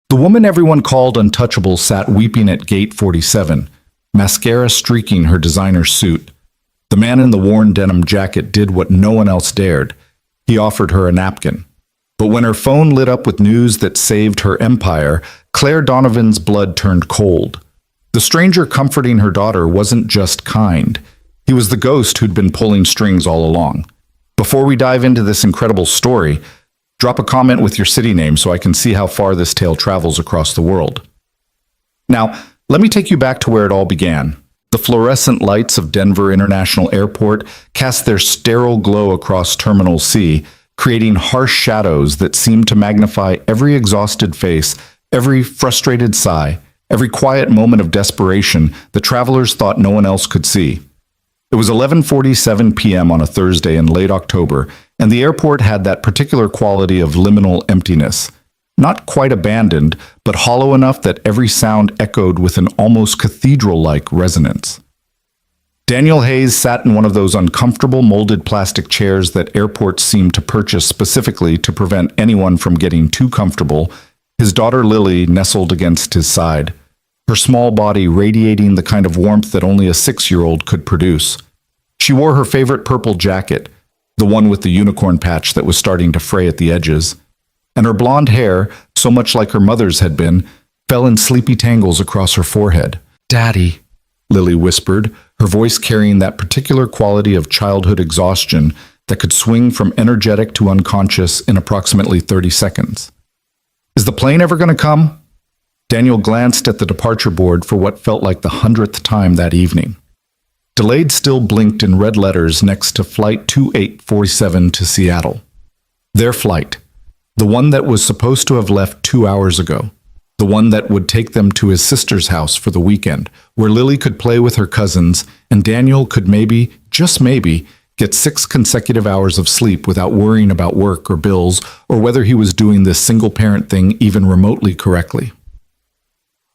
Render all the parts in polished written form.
The woman everyone called untouchable sat weeping at gate 47, mascara streaking her designer suit. The man in the worn denim jacket did what no one else dared. He offered her a napkin. But when her phone lit up with news that saved her empire, Claire Donovan's blood turned cold. The stranger comforting her daughter wasn't just kind. He was the ghost who'd been pulling strings all along. Before we dive into this incredible story, drop a comment with your city name so I can see how far this tale travels across the world. Now, let me take you back to where it all began. The fluorescent lights of Denver International Airport cast their sterile glow across Terminal C, creating harsh shadows that seemed to magnify every exhausted face, every frustrated sigh, every quiet moment of desperation the travelers thought no one else could see. It was 11:47 p.m. on a Thursday in late October, and the airport had that particular quality of liminal emptiness. Not quite abandoned, but hollow enough that every sound echoed with an almost cathedral-like resonance. Daniel Hayes sat in one of those uncomfortable molded plastic chairs that airports seem to purchase specifically to prevent anyone from getting too comfortable. His daughter Lily nestled against his side, her small body radiating the kind of warmth that only a 6-year-old could produce. She wore her favorite purple jacket, the one with the unicorn patch that was starting to fray at the edges, and her blonde hair, so much like her mother's had been, fell in sleepy tangles across her forehead. "Daddy," Lily whispered, her voice carrying that particular quality of childhood exhaustion that could swing from energetic to unconscious in approximately 30 seconds. "Is the plane ever going to come?" Daniel glanced at the departure board for what felt like the 100th time that evening. Delayed still blinked in red letters next to Flight 2847 to Seattle. Their flight. The one that was supposed to have left 2 hours ago. The one that would take them to his sister's house for the weekend, where Lily could play with her cousins, and Daniel could maybe, just maybe, get 6 consecutive hours of sleep without worrying about work or bills, or whether he was doing this single-parent thing even remotely correctly.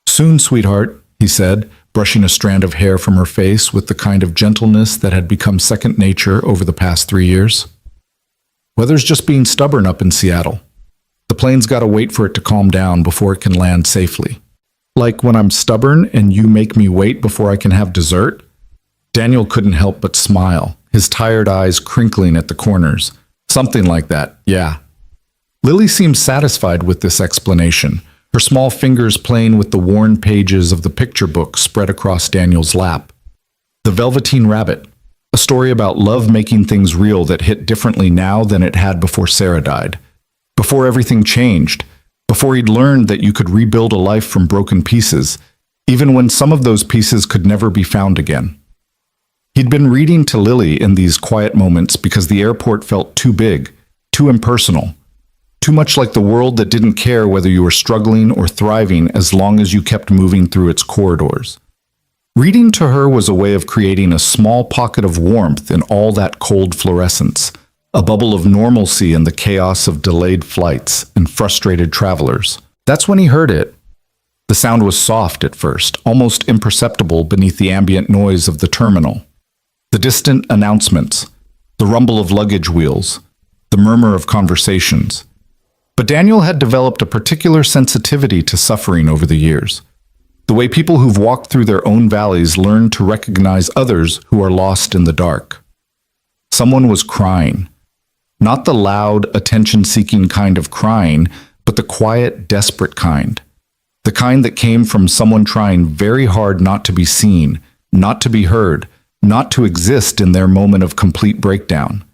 "Soon, sweetheart," he said, brushing a strand of hair from her face with the kind of gentleness that had become second nature over the past 3 years. "Weather's just being stubborn up in Seattle. The plane's got to wait for it to calm down before it can land safely." "Like when I'm stubborn and you make me wait before I can have dessert?" Daniel couldn't help but smile, his tired eyes crinkling at the corners. "Something like that, yeah." Lily seemed satisfied with this explanation, her small fingers playing with the worn pages of the picture book spread across Daniel's lap. The Velveteen Rabbit, a story about love making things real that hit differently now than it had before Sarah died. Before everything changed, before he'd learned that you could rebuild a life from broken pieces, even when some of those pieces could never be found again. He'd been reading to Lily in these quiet moments because the airport felt too big, too impersonal, too much like the world that didn't care whether you were struggling or thriving as long as you kept moving through its corridors. Reading to her was a way of creating a small pocket of warmth in all that cold fluorescence, a bubble of normalcy in the chaos of delayed flights and frustrated travelers. That's when he heard it. The sound was soft at first, almost imperceptible beneath the ambient noise of the terminal. The distant announcements, the rumble of luggage wheels, the murmur of conversations. But Daniel had developed a particular sensitivity to suffering over the years. The way people who've walked through their own valleys learn to recognize others who are lost in the dark. Someone was crying. Not the loud, attention-seeking kind of crying, but the quiet, desperate kind. The kind that came from someone trying very hard not to be seen, not to be heard, not to exist in their moment of complete breakdown.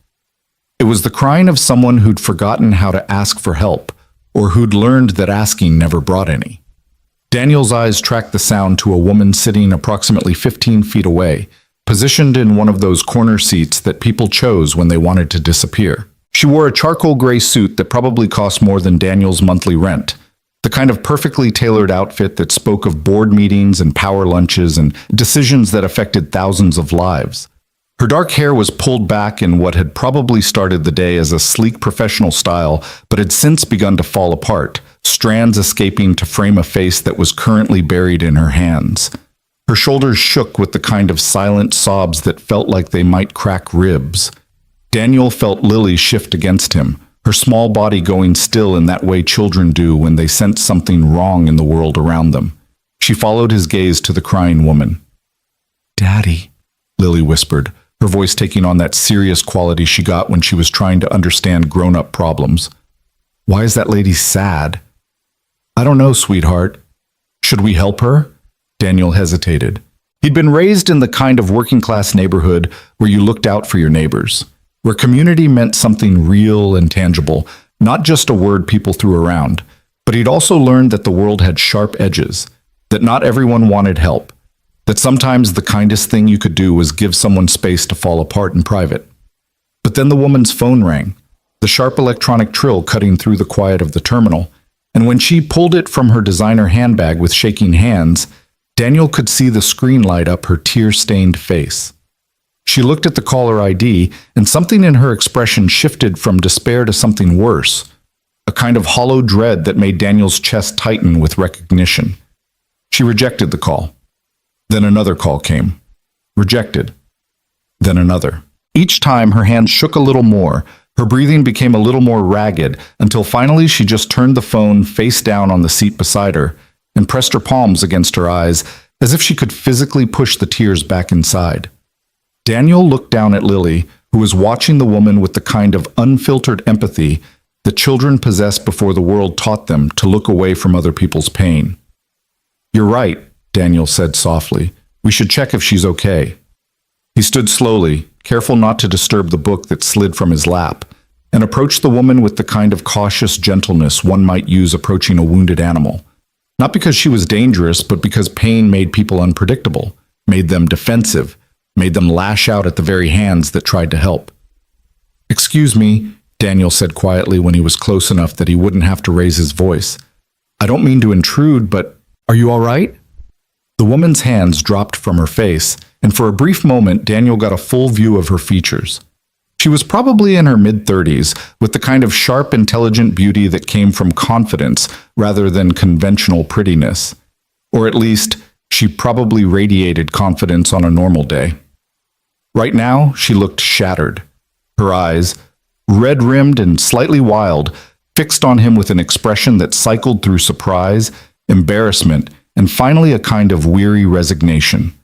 It was the crying of someone who'd forgotten how to ask for help, or who'd learned that asking never brought any. Daniel's eyes tracked the sound to a woman sitting approximately 15 feet away, positioned in one of those corner seats that people chose when they wanted to disappear. She wore a charcoal gray suit that probably cost more than Daniel's monthly rent, the kind of perfectly tailored outfit that spoke of board meetings and power lunches and decisions that affected thousands of lives. Her dark hair was pulled back in what had probably started the day as a sleek professional style, but had since begun to fall apart, strands escaping to frame a face that was currently buried in her hands. Her shoulders shook with the kind of silent sobs that felt like they might crack ribs. Daniel felt Lily shift against him, her small body going still in that way children do when they sense something wrong in the world around them. She followed his gaze to the crying woman. "Daddy," Lily whispered, her voice taking on that serious quality she got when she was trying to understand grown-up problems. "Why is that lady sad?" "I don't know, sweetheart. Should we help her?" Daniel hesitated. He'd been raised in the kind of working-class neighborhood where you looked out for your neighbors, where community meant something real and tangible, not just a word people threw around. But he'd also learned that the world had sharp edges, that not everyone wanted help, that sometimes the kindest thing you could do was give someone space to fall apart in private. But then the woman's phone rang, the sharp electronic trill cutting through the quiet of the terminal, and when she pulled it from her designer handbag with shaking hands, Daniel could see the screen light up her tear-stained face. She looked at the caller ID, and something in her expression shifted from despair to something worse, a kind of hollow dread that made Daniel's chest tighten with recognition. She rejected the call. Then another call came. Rejected. Then another. Each time her hands shook a little more, her breathing became a little more ragged, until finally she just turned the phone face down on the seat beside her and pressed her palms against her eyes as if she could physically push the tears back inside. Daniel looked down at Lily, who was watching the woman with the kind of unfiltered empathy that children possess before the world taught them to look away from other people's pain. "You're right," Daniel said softly. "We should check if she's okay." He stood slowly, careful not to disturb the book that slid from his lap, and approached the woman with the kind of cautious gentleness one might use approaching a wounded animal. Not because she was dangerous, but because pain made people unpredictable, made them defensive, made them lash out at the very hands that tried to help. "Excuse me," Daniel said quietly when he was close enough that he wouldn't have to raise his voice. "I don't mean to intrude, but are you all right?" The woman's hands dropped from her face, and for a brief moment Daniel got a full view of her features. She was probably in her mid-30s, with the kind of sharp, intelligent beauty that came from confidence rather than conventional prettiness. Or at least, she probably radiated confidence on a normal day. Right now, she looked shattered. Her eyes, red-rimmed and slightly wild, fixed on him with an expression that cycled through surprise, embarrassment, and finally a kind of weary resignation.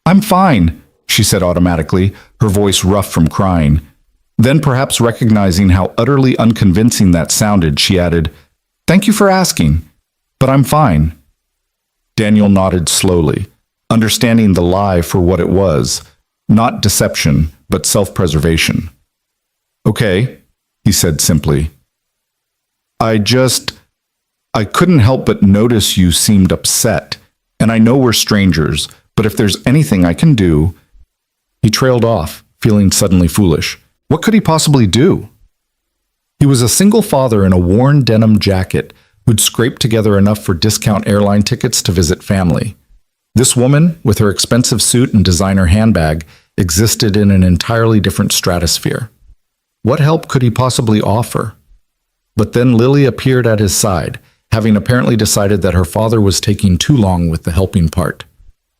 "I'm fine," she said automatically, her voice rough from crying. Then, perhaps recognizing how utterly unconvincing that sounded, she added, "Thank you for asking, but I'm fine." Daniel nodded slowly, understanding the lie for what it was, not deception, but self-preservation. "Okay," he said simply. I couldn't help but notice you seemed upset, and I know we're strangers, but if there's anything I can do—" He trailed off, feeling suddenly foolish. What could he possibly do? He was a single father in a worn denim jacket who'd scraped together enough for discount airline tickets to visit family. This woman, with her expensive suit and designer handbag, existed in an entirely different stratosphere. What help could he possibly offer? But then Lily appeared at his side, having apparently decided that her father was taking too long with the helping part.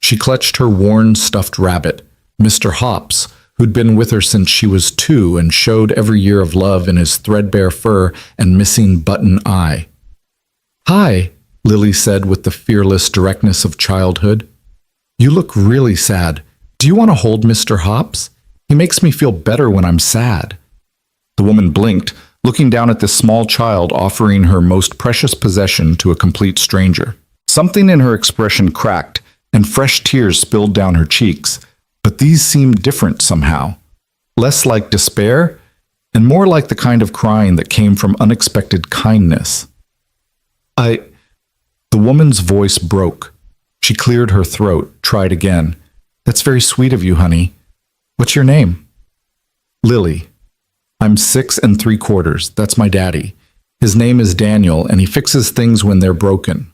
She clutched her worn stuffed rabbit, Mr. Hops, who'd been with her since she was 2 and showed every year of love in his threadbare fur and missing button eye. "Hi," Lily said with the fearless directness of childhood. "You look really sad. Do you want to hold Mr. Hops? He makes me feel better when I'm sad." The woman blinked, looking down at this small child offering her most precious possession to a complete stranger. Something in her expression cracked, and fresh tears spilled down her cheeks, but these seemed different somehow. Less like despair, and more like the kind of crying that came from unexpected kindness. The woman's voice broke. She cleared her throat, tried again. "That's very sweet of you, honey. What's your name?" "Lily. I'm 6 3/4. That's my daddy. His name is Daniel, and he fixes things when they're broken."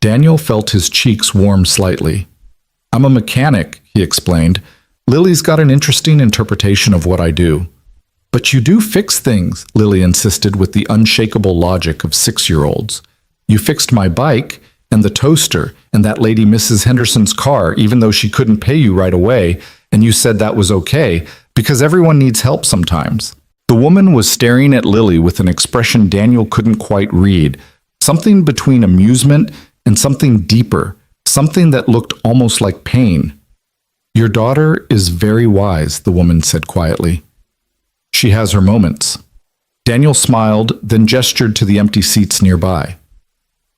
Daniel felt his cheeks warm slightly. "I'm a mechanic," he explained. "Lily's got an interesting interpretation of what I do." "But you do fix things," Lily insisted with the unshakable logic of 6-year-olds. "You fixed my bike, and the toaster, and that lady Mrs. Henderson's car, even though she couldn't pay you right away, and you said that was okay, because everyone needs help sometimes." The woman was staring at Lily with an expression Daniel couldn't quite read, something between amusement and something deeper, something that looked almost like pain. "Your daughter is very wise," the woman said quietly. "She has her moments." Daniel smiled, then gestured to the empty seats nearby.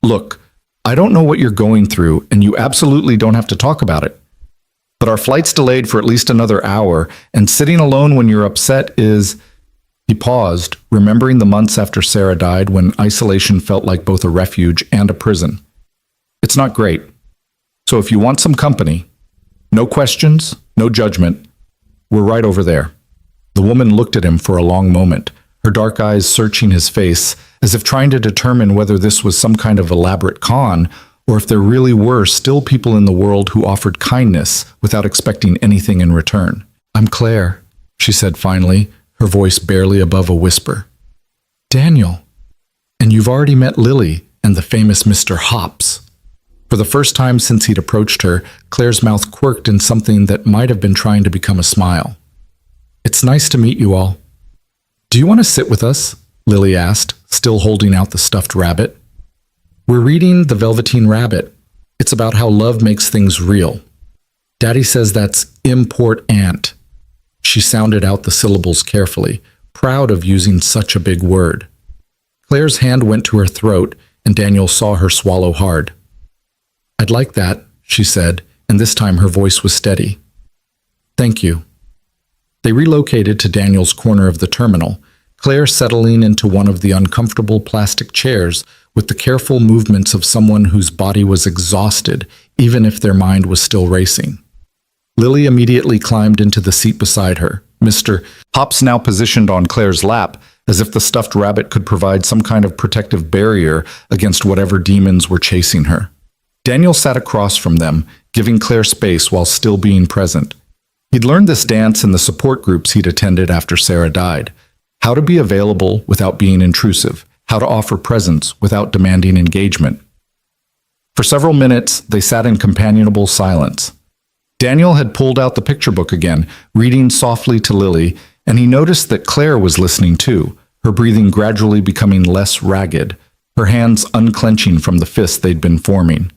"Look, I don't know what you're going through, and you absolutely don't have to talk about it. But our flight's delayed for at least another hour, and sitting alone when you're upset is—" He paused, remembering the months after Sarah died when isolation felt like both a refuge and a prison. "It's not great. So if you want some company, no questions, no judgment, we're right over there." The woman looked at him for a long moment, her dark eyes searching his face, as if trying to determine whether this was some kind of elaborate con, or if there really were still people in the world who offered kindness without expecting anything in return. "I'm Claire," she said finally, her voice barely above a whisper. "Daniel. And you've already met Lily and the famous Mr. Hops." For the first time since he'd approached her, Claire's mouth quirked in something that might have been trying to become a smile. "It's nice to meet you all." "Do you want to sit with us?" Lily asked, still holding out the stuffed rabbit. "We're reading The Velveteen Rabbit. It's about how love makes things real. Daddy says that's important." She sounded out the syllables carefully, proud of using such a big word. Claire's hand went to her throat, and Daniel saw her swallow hard. "I'd like that," she said, and this time her voice was steady. "Thank you." They relocated to Daniel's corner of the terminal, Claire settling into one of the uncomfortable plastic chairs with the careful movements of someone whose body was exhausted, even if their mind was still racing. Lily immediately climbed into the seat beside her, Mr. Hops now positioned on Claire's lap, as if the stuffed rabbit could provide some kind of protective barrier against whatever demons were chasing her. Daniel sat across from them, giving Claire space while still being present. He'd learned this dance in the support groups he'd attended after Sarah died. How to be available without being intrusive, how to offer presence without demanding engagement. For several minutes, they sat in companionable silence. Daniel had pulled out the picture book again, reading softly to Lily, and he noticed that Claire was listening too, her breathing gradually becoming less ragged, her hands unclenching from the fists they'd been forming.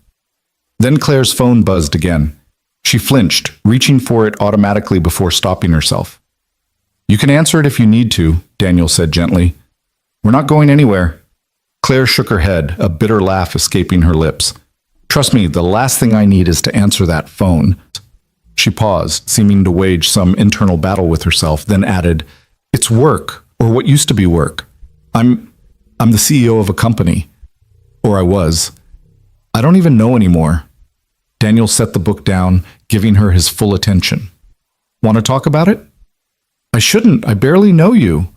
Then Claire's phone buzzed again. She flinched, reaching for it automatically before stopping herself. "You can answer it if you need to," Daniel said gently. "We're not going anywhere." Claire shook her head, a bitter laugh escaping her lips. "Trust me, the last thing I need is to answer that phone." She paused, seeming to wage some internal battle with herself, then added, "It's work, or what used to be work. I'm the CEO of a company. Or I was. I don't even know anymore." Daniel set the book down, giving her his full attention. "Want to talk about it?" "I shouldn't. I barely know you."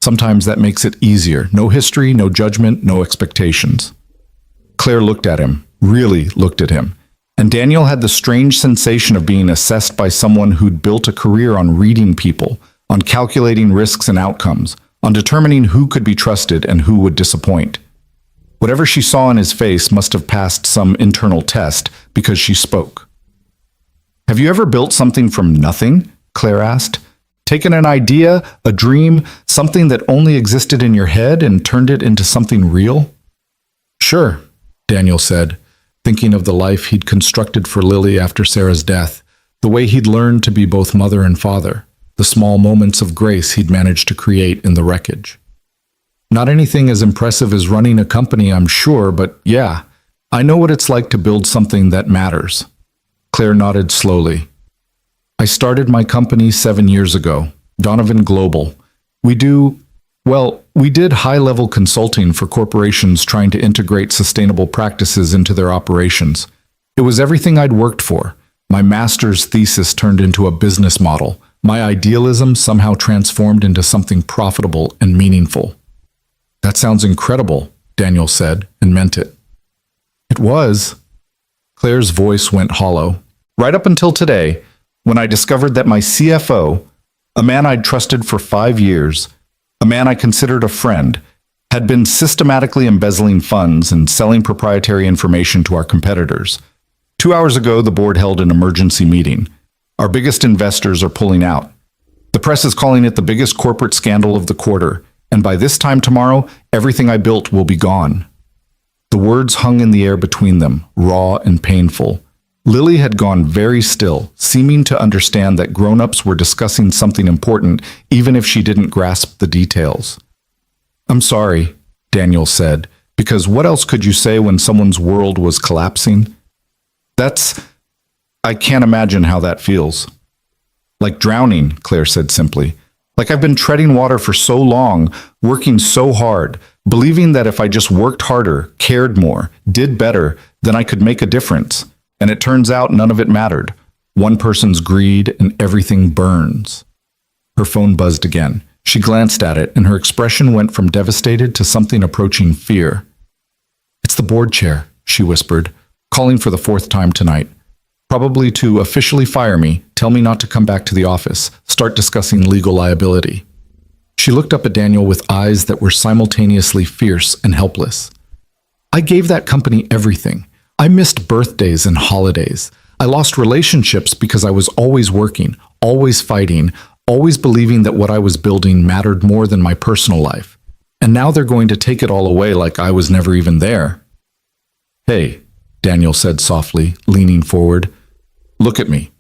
"Sometimes that makes it easier. No history, no judgment, no expectations." Claire looked at him, really looked at him, and Daniel had the strange sensation of being assessed by someone who'd built a career on reading people, on calculating risks and outcomes, on determining who could be trusted and who would disappoint. Whatever she saw in his face must have passed some internal test, because she spoke. "Have you ever built something from nothing?" Claire asked. "Taken an idea, a dream, something that only existed in your head and turned it into something real?" "Sure," Daniel said, thinking of the life he'd constructed for Lily after Sarah's death, the way he'd learned to be both mother and father, the small moments of grace he'd managed to create in the wreckage. "Not anything as impressive as running a company, I'm sure, but yeah, I know what it's like to build something that matters." Claire nodded slowly. "I started my company 7 years ago, Donovan Global. We did high-level consulting for corporations trying to integrate sustainable practices into their operations. It was everything I'd worked for. My master's thesis turned into a business model. My idealism somehow transformed into something profitable and meaningful." "That sounds incredible," Daniel said, and meant it. "It was." Claire's voice went hollow. "Right up until today, when I discovered that my CFO, a man I'd trusted for 5 years, a man I considered a friend, had been systematically embezzling funds and selling proprietary information to our competitors. 2 hours ago, the board held an emergency meeting. Our biggest investors are pulling out. The press is calling it the biggest corporate scandal of the quarter, and by this time tomorrow, everything I built will be gone. The words hung in the air between them, raw and painful. Lily had gone very still, seeming to understand that grown-ups were discussing something important, even if she didn't grasp the details. "I'm sorry," Daniel said, "because what else could you say when someone's world was collapsing?" I can't imagine how that feels." "Like drowning," Claire said simply. "Like I've been treading water for so long, working so hard, believing that if I just worked harder, cared more, did better, then I could make a difference. And it turns out none of it mattered. One person's greed and everything burns." Her phone buzzed again. She glanced at it, and her expression went from devastated to something approaching fear. "It's the board chair," she whispered, "calling for the 4th time tonight. Probably to officially fire me, tell me not to come back to the office, start discussing legal liability." She looked up at Daniel with eyes that were simultaneously fierce and helpless. "I gave that company everything. I missed birthdays and holidays. I lost relationships because I was always working, always fighting, always believing that what I was building mattered more than my personal life. And now they're going to take it all away like I was never even there." "Hey," Daniel said softly, leaning forward. "Look at me.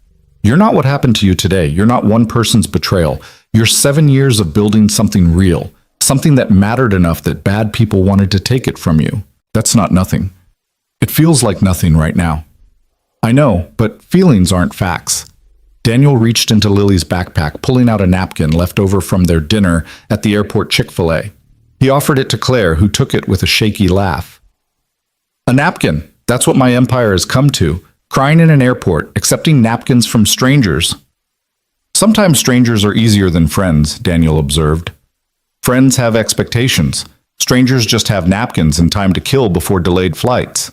You're not what happened to you today. You're not one person's betrayal. You're 7 years of building something real, something that mattered enough that bad people wanted to take it from you. That's not nothing. It feels like nothing right now." "I know, but feelings aren't facts." Daniel reached into Lily's backpack, pulling out a napkin left over from their dinner at the airport Chick-fil-A. He offered it to Claire, who took it with a shaky laugh. "A napkin. That's what my empire has come to. Crying in an airport, accepting napkins from strangers." "Sometimes strangers are easier than friends," Daniel observed. "Friends have expectations. Strangers just have napkins and time to kill before delayed flights."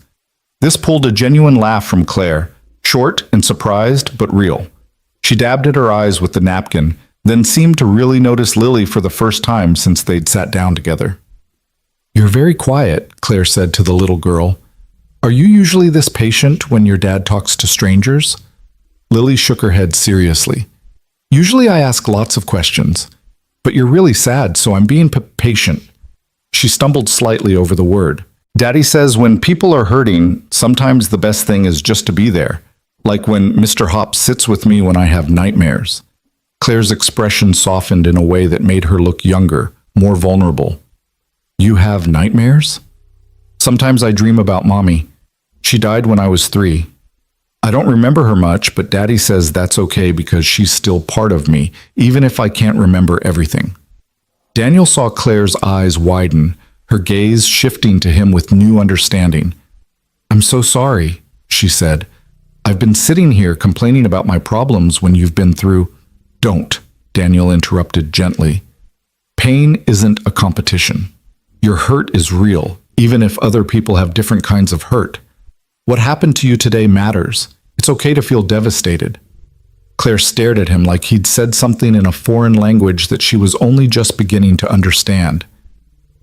This pulled a genuine laugh from Claire, short and surprised, but real. She dabbed at her eyes with the napkin, then seemed to really notice Lily for the first time since they'd sat down together. "You're very quiet," Claire said to the little girl. "Are you usually this patient when your dad talks to strangers?" Lily shook her head seriously. "Usually I ask lots of questions, but you're really sad, so I'm being patient." She stumbled slightly over the word. "Daddy says when people are hurting, sometimes the best thing is just to be there, like when Mr. Hop sits with me when I have nightmares." Claire's expression softened in a way that made her look younger, more vulnerable. "You have nightmares?" "Sometimes I dream about Mommy. She died when I was 3. I don't remember her much, but Daddy says that's okay because she's still part of me, even if I can't remember everything." Daniel saw Claire's eyes widen, her gaze shifting to him with new understanding. "I'm so sorry," she said. "I've been sitting here complaining about my problems when you've been through—" "Don't," Daniel interrupted gently. "Pain isn't a competition. Your hurt is real, even if other people have different kinds of hurt. What happened to you today matters. It's okay to feel devastated." Claire stared at him like he'd said something in a foreign language that she was only just beginning to understand.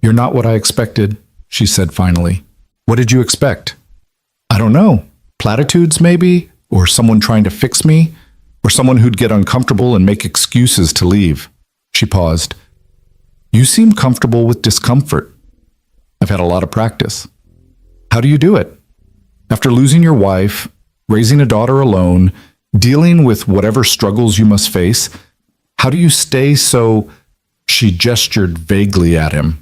"You're not what I expected," she said finally. "What did you expect?" "I don't know. Platitudes, maybe? Or someone trying to fix me? Or someone who'd get uncomfortable and make excuses to leave." She paused. "You seem comfortable with discomfort." "I've had a lot of practice." "How do you do it? After losing your wife, raising a daughter alone, dealing with whatever struggles you must face, how do you stay so—" She gestured vaguely at him.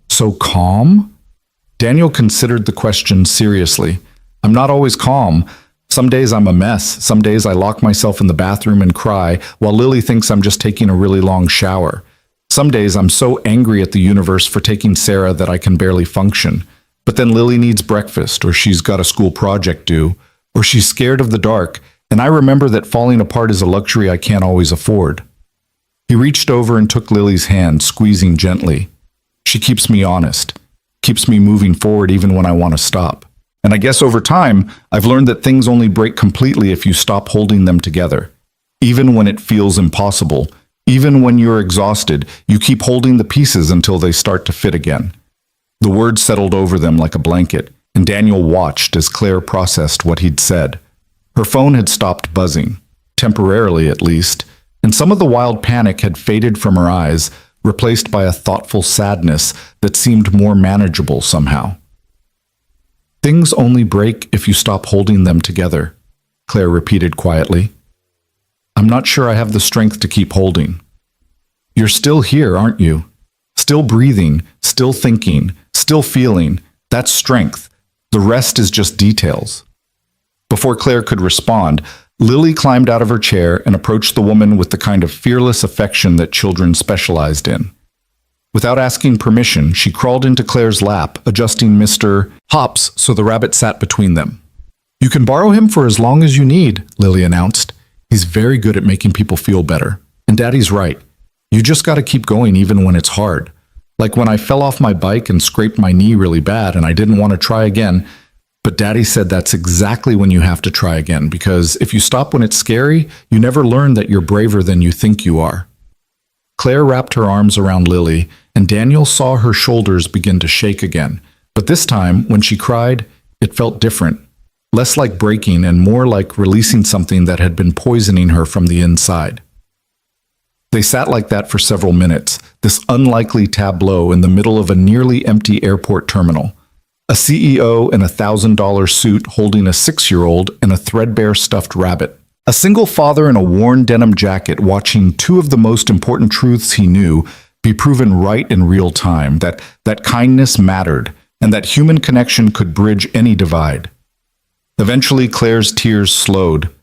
"So calm?" Daniel considered the question seriously. "I'm not always calm. Some days I'm a mess. Some days I lock myself in the bathroom and cry, while Lily thinks I'm just taking a really long shower. Some days I'm so angry at the universe for taking Sarah that I can barely function. But then Lily needs breakfast, or she's got a school project due, or she's scared of the dark, and I remember that falling apart is a luxury I can't always afford." He reached over and took Lily's hand, squeezing gently. "She keeps me honest, keeps me moving forward even when I want to stop. And I guess over time, I've learned that things only break completely if you stop holding them together. Even when it feels impossible, even when you're exhausted, you keep holding the pieces until they start to fit again." The words settled over them like a blanket, and Daniel watched as Claire processed what he'd said. Her phone had stopped buzzing, temporarily at least, and some of the wild panic had faded from her eyes, replaced by a thoughtful sadness that seemed more manageable somehow. Things only break if you stop holding them together, Claire repeated quietly. I'm not sure I have the strength to keep holding. You're still here, aren't you? Still breathing, still thinking, still feeling. That's strength. The rest is just details. Before Claire could respond, Lily climbed out of her chair and approached the woman with the kind of fearless affection that children specialized in. Without asking permission, she crawled into Claire's lap, adjusting Mr. Hops so the rabbit sat between them. You can borrow him for as long as you need, Lily announced. He's very good at making people feel better. And Daddy's right. You just got to keep going even when it's hard. Like when I fell off my bike and scraped my knee really bad and I didn't want to try again. But Daddy said that's exactly when you have to try again, because if you stop when it's scary, you never learn that you're braver than you think you are. Claire wrapped her arms around Lily, and Daniel saw her shoulders begin to shake again. But this time, when she cried, it felt different. Less like breaking and more like releasing something that had been poisoning her from the inside. They sat like that for several minutes, this unlikely tableau in the middle of a nearly empty airport terminal. A CEO in a $1,000 suit holding a 6-year-old and a threadbare stuffed rabbit. A single father in a worn denim jacket watching two of the most important truths he knew be proven right in real time, that kindness mattered, and that human connection could bridge any divide. Eventually, Claire's tears slowed.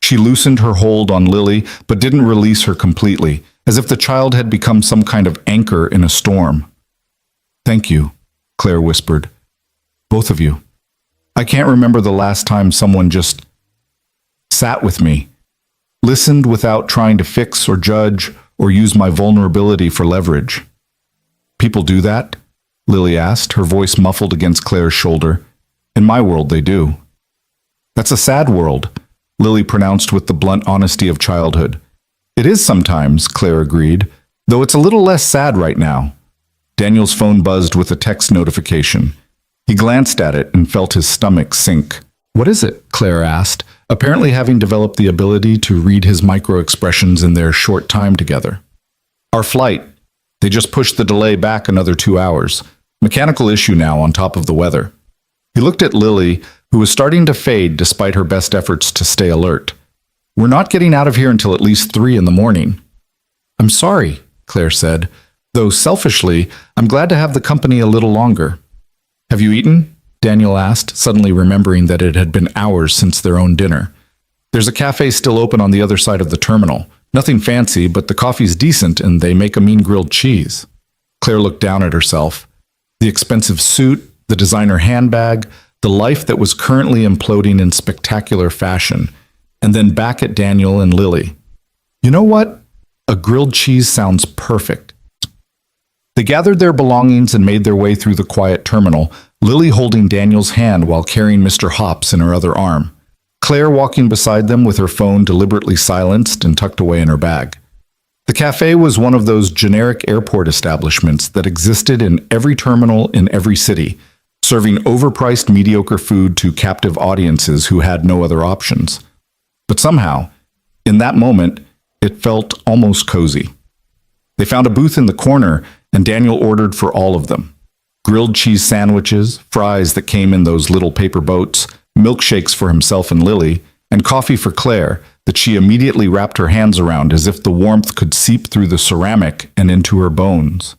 She loosened her hold on Lily, but didn't release her completely, as if the child had become some kind of anchor in a storm. Thank you, Claire whispered. Both of you. I can't remember the last time someone just sat with me, listened without trying to fix or judge or use my vulnerability for leverage. People do that? Lily asked, her voice muffled against Claire's shoulder. In my world, they do. That's a sad world, Lily pronounced with the blunt honesty of childhood. It is sometimes, Claire agreed, though it's a little less sad right now. Daniel's phone buzzed with a text notification. He glanced at it and felt his stomach sink. What is it? Claire asked, apparently having developed the ability to read his micro-expressions in their short time together. Our flight. They just pushed the delay back another 2 hours. Mechanical issue now on top of the weather. He looked at Lily, who was starting to fade despite her best efforts to stay alert. We're not getting out of here until at least 3 in the morning. I'm sorry, Claire said, though selfishly, I'm glad to have the company a little longer. Have you eaten? Daniel asked, suddenly remembering that it had been hours since their own dinner. There's a cafe still open on the other side of the terminal. Nothing fancy, but the coffee's decent and they make a mean grilled cheese. Claire looked down at herself. The expensive suit, the designer handbag, the life that was currently imploding in spectacular fashion, and then back at Daniel and Lily. You know what? A grilled cheese sounds perfect. They gathered their belongings and made their way through the quiet terminal, Lily holding Daniel's hand while carrying Mr. Hops in her other arm. Claire walking beside them with her phone deliberately silenced and tucked away in her bag. The cafe was one of those generic airport establishments that existed in every terminal in every city, serving overpriced mediocre food to captive audiences who had no other options. But somehow, in that moment, it felt almost cozy. They found a booth in the corner, and Daniel ordered for all of them. Grilled cheese sandwiches, fries that came in those little paper boats, milkshakes for himself and Lily, and coffee for Claire that she immediately wrapped her hands around as if the warmth could seep through the ceramic and into her bones.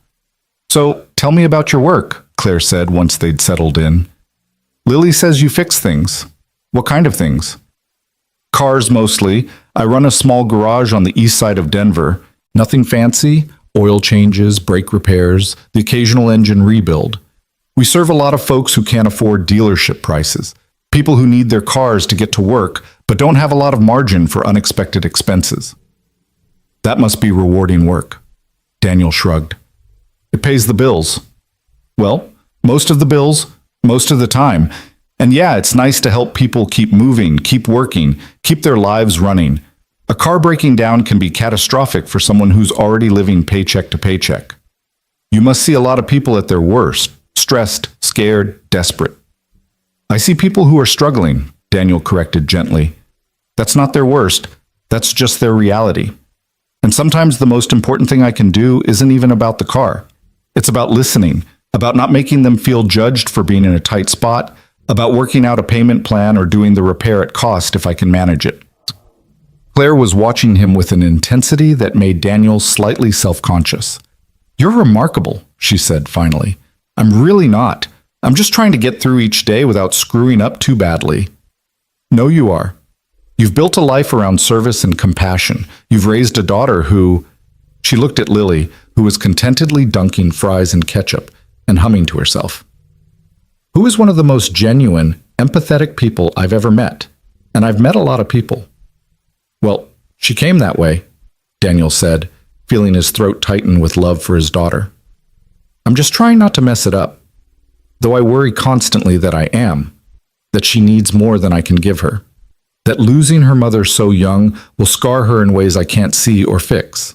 So, tell me about your work, Claire said once they'd settled in. Lily says you fix things. What kind of things? Cars mostly. I run a small garage on the east side of Denver. Nothing fancy. Oil changes, brake repairs, the occasional engine rebuild. We serve a lot of folks who can't afford dealership prices. People who need their cars to get to work, but don't have a lot of margin for unexpected expenses. That must be rewarding work. Daniel shrugged. It pays the bills. Well, most of the bills, most of the time. And yeah, it's nice to help people keep moving, keep working, keep their lives running. A car breaking down can be catastrophic for someone who's already living paycheck to paycheck. You must see a lot of people at their worst, stressed, scared, desperate. I see people who are struggling, Daniel corrected gently. That's not their worst, that's just their reality. And sometimes the most important thing I can do isn't even about the car. It's about listening, about not making them feel judged for being in a tight spot, about working out a payment plan or doing the repair at cost if I can manage it. Claire was watching him with an intensity that made Daniel slightly self-conscious. "You're remarkable," she said finally. "I'm really not. I'm just trying to get through each day without screwing up too badly." "No, you are. You've built a life around service and compassion. You've raised a daughter who—" She looked at Lily, who was contentedly dunking fries in ketchup and humming to herself. "Who is one of the most genuine, empathetic people I've ever met. And I've met a lot of people." "Well, she came that way," Daniel said, feeling his throat tighten with love for his daughter. "I'm just trying not to mess it up, though I worry constantly that I am, that she needs more than I can give her, that losing her mother so young will scar her in ways I can't see or fix."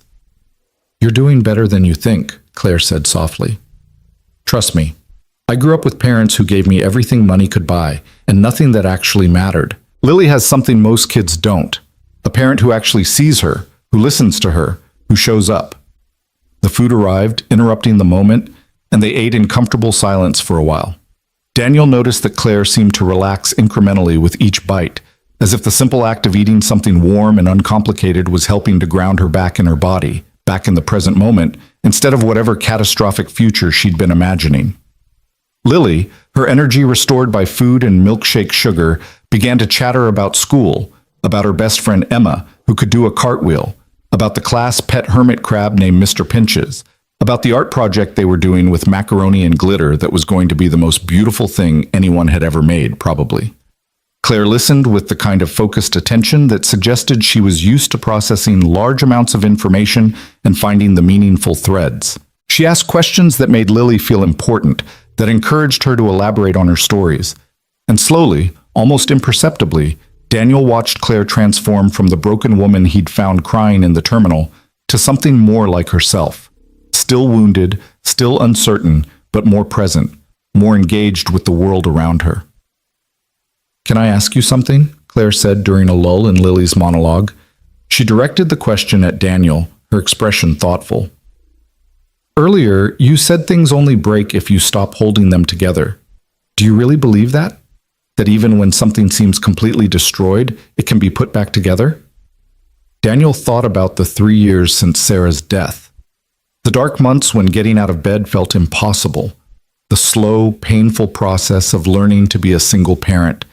"You're doing better than you think," Claire said softly. "Trust me, I grew up with parents who gave me everything money could buy and nothing that actually mattered. Lily has something most kids don't. A parent who actually sees her, who listens to her, who shows up." The food arrived, interrupting the moment, and they ate in comfortable silence for a while. Daniel noticed that Claire seemed to relax incrementally with each bite, as if the simple act of eating something warm and uncomplicated was helping to ground her back in her body, back in the present moment, instead of whatever catastrophic future she'd been imagining. Lily, her energy restored by food and milkshake sugar, began to chatter about school, about her best friend Emma, who could do a cartwheel, about the class pet hermit crab named Mr. Pinches, about the art project they were doing with macaroni and glitter that was going to be the most beautiful thing anyone had ever made, probably. Claire listened with the kind of focused attention that suggested she was used to processing large amounts of information and finding the meaningful threads. She asked questions that made Lily feel important, that encouraged her to elaborate on her stories. And slowly, almost imperceptibly, Daniel watched Claire transform from the broken woman he'd found crying in the terminal to something more like herself. Still wounded, still uncertain, but more present, more engaged with the world around her. "Can I ask you something?" Claire said during a lull in Lily's monologue. She directed the question at Daniel, her expression thoughtful. "Earlier, you said things only break if you stop holding them together. Do you really believe that? That even when something seems completely destroyed, it can be put back together?" Daniel thought about the 3 years since Sarah's death. The dark months when getting out of bed felt impossible. The slow, painful process of learning to be a single parent.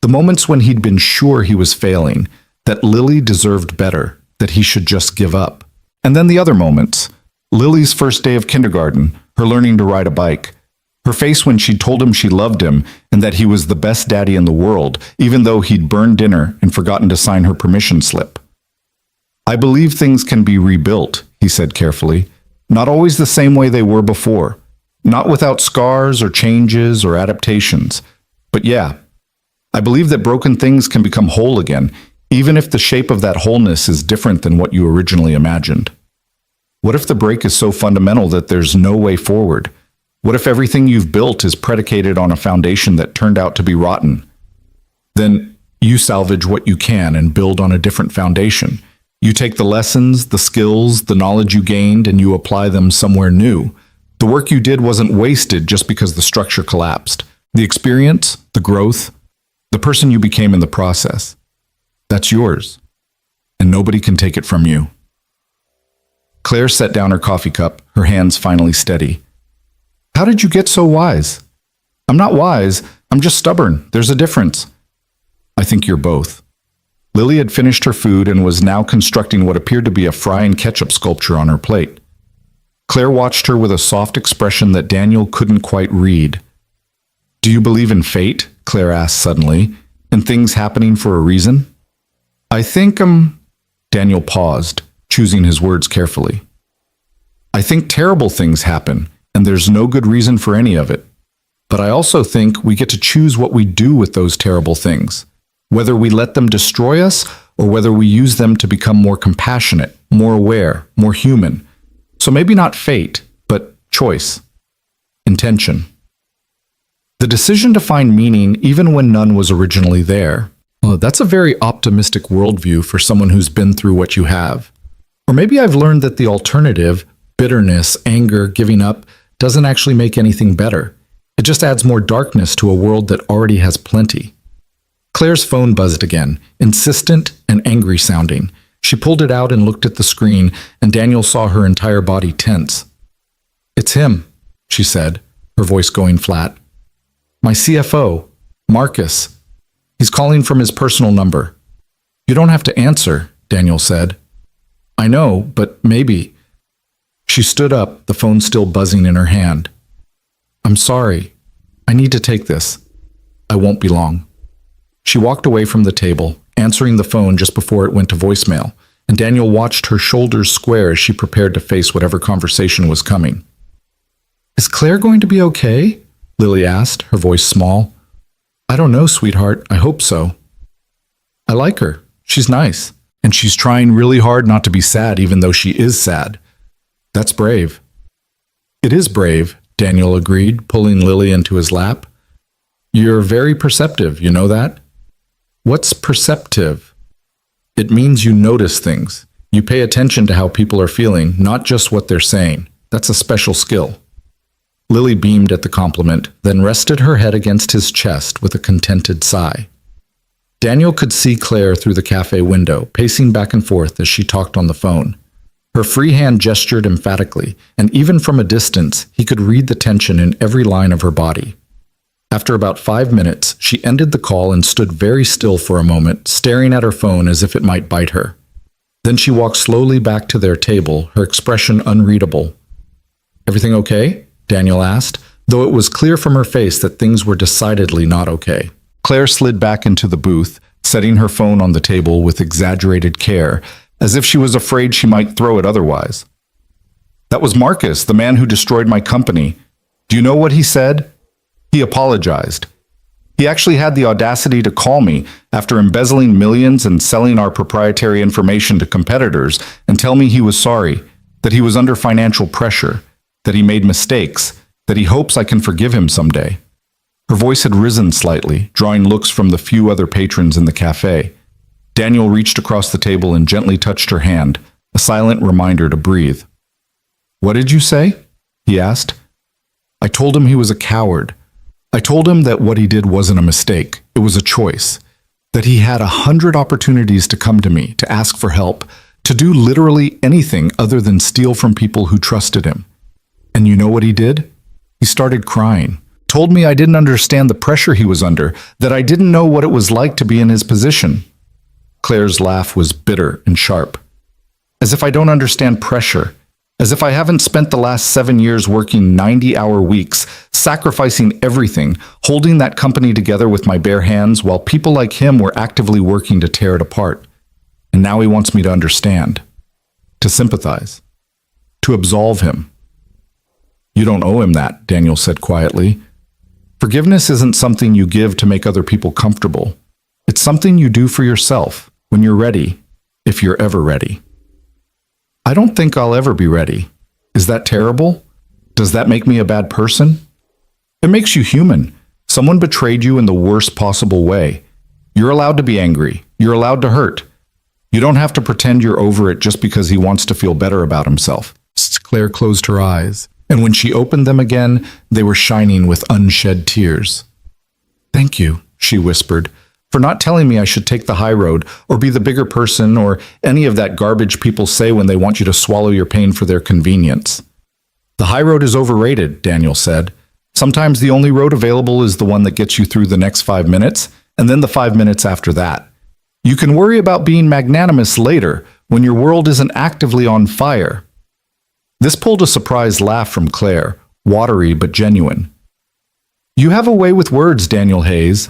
The moments when he'd been sure he was failing, that Lily deserved better, that he should just give up. And then the other moments. Lily's first day of kindergarten, her learning to ride a bike. Her face when she told him she loved him and that he was the best daddy in the world, even though he'd burned dinner and forgotten to sign her permission slip. "I believe things can be rebuilt," he said carefully. "Not always the same way they were before. Not without scars or changes or adaptations. But yeah, I believe that broken things can become whole again, even if the shape of that wholeness is different than what you originally imagined. What if the break is so fundamental that there's no way forward? What if everything you've built is predicated on a foundation that turned out to be rotten? Then you salvage what you can and build on a different foundation. You take the lessons, the skills, the knowledge you gained, and you apply them somewhere new. The work you did wasn't wasted just because the structure collapsed. The experience, the growth, the person you became in the process, that's yours, and nobody can take it from you." Claire set down her coffee cup, her hands finally steady. "How did you get so wise?" "I'm not wise, I'm just stubborn. There's a difference." "I think you're both." Lily had finished her food and was now constructing what appeared to be a fry and ketchup sculpture on her plate. Claire watched her with a soft expression that Daniel couldn't quite read. "Do you believe in fate?" Claire asked suddenly, "and things happening for a reason?" "I think, Daniel paused, choosing his words carefully. "I think terrible things happen, and there's no good reason for any of it. But I also think we get to choose what we do with those terrible things, whether we let them destroy us or whether we use them to become more compassionate, more aware, more human. So maybe not fate, but choice, intention. The decision to find meaning even when none was originally there. Well, that's a very optimistic worldview for someone who's been through what you have." Or maybe I've learned that the alternative, bitterness, anger, giving up, doesn't actually make anything better. It just adds more darkness to a world that already has plenty. Claire's phone buzzed again, insistent and angry sounding. She pulled it out and looked at the screen, and Daniel saw her entire body tense. "It's him," she said, her voice going flat. "My CFO, Marcus. He's calling from his personal number." "You don't have to answer," Daniel said. "I know, but maybe." She stood up, the phone still buzzing in her hand. "I'm sorry. I need to take this. I won't be long." She walked away from the table, answering the phone just before it went to voicemail, and Daniel watched her shoulders square as she prepared to face whatever conversation was coming. "Is Claire going to be okay?" Lily asked, her voice small. "I don't know, sweetheart. I hope so. I like her. She's nice. And she's trying really hard not to be sad even though she is sad. That's brave." "It is brave," Daniel agreed, pulling Lily into his lap. "You're very perceptive, you know that?" "What's perceptive?" "It means you notice things. You pay attention to how people are feeling, not just what they're saying. That's a special skill." Lily beamed at the compliment, then rested her head against his chest with a contented sigh. Daniel could see Claire through the cafe window, pacing back and forth as she talked on the phone. Her free hand gestured emphatically, and even from a distance, he could read the tension in every line of her body. After about 5 minutes, she ended the call and stood very still for a moment, staring at her phone as if it might bite her. Then she walked slowly back to their table, her expression unreadable. "Everything okay?" Daniel asked, though it was clear from her face that things were decidedly not okay. Claire slid back into the booth, setting her phone on the table with exaggerated care, as if she was afraid she might throw it otherwise. "That was Marcus, the man who destroyed my company. Do you know what he said? He apologized. He actually had the audacity to call me after embezzling millions and selling our proprietary information to competitors and tell me he was sorry, that he was under financial pressure, that he made mistakes, that he hopes I can forgive him someday." Her voice had risen slightly, drawing looks from the few other patrons in the cafe. Daniel reached across the table and gently touched her hand, a silent reminder to breathe. "What did you say?" he asked. "I told him he was a coward. I told him that what he did wasn't a mistake, it was a choice. That he had 100 opportunities to come to me, to ask for help, to do literally anything other than steal from people who trusted him. And you know what he did? He started crying. Told me I didn't understand the pressure he was under, that I didn't know what it was like to be in his position." Claire's laugh was bitter and sharp. "As if I don't understand pressure. As if I haven't spent the last 7 years working 90-hour weeks, sacrificing everything, holding that company together with my bare hands while people like him were actively working to tear it apart. And now he wants me to understand. To sympathize. To absolve him." "You don't owe him that," Daniel said quietly. "Forgiveness isn't something you give to make other people comfortable. It's something you do for yourself, when you're ready, if you're ever ready." "I don't think I'll ever be ready. Is that terrible? Does that make me a bad person?" "It makes you human. Someone betrayed you in the worst possible way. You're allowed to be angry. You're allowed to hurt. You don't have to pretend you're over it just because he wants to feel better about himself." Claire closed her eyes, and when she opened them again, they were shining with unshed tears. "Thank you," she whispered, "for not telling me I should take the high road, or be the bigger person, or any of that garbage people say when they want you to swallow your pain for their convenience." "The high road is overrated," Daniel said. "Sometimes the only road available is the one that gets you through the next 5 minutes, and then the 5 minutes after that. You can worry about being magnanimous later, when your world isn't actively on fire." This pulled a surprised laugh from Claire, watery but genuine. "You have a way with words, Daniel Hayes."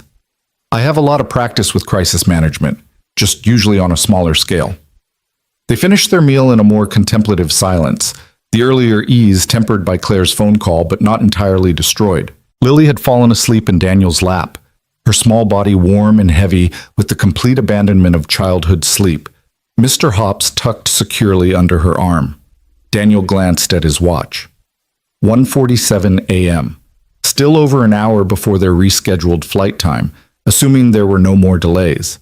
"I have a lot of practice with crisis management, just usually on a smaller scale." They finished their meal in a more contemplative silence, the earlier ease tempered by Claire's phone call but not entirely destroyed. Lily had fallen asleep in Daniel's lap, her small body warm and heavy with the complete abandonment of childhood sleep, Mr. Hops tucked securely under her arm. Daniel glanced at his watch. 1:47 a.m. Still over an hour before their rescheduled flight time, assuming there were no more delays.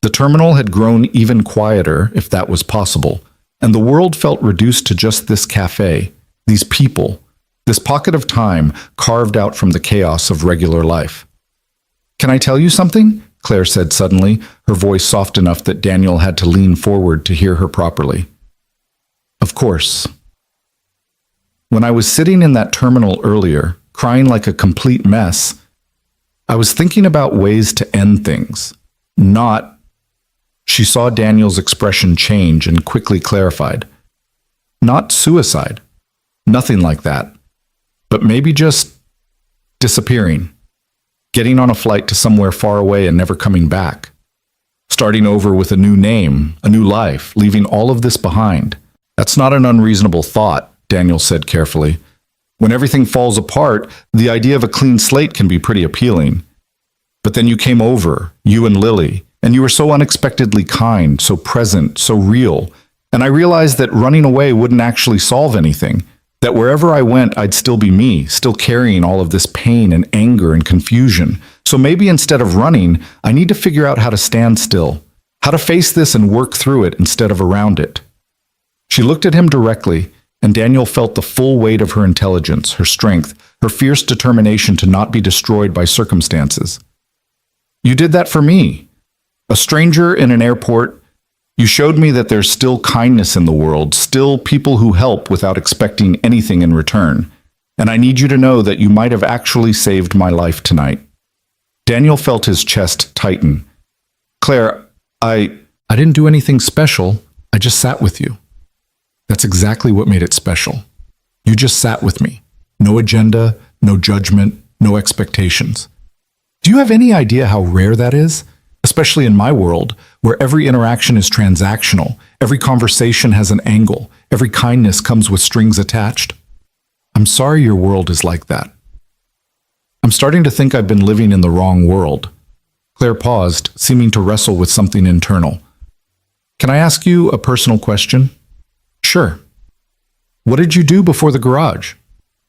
The terminal had grown even quieter, if that was possible, and the world felt reduced to just this cafe, these people, this pocket of time carved out from the chaos of regular life. "Can I tell you something?" Claire said suddenly, her voice soft enough that Daniel had to lean forward to hear her properly. "Of course." When I was sitting in that terminal earlier, crying like a complete mess, I was thinking about ways to end things, not... She saw Daniel's expression change and quickly clarified. Not suicide. Nothing like that. But maybe just disappearing. Getting on a flight to somewhere far away and never coming back. Starting over with a new name, a new life, leaving all of this behind. That's not an unreasonable thought, Daniel said carefully. When everything falls apart, the idea of a clean slate can be pretty appealing. But then you came over, you and Lily, and you were so unexpectedly kind, so present, so real. And I realized that running away wouldn't actually solve anything. That wherever I went, I'd still be me, still carrying all of this pain and anger and confusion. So maybe instead of running, I need to figure out how to stand still, how to face this and work through it instead of around it. She looked at him directly, and Daniel felt the full weight of her intelligence, her strength, her fierce determination to not be destroyed by circumstances. You did that for me. A stranger in an airport. You showed me that there's still kindness in the world, still people who help without expecting anything in return. And I need you to know that you might have actually saved my life tonight. Daniel felt his chest tighten. Claire, I didn't do anything special. I just sat with you. That's exactly what made it special. You just sat with me. No agenda, no judgment, no expectations. Do you have any idea how rare that is? Especially in my world, where every interaction is transactional, every conversation has an angle, every kindness comes with strings attached. I'm sorry your world is like that. I'm starting to think I've been living in the wrong world. Claire paused, seeming to wrestle with something internal. Can I ask you a personal question? Sure. What did you do before the garage?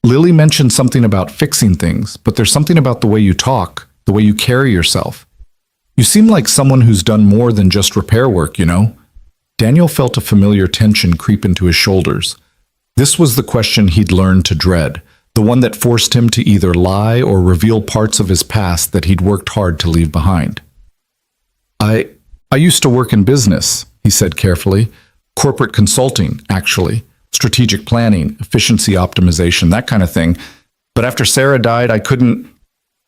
Lily mentioned something about fixing things, but there's something about the way you talk, the way you carry yourself. You seem like someone who's done more than just repair work, you know? Daniel felt a familiar tension creep into his shoulders. This was the question he'd learned to dread, the one that forced him to either lie or reveal parts of his past that he'd worked hard to leave behind. I used to work in business, he said carefully. Corporate consulting, actually. Strategic planning, efficiency optimization, that kind of thing. But after Sarah died, I couldn't...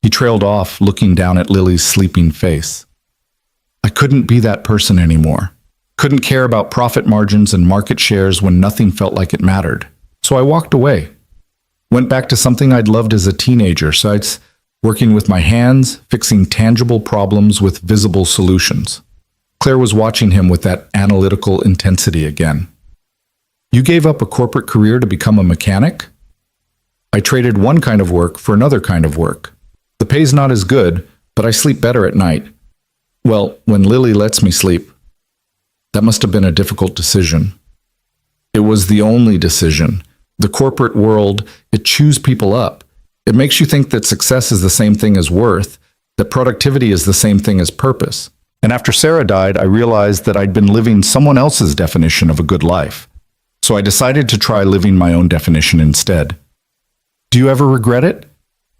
He trailed off, looking down at Lily's sleeping face. I couldn't be that person anymore. Couldn't care about profit margins and market shares when nothing felt like it mattered. So I walked away. Went back to something I'd loved as a teenager, sites, working with my hands, fixing tangible problems with visible solutions. Claire was watching him with that analytical intensity again. You gave up a corporate career to become a mechanic? I traded one kind of work for another kind of work. The pay's not as good, but I sleep better at night. Well, when Lily lets me sleep. That must have been a difficult decision. It was the only decision. The corporate world, it chews people up. It makes you think that success is the same thing as worth, that productivity is the same thing as purpose. And after Sarah died, I realized that I'd been living someone else's definition of a good life. So I decided to try living my own definition instead. Do you ever regret it?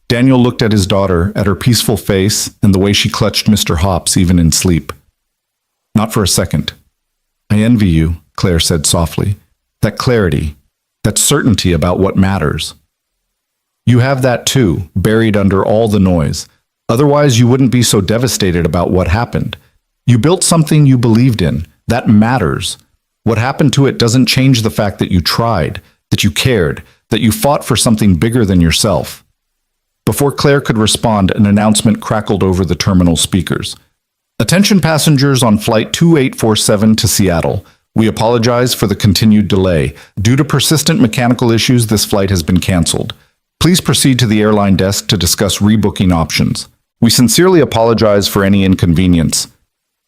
Daniel looked at his daughter, at her peaceful face, and the way she clutched Mr. Hops even in sleep. Not for a second. I envy you, Claire said softly. That clarity, that certainty about what matters. You have that too, buried under all the noise. Otherwise, you wouldn't be so devastated about what happened. You built something you believed in. That matters. What happened to it doesn't change the fact that you tried, that you cared, that you fought for something bigger than yourself. Before Claire could respond, an announcement crackled over the terminal speakers. Attention passengers on Flight 2847 to Seattle. We apologize for the continued delay. Due to persistent mechanical issues, this flight has been canceled. Please proceed to the airline desk to discuss rebooking options. We sincerely apologize for any inconvenience.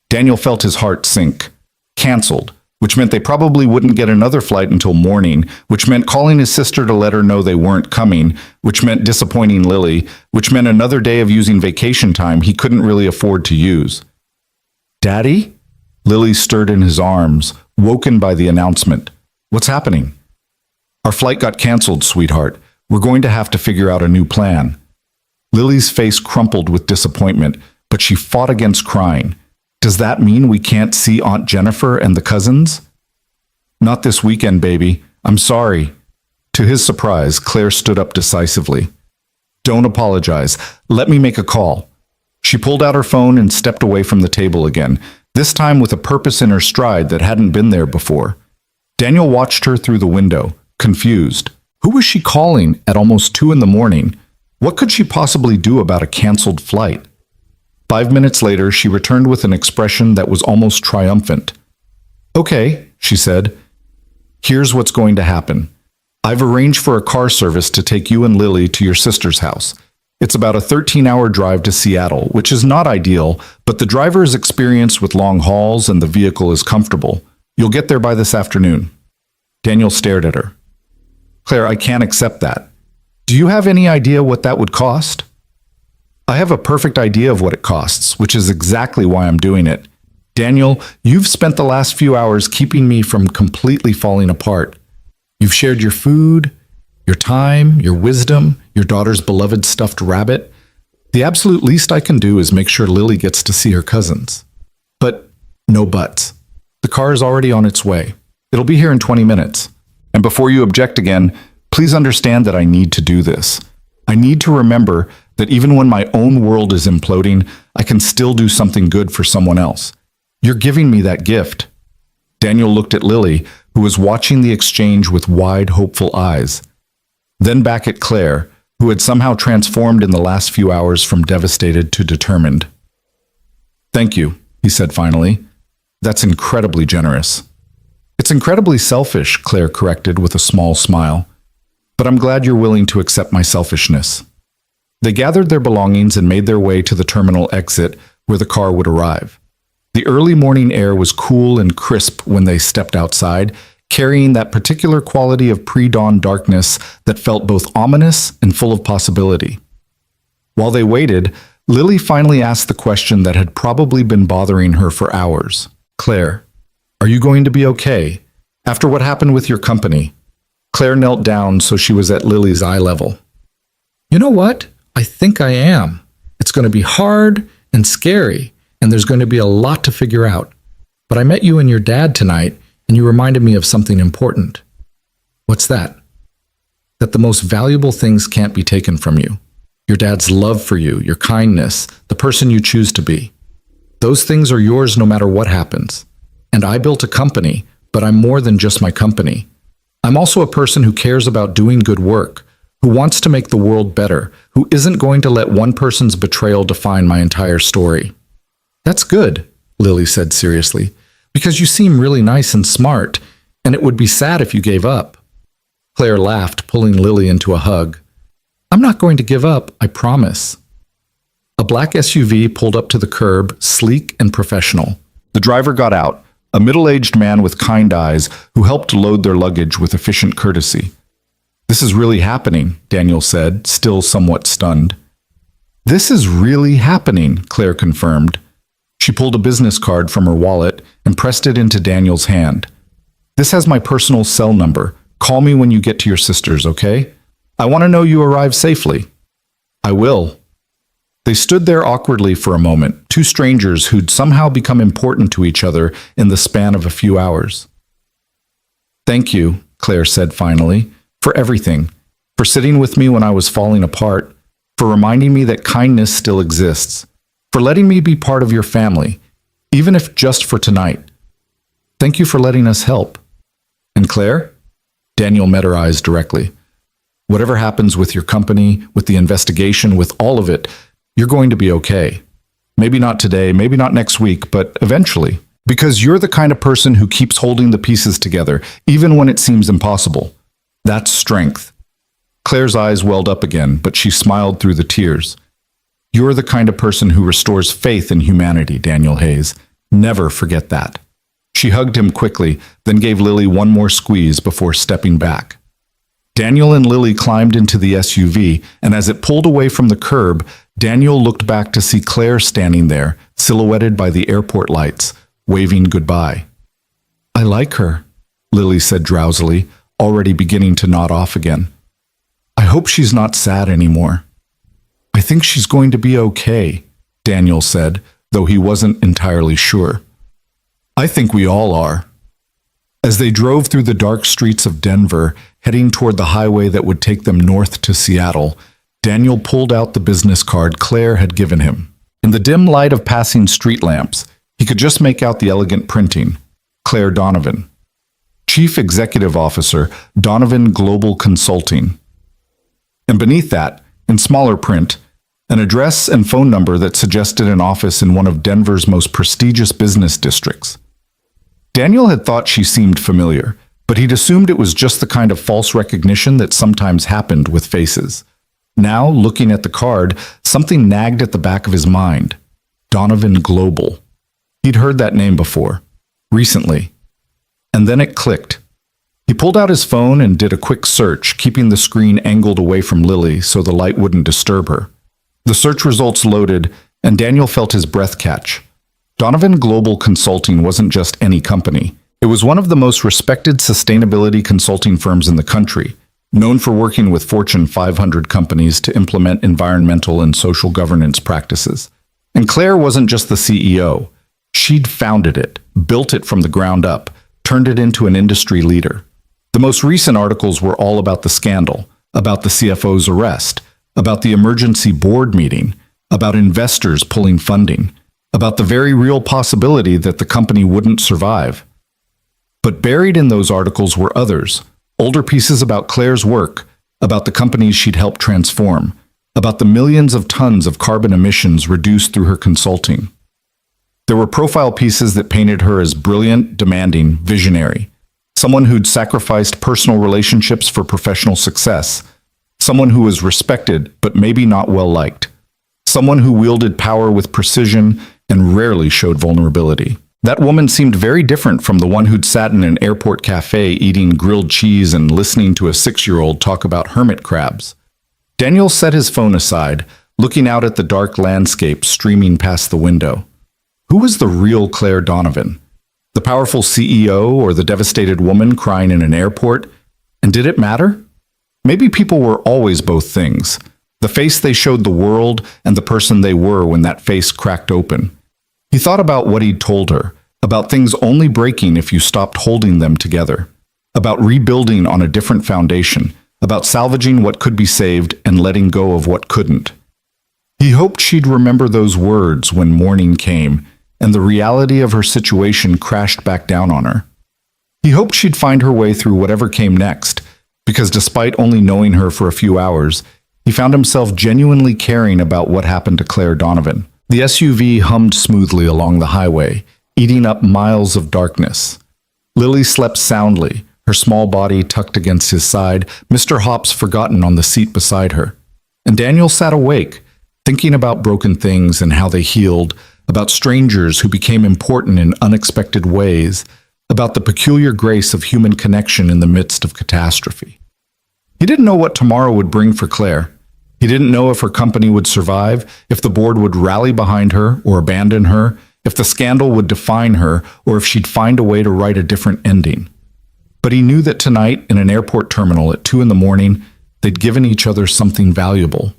Daniel felt his heart sink. Canceled, which meant they probably wouldn't get another flight until morning, which meant calling his sister to let her know they weren't coming, which meant disappointing Lily, which meant another day of using vacation time he couldn't really afford to use. Daddy? Lily stirred in his arms, woken by the announcement. What's happening? Our flight got canceled, sweetheart. We're going to have to figure out a new plan. Lily's face crumpled with disappointment, but she fought against crying. Does that mean we can't see Aunt Jennifer and the cousins? Not this weekend, baby. I'm sorry. To his surprise, Claire stood up decisively. Don't apologize. Let me make a call. She pulled out her phone and stepped away from the table again, this time with a purpose in her stride that hadn't been there before. Daniel watched her through the window, confused. Who was she calling at almost 2 a.m? What could she possibly do about a canceled flight? 5 minutes later, she returned with an expression that was almost triumphant. Okay, she said. Here's what's going to happen. I've arranged for a car service to take you and Lily to your sister's house. It's about a 13-hour drive to Seattle, which is not ideal, but the driver is experienced with long hauls and the vehicle is comfortable. You'll get there by this afternoon. Daniel stared at her. Claire, I can't accept that. Do you have any idea what that would cost? I have a perfect idea of what it costs, which is exactly why I'm doing it. Daniel, you've spent the last few hours keeping me from completely falling apart. You've shared your food, your time, your wisdom, your daughter's beloved stuffed rabbit. The absolute least I can do is make sure Lily gets to see her cousins. But no buts. The car is already on its way. It'll be here in 20 minutes. And before you object again, please understand that I need to do this. I need to remember that even when my own world is imploding, I can still do something good for someone else. You're giving me that gift. Daniel looked at Lily, who was watching the exchange with wide, hopeful eyes. Then back at Claire, who had somehow transformed in the last few hours from devastated to determined. Thank you, he said finally. That's incredibly generous. It's incredibly selfish, Claire corrected with a small smile. But I'm glad you're willing to accept my selfishness. They gathered their belongings and made their way to the terminal exit where the car would arrive. The early morning air was cool and crisp when they stepped outside, carrying that particular quality of pre-dawn darkness that felt both ominous and full of possibility. While they waited, Lily finally asked the question that had probably been bothering her for hours. Claire, are you going to be okay? After what happened with your company? Claire knelt down so she was at Lily's eye level. You know what? I think I am. It's going to be hard and scary, and there's going to be a lot to figure out. But I met you and your dad tonight, and you reminded me of something important. What's that? That the most valuable things can't be taken from you. Your dad's love for you, your kindness, the person you choose to be. Those things are yours no matter what happens. And I built a company, but I'm more than just my company. I'm also a person who cares about doing good work, who wants to make the world better, who isn't going to let one person's betrayal define my entire story. That's good, Lily said seriously, because you seem really nice and smart, and it would be sad if you gave up. Claire laughed, pulling Lily into a hug. I'm not going to give up, I promise. A black SUV pulled up to the curb, sleek and professional. The driver got out, a middle-aged man with kind eyes who helped load their luggage with efficient courtesy. This is really happening, Daniel said, still somewhat stunned. This is really happening, Claire confirmed. She pulled a business card from her wallet and pressed it into Daniel's hand. This has my personal cell number. Call me when you get to your sister's, okay? I want to know you arrive safely. I will. They stood there awkwardly for a moment, two strangers who'd somehow become important to each other in the span of a few hours. Thank you, Claire said finally, for everything, for sitting with me when I was falling apart, for reminding me that kindness still exists, for letting me be part of your family, even if just for tonight. Thank you for letting us help. And Claire? Daniel met her eyes directly. Whatever happens with your company, with the investigation, with all of it, you're going to be okay. Maybe not today, maybe not next week, but eventually. Because you're the kind of person who keeps holding the pieces together, even when it seems impossible. That's strength. Claire's eyes welled up again, but she smiled through the tears. You're the kind of person who restores faith in humanity, Daniel Hayes. Never forget that. She hugged him quickly, then gave Lily one more squeeze before stepping back. Daniel and Lily climbed into the SUV, and as it pulled away from the curb, Daniel looked back to see Claire standing there, silhouetted by the airport lights, waving goodbye. I like her, Lily said drowsily, already beginning to nod off again. I hope she's not sad anymore. I think she's going to be okay, Daniel said, though he wasn't entirely sure. I think we all are. As they drove through the dark streets of Denver, heading toward the highway that would take them north to Seattle, Daniel pulled out the business card Claire had given him. In the dim light of passing street lamps, he could just make out the elegant printing. Claire Donovan. Chief Executive Officer, Donovan Global Consulting. And beneath that, in smaller print, an address and phone number that suggested an office in one of Denver's most prestigious business districts. Daniel had thought she seemed familiar, but he'd assumed it was just the kind of false recognition that sometimes happened with faces. Now, looking at the card, something nagged at the back of his mind. Donovan Global. He'd heard that name before. Recently. And then it clicked. He pulled out his phone and did a quick search, keeping the screen angled away from Lily so the light wouldn't disturb her. The search results loaded, and Daniel felt his breath catch. Donovan Global Consulting wasn't just any company. It was one of the most respected sustainability consulting firms in the country, known for working with Fortune 500 companies to implement environmental and social governance practices. And Claire wasn't just the CEO. She'd founded it, built it from the ground up, turned it into an industry leader. The most recent articles were all about the scandal, about the CFO's arrest, about the emergency board meeting, about investors pulling funding, about the very real possibility that the company wouldn't survive. But buried in those articles were others, older pieces about Claire's work, about the companies she'd helped transform, about the millions of tons of carbon emissions reduced through her consulting. There were profile pieces that painted her as brilliant, demanding, visionary, someone who'd sacrificed personal relationships for professional success, someone who was respected but maybe not well liked, someone who wielded power with precision and rarely showed vulnerability. That woman seemed very different from the one who'd sat in an airport cafe eating grilled cheese and listening to a 6-year-old talk about hermit crabs. Daniel set his phone aside, looking out at the dark landscape streaming past the window. Who was the real Claire Donovan? The powerful CEO or the devastated woman crying in an airport? And did it matter? Maybe people were always both things. The face they showed the world and the person they were when that face cracked open. He thought about what he'd told her, about things only breaking if you stopped holding them together, about rebuilding on a different foundation, about salvaging what could be saved and letting go of what couldn't. He hoped she'd remember those words when morning came and the reality of her situation crashed back down on her. He hoped she'd find her way through whatever came next, because despite only knowing her for a few hours, he found himself genuinely caring about what happened to Claire Donovan. The SUV hummed smoothly along the highway, eating up miles of darkness. Lily slept soundly, her small body tucked against his side, Mr. Hops forgotten on the seat beside her. And Daniel sat awake, thinking about broken things and how they healed, about strangers who became important in unexpected ways, about the peculiar grace of human connection in the midst of catastrophe. He didn't know what tomorrow would bring for Claire. He didn't know if her company would survive, if the board would rally behind her or abandon her, if the scandal would define her, or if she'd find a way to write a different ending. But he knew that tonight, in an airport terminal at 2 a.m, they'd given each other something valuable.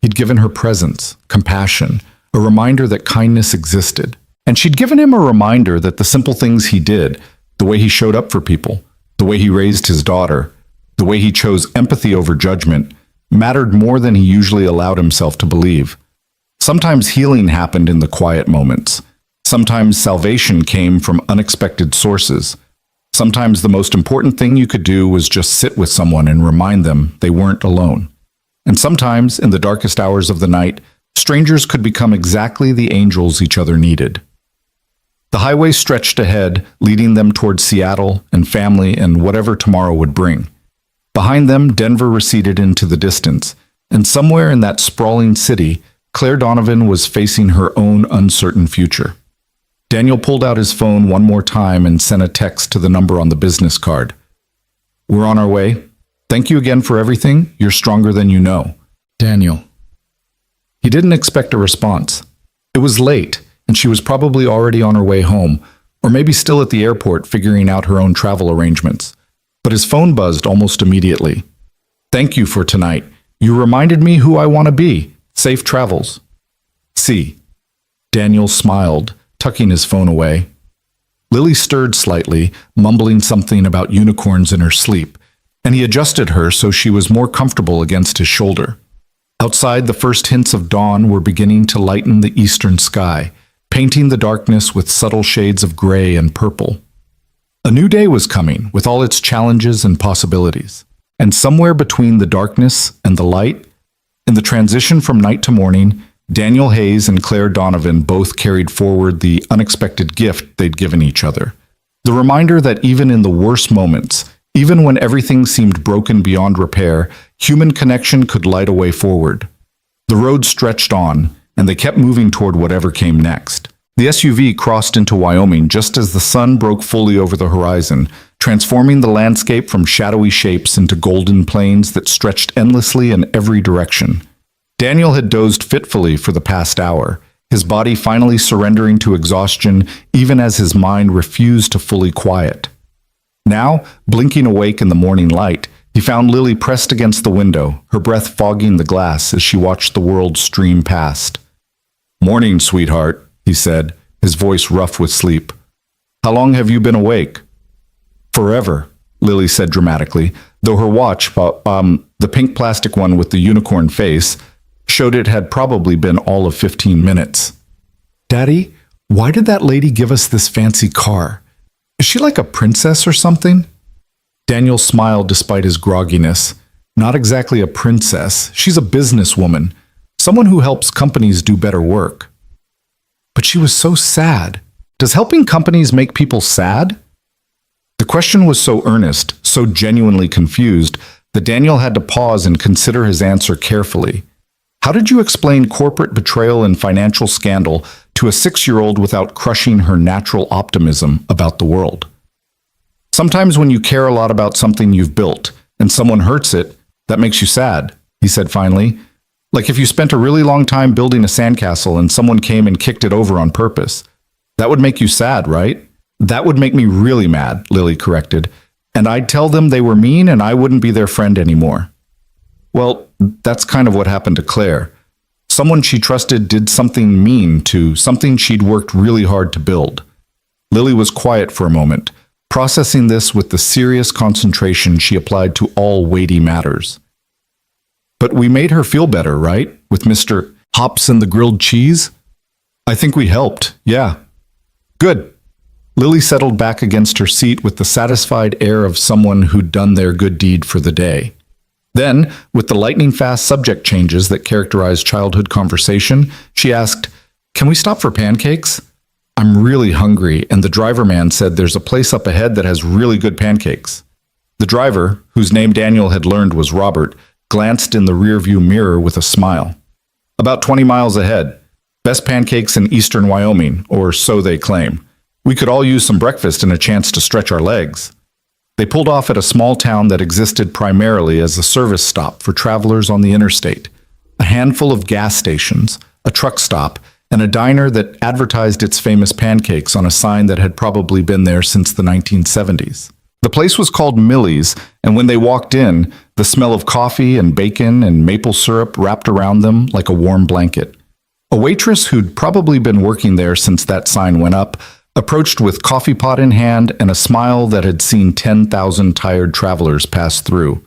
He'd given her presence, compassion, a reminder that kindness existed. And she'd given him a reminder that the simple things he did, the way he showed up for people, the way he raised his daughter, the way he chose empathy over judgment, mattered more than he usually allowed himself to believe. Sometimes healing happened in the quiet moments. Sometimes salvation came from unexpected sources. Sometimes the most important thing you could do was just sit with someone and remind them they weren't alone. And sometimes, in the darkest hours of the night, strangers could become exactly the angels each other needed. The highway stretched ahead, leading them toward Seattle and family and whatever tomorrow would bring. Behind them, Denver receded into the distance, and somewhere in that sprawling city, Claire Donovan was facing her own uncertain future. Daniel pulled out his phone one more time and sent a text to the number on the business card. "We're on our way. Thank you again for everything. You're stronger than you know. Daniel." He didn't expect a response. It was late, and she was probably already on her way home, or maybe still at the airport figuring out her own travel arrangements. But his phone buzzed almost immediately. "Thank you for tonight. You reminded me who I want to be. Safe travels." "See." Daniel smiled, tucking his phone away. Lily stirred slightly, mumbling something about unicorns in her sleep, and he adjusted her so she was more comfortable against his shoulder. Outside, the first hints of dawn were beginning to lighten the eastern sky, painting the darkness with subtle shades of gray and purple. A new day was coming, with all its challenges and possibilities. And somewhere between the darkness and the light, in the transition from night to morning, Daniel Hayes and Claire Donovan both carried forward the unexpected gift they'd given each other. The reminder that even in the worst moments, even when everything seemed broken beyond repair, human connection could light a way forward. The road stretched on, and they kept moving toward whatever came next. The SUV crossed into Wyoming just as the sun broke fully over the horizon, transforming the landscape from shadowy shapes into golden plains that stretched endlessly in every direction. Daniel had dozed fitfully for the past hour, his body finally surrendering to exhaustion even as his mind refused to fully quiet. Now, blinking awake in the morning light, he found Lily pressed against the window, her breath fogging the glass as she watched the world stream past. "Morning, sweetheart," he said, his voice rough with sleep. "How long have you been awake?" "Forever," Lily said dramatically, though her watch, the pink plastic one with the unicorn face, showed it had probably been all of 15 minutes. "Daddy, why did that lady give us this fancy car? Is she like a princess or something?" Daniel smiled despite his grogginess. "Not exactly a princess. She's a businesswoman, someone who helps companies do better work." "But she was so sad. Does helping companies make people sad?" The question was so earnest, so genuinely confused, that Daniel had to pause and consider his answer carefully. How did you explain corporate betrayal and financial scandal to a 6-year-old without crushing her natural optimism about the world? "Sometimes when you care a lot about something you've built, and someone hurts it, that makes you sad," he said finally. "Like if you spent a really long time building a sandcastle and someone came and kicked it over on purpose. That would make you sad, right?" "That would make me really mad," Lily corrected. "And I'd tell them they were mean and I wouldn't be their friend anymore." Well, that's kind of what happened to Claire. Someone she trusted did something mean to something she'd worked really hard to build. Lily was quiet for a moment, processing this with the serious concentration she applied to all weighty matters. "But we made her feel better, right? With Mr. Hops and the grilled cheese?" "I think we helped, yeah." "Good." Lily settled back against her seat with the satisfied air of someone who'd done their good deed for the day. Then, with the lightning-fast subject changes that characterized childhood conversation, she asked, "Can we stop for pancakes? I'm really hungry, and the driver man said there's a place up ahead that has really good pancakes." The driver, whose name Daniel had learned was Robert, glanced in the rearview mirror with a smile. "About 20 miles ahead. Best pancakes in eastern Wyoming, or so they claim. We could all use some breakfast and a chance to stretch our legs." They pulled off at a small town that existed primarily as a service stop for travelers on the interstate. A handful of gas stations, a truck stop, and a diner that advertised its famous pancakes on a sign that had probably been there since the 1970s. The place was called Millie's, and when they walked in, the smell of coffee and bacon and maple syrup wrapped around them like a warm blanket. A waitress who'd probably been working there since that sign went up approached with coffee pot in hand and a smile that had seen 10,000 tired travelers pass through.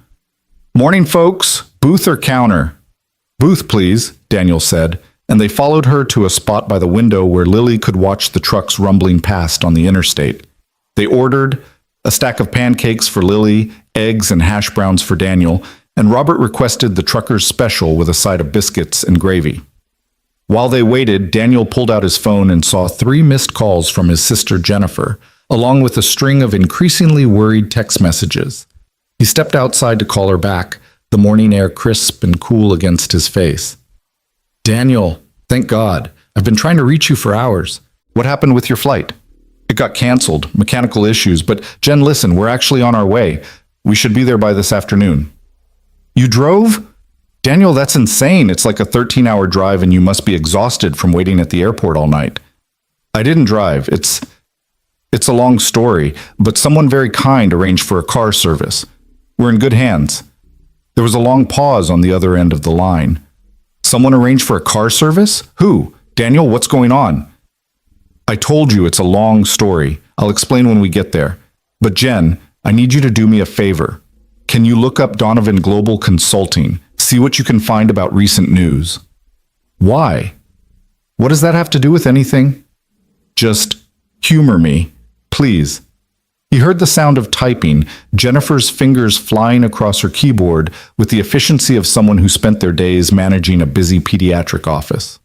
"Morning, folks. Booth or counter?" "Booth, please," Daniel said, and they followed her to a spot by the window where Lily could watch the trucks rumbling past on the interstate. They ordered a stack of pancakes for Lily, eggs and hash browns for Daniel, and Robert requested the trucker's special with a side of biscuits and gravy. While they waited, Daniel pulled out his phone and saw 3 missed calls from his sister Jennifer, along with a string of increasingly worried text messages. He stepped outside to call her back, the morning air crisp and cool against his face. "Daniel, thank God. I've been trying to reach you for hours. What happened with your flight?" "It got canceled, mechanical issues, but Jen, listen, we're actually on our way. We should be there by this afternoon." "You drove?" "Daniel, that's insane. It's like a 13-hour drive and you must be exhausted from waiting at the airport all night." "I didn't drive. It's a long story, but someone very kind arranged for a car service. We're in good hands. There was a long pause on the other end of the line. Someone arranged for a car service? Who? Daniel, what's going on? I told you it's a long story. I'll explain when we get there. But Jen, I need you to do me a favor. Can you look up Donovan Global Consulting? See what you can find about recent news. Why? What does that have to do with anything? Just humor me, please. He heard the sound of typing, Jennifer's fingers flying across her keyboard with the efficiency of someone who spent their days managing a busy pediatric office.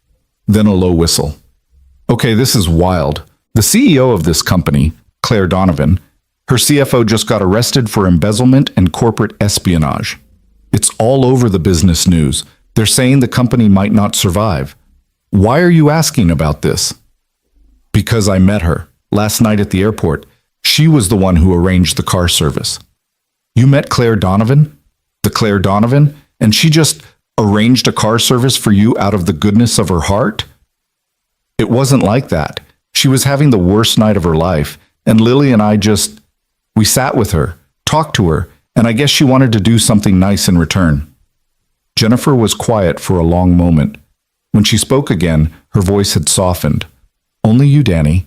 Then a low whistle. Okay, this is wild. The CEO of this company, Claire Donovan, her CFO just got arrested for embezzlement and corporate espionage. It's all over the business news. They're saying the company might not survive. Why are you asking about this? Because I met her last night at the airport. She was the one who arranged the car service. You met Claire Donovan? The Claire Donovan? And she just arranged a car service for you out of the goodness of her heart? It wasn't like that. She was having the worst night of her life, and Lily and I we sat with her, talked to her, and I guess she wanted to do something nice in return. Jennifer was quiet for a long moment. When she spoke again, her voice had softened. Only you, Danny.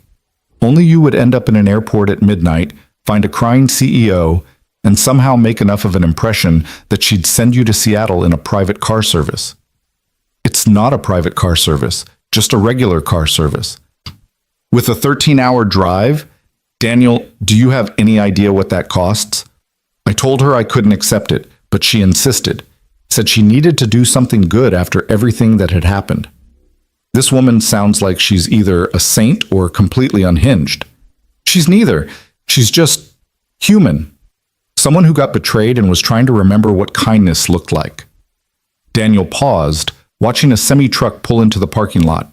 Only you would end up in an airport at midnight, find a crying CEO, and somehow make enough of an impression that she'd send you to Seattle in a private car service. It's not a private car service, just a regular car service. With a 13-hour drive? Daniel, do you have any idea what that costs? I told her I couldn't accept it, but she insisted. Said she needed to do something good after everything that had happened. This woman sounds like she's either a saint or completely unhinged. She's neither. She's just human. Someone who got betrayed and was trying to remember what kindness looked like. Daniel paused, watching a semi-truck pull into the parking lot.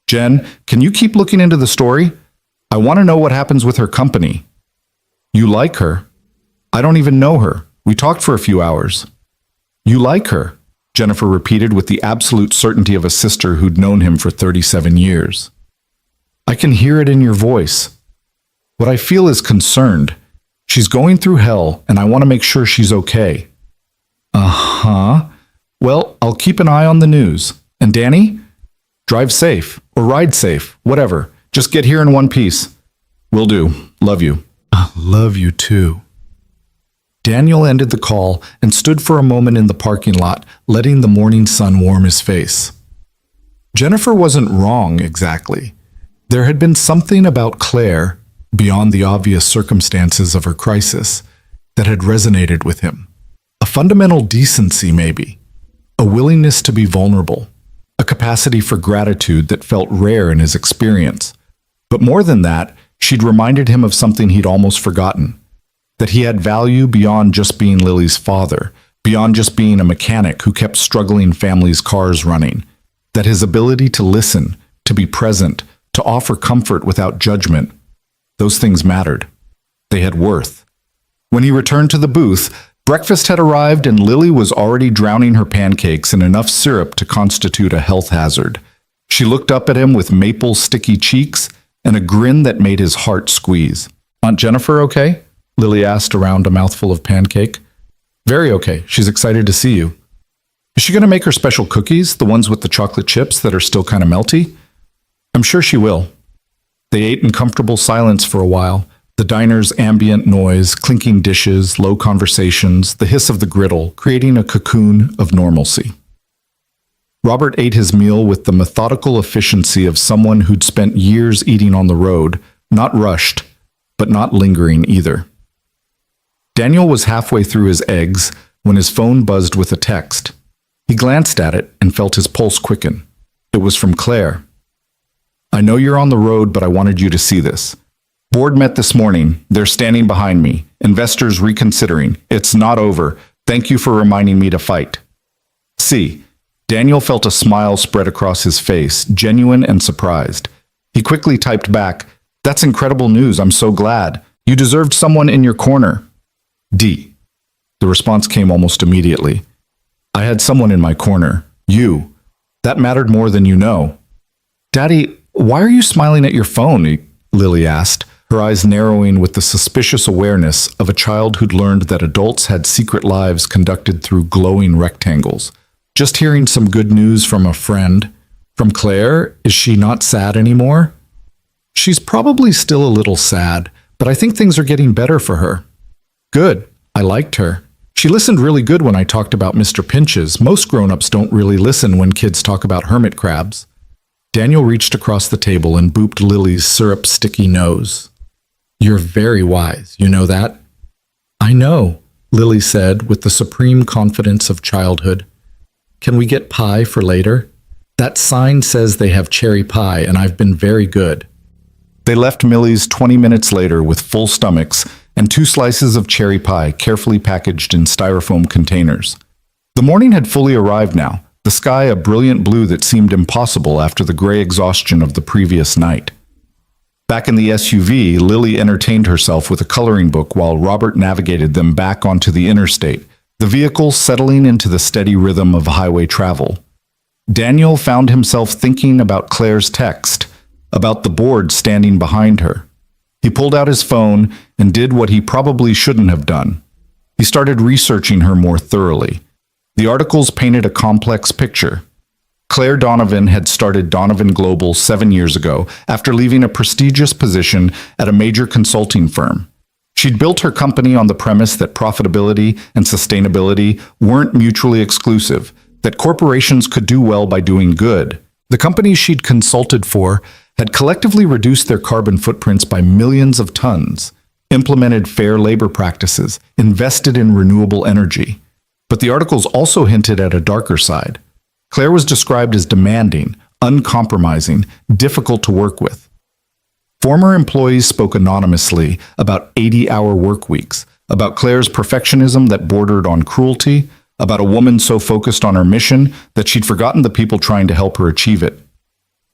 Jen, can you keep looking into the story? I want to know what happens with her company. You like her? I don't even know her. We talked for a few hours. You like her? Jennifer repeated with the absolute certainty of a sister who'd known him for 37 years. I can hear it in your voice. What I feel is concerned. She's going through hell, and I want to make sure she's okay. Uh-huh. Well, I'll keep an eye on the news. And Danny? Drive safe, or ride safe, whatever. Just get here in one piece. Will do. Love you. Love you too. Daniel ended the call and stood for a moment in the parking lot, letting the morning sun warm his face. Jennifer wasn't wrong exactly. There had been something about Claire, beyond the obvious circumstances of her crisis, that had resonated with him. A fundamental decency, maybe. A willingness to be vulnerable. A capacity for gratitude that felt rare in his experience. But more than that, she'd reminded him of something he'd almost forgotten. That he had value beyond just being Lily's father, beyond just being a mechanic who kept struggling families' cars running. That his ability to listen, to be present, to offer comfort without judgment, those things mattered. They had worth. When he returned to the booth, breakfast had arrived and Lily was already drowning her pancakes in enough syrup to constitute a health hazard. She looked up at him with maple sticky cheeks and a grin that made his heart squeeze. Aunt Jennifer okay? Lily asked around a mouthful of pancake. Very okay. She's excited to see you. Is she going to make her special cookies, the ones with the chocolate chips that are still kind of melty? I'm sure she will. They ate in comfortable silence for a while. The diner's ambient noise, clinking dishes, low conversations, the hiss of the griddle, creating a cocoon of normalcy. Robert ate his meal with the methodical efficiency of someone who'd spent years eating on the road, not rushed, but not lingering either. Daniel was halfway through his eggs when his phone buzzed with a text. He glanced at it and felt his pulse quicken. It was from Claire. I know you're on the road, but I wanted you to see this. Board met this morning. They're standing behind me. Investors reconsidering. It's not over. Thank you for reminding me to fight. See. Daniel felt a smile spread across his face, genuine and surprised. He quickly typed back, That's incredible news. I'm so glad. You deserved someone in your corner. D. The response came almost immediately. I had someone in my corner. You. That mattered more than you know. Daddy, why are you smiling at your phone? Lily asked, her eyes narrowing with the suspicious awareness of a child who'd learned that adults had secret lives conducted through glowing rectangles. Just hearing some good news from a friend. From Claire, is she not sad anymore? She's probably still a little sad, but I think things are getting better for her. Good. I liked her. She listened really good when I talked about Mr. Pinches. Most grown-ups don't really listen when kids talk about hermit crabs. Daniel reached across the table and booped Lily's syrup-sticky nose. You're very wise, you know that? I know, Lily said with the supreme confidence of childhood. Can we get pie for later? That sign says they have cherry pie, and I've been very good. They left Millie's 20 minutes later with full stomachs and 2 slices of cherry pie carefully packaged in styrofoam containers. The morning had fully arrived now, the sky a brilliant blue that seemed impossible after the gray exhaustion of the previous night. Back in the SUV, Lily entertained herself with a coloring book while Robert navigated them back onto the interstate, the vehicle settling into the steady rhythm of highway travel. Daniel found himself thinking about Claire's text, about the board standing behind her. He pulled out his phone and did what he probably shouldn't have done. He started researching her more thoroughly. The articles painted a complex picture. Claire Donovan had started Donovan Global 7 years ago after leaving a prestigious position at a major consulting firm. She'd built her company on the premise that profitability and sustainability weren't mutually exclusive, that corporations could do well by doing good. The companies she'd consulted for had collectively reduced their carbon footprints by millions of tons, implemented fair labor practices, invested in renewable energy. But the articles also hinted at a darker side. Claire was described as demanding, uncompromising, difficult to work with. Former employees spoke anonymously about 80-hour work weeks, about Claire's perfectionism that bordered on cruelty, about a woman so focused on her mission that she'd forgotten the people trying to help her achieve it.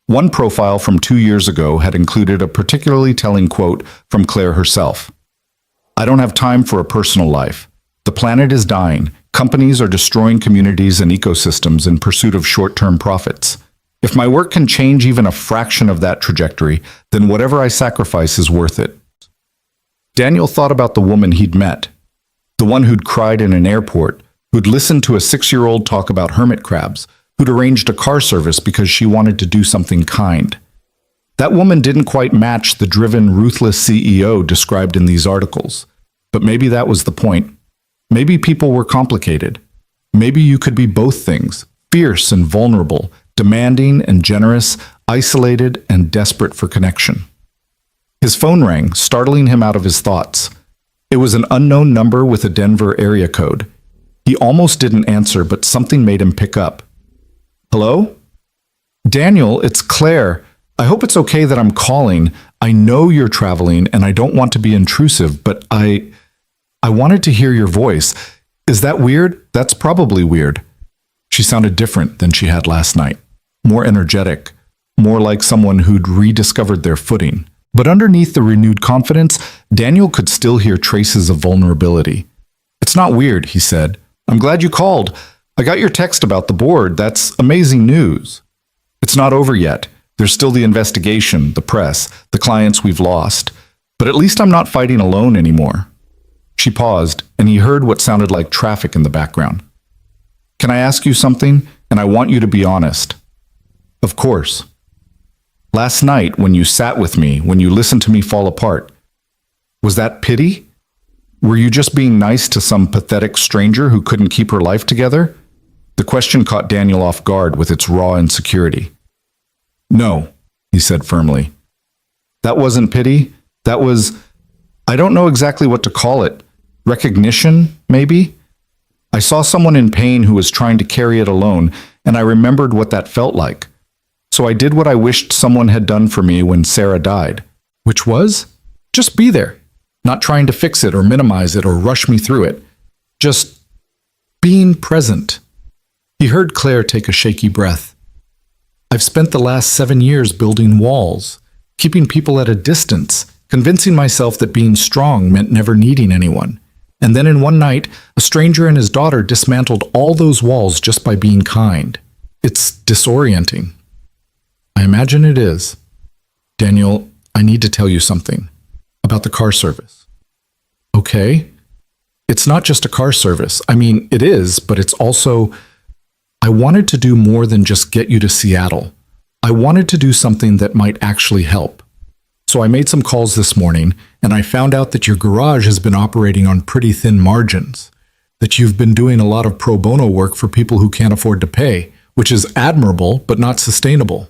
One profile from 2 years ago had included a particularly telling quote from Claire herself. I don't have time for a personal life. The planet is dying. Companies are destroying communities and ecosystems in pursuit of short-term profits. If my work can change even a fraction of that trajectory, then whatever I sacrifice is worth it. Daniel thought about the woman he'd met, the one who'd cried in an airport, who'd listened to a 6-year-old talk about hermit crabs, who'd arranged a car service because she wanted to do something kind. That woman didn't quite match the driven, ruthless CEO described in these articles. But maybe that was the point. Maybe people were complicated. Maybe you could be both things, fierce and vulnerable, demanding and generous, isolated and desperate for connection. His phone rang, startling him out of his thoughts. It was an unknown number with a Denver area code. He almost didn't answer, but something made him pick up. Hello? Daniel, it's Claire. I hope it's okay that I'm calling. I know you're traveling and I don't want to be intrusive, but I wanted to hear your voice. Is that weird? That's probably weird. She sounded different than she had last night. More energetic, more like someone who'd rediscovered their footing. But underneath the renewed confidence, Daniel could still hear traces of vulnerability. It's not weird, he said. I'm glad you called. I got your text about the board. That's amazing news. It's not over yet. There's still the investigation, the press, the clients we've lost. But at least I'm not fighting alone anymore. She paused, and he heard what sounded like traffic in the background. Can I ask you something? And I want you to be honest. Of course. Last night, when you sat with me, when you listened to me fall apart, was that pity? Were you just being nice to some pathetic stranger who couldn't keep her life together? The question caught Daniel off guard with its raw insecurity. No, he said firmly. That wasn't pity. That was, I don't know exactly what to call it. Recognition, maybe? I saw someone in pain who was trying to carry it alone, and I remembered what that felt like. So I did what I wished someone had done for me when Sarah died, which was just be there, not trying to fix it or minimize it or rush me through it. Just being present. He heard Claire take a shaky breath. I've spent the last 7 years building walls, keeping people at a distance, convincing myself that being strong meant never needing anyone. And then in one night, a stranger and his daughter dismantled all those walls just by being kind. It's disorienting. I imagine it is. Daniel, I need to tell you something. about the car service. Okay. It's not just a car service. I mean, it is, but it's also, I wanted to do more than just get you to Seattle. I wanted to do something that might actually help. So I made some calls this morning, and I found out that your garage has been operating on pretty thin margins, that you've been doing a lot of pro bono work for people who can't afford to pay, which is admirable, but not sustainable.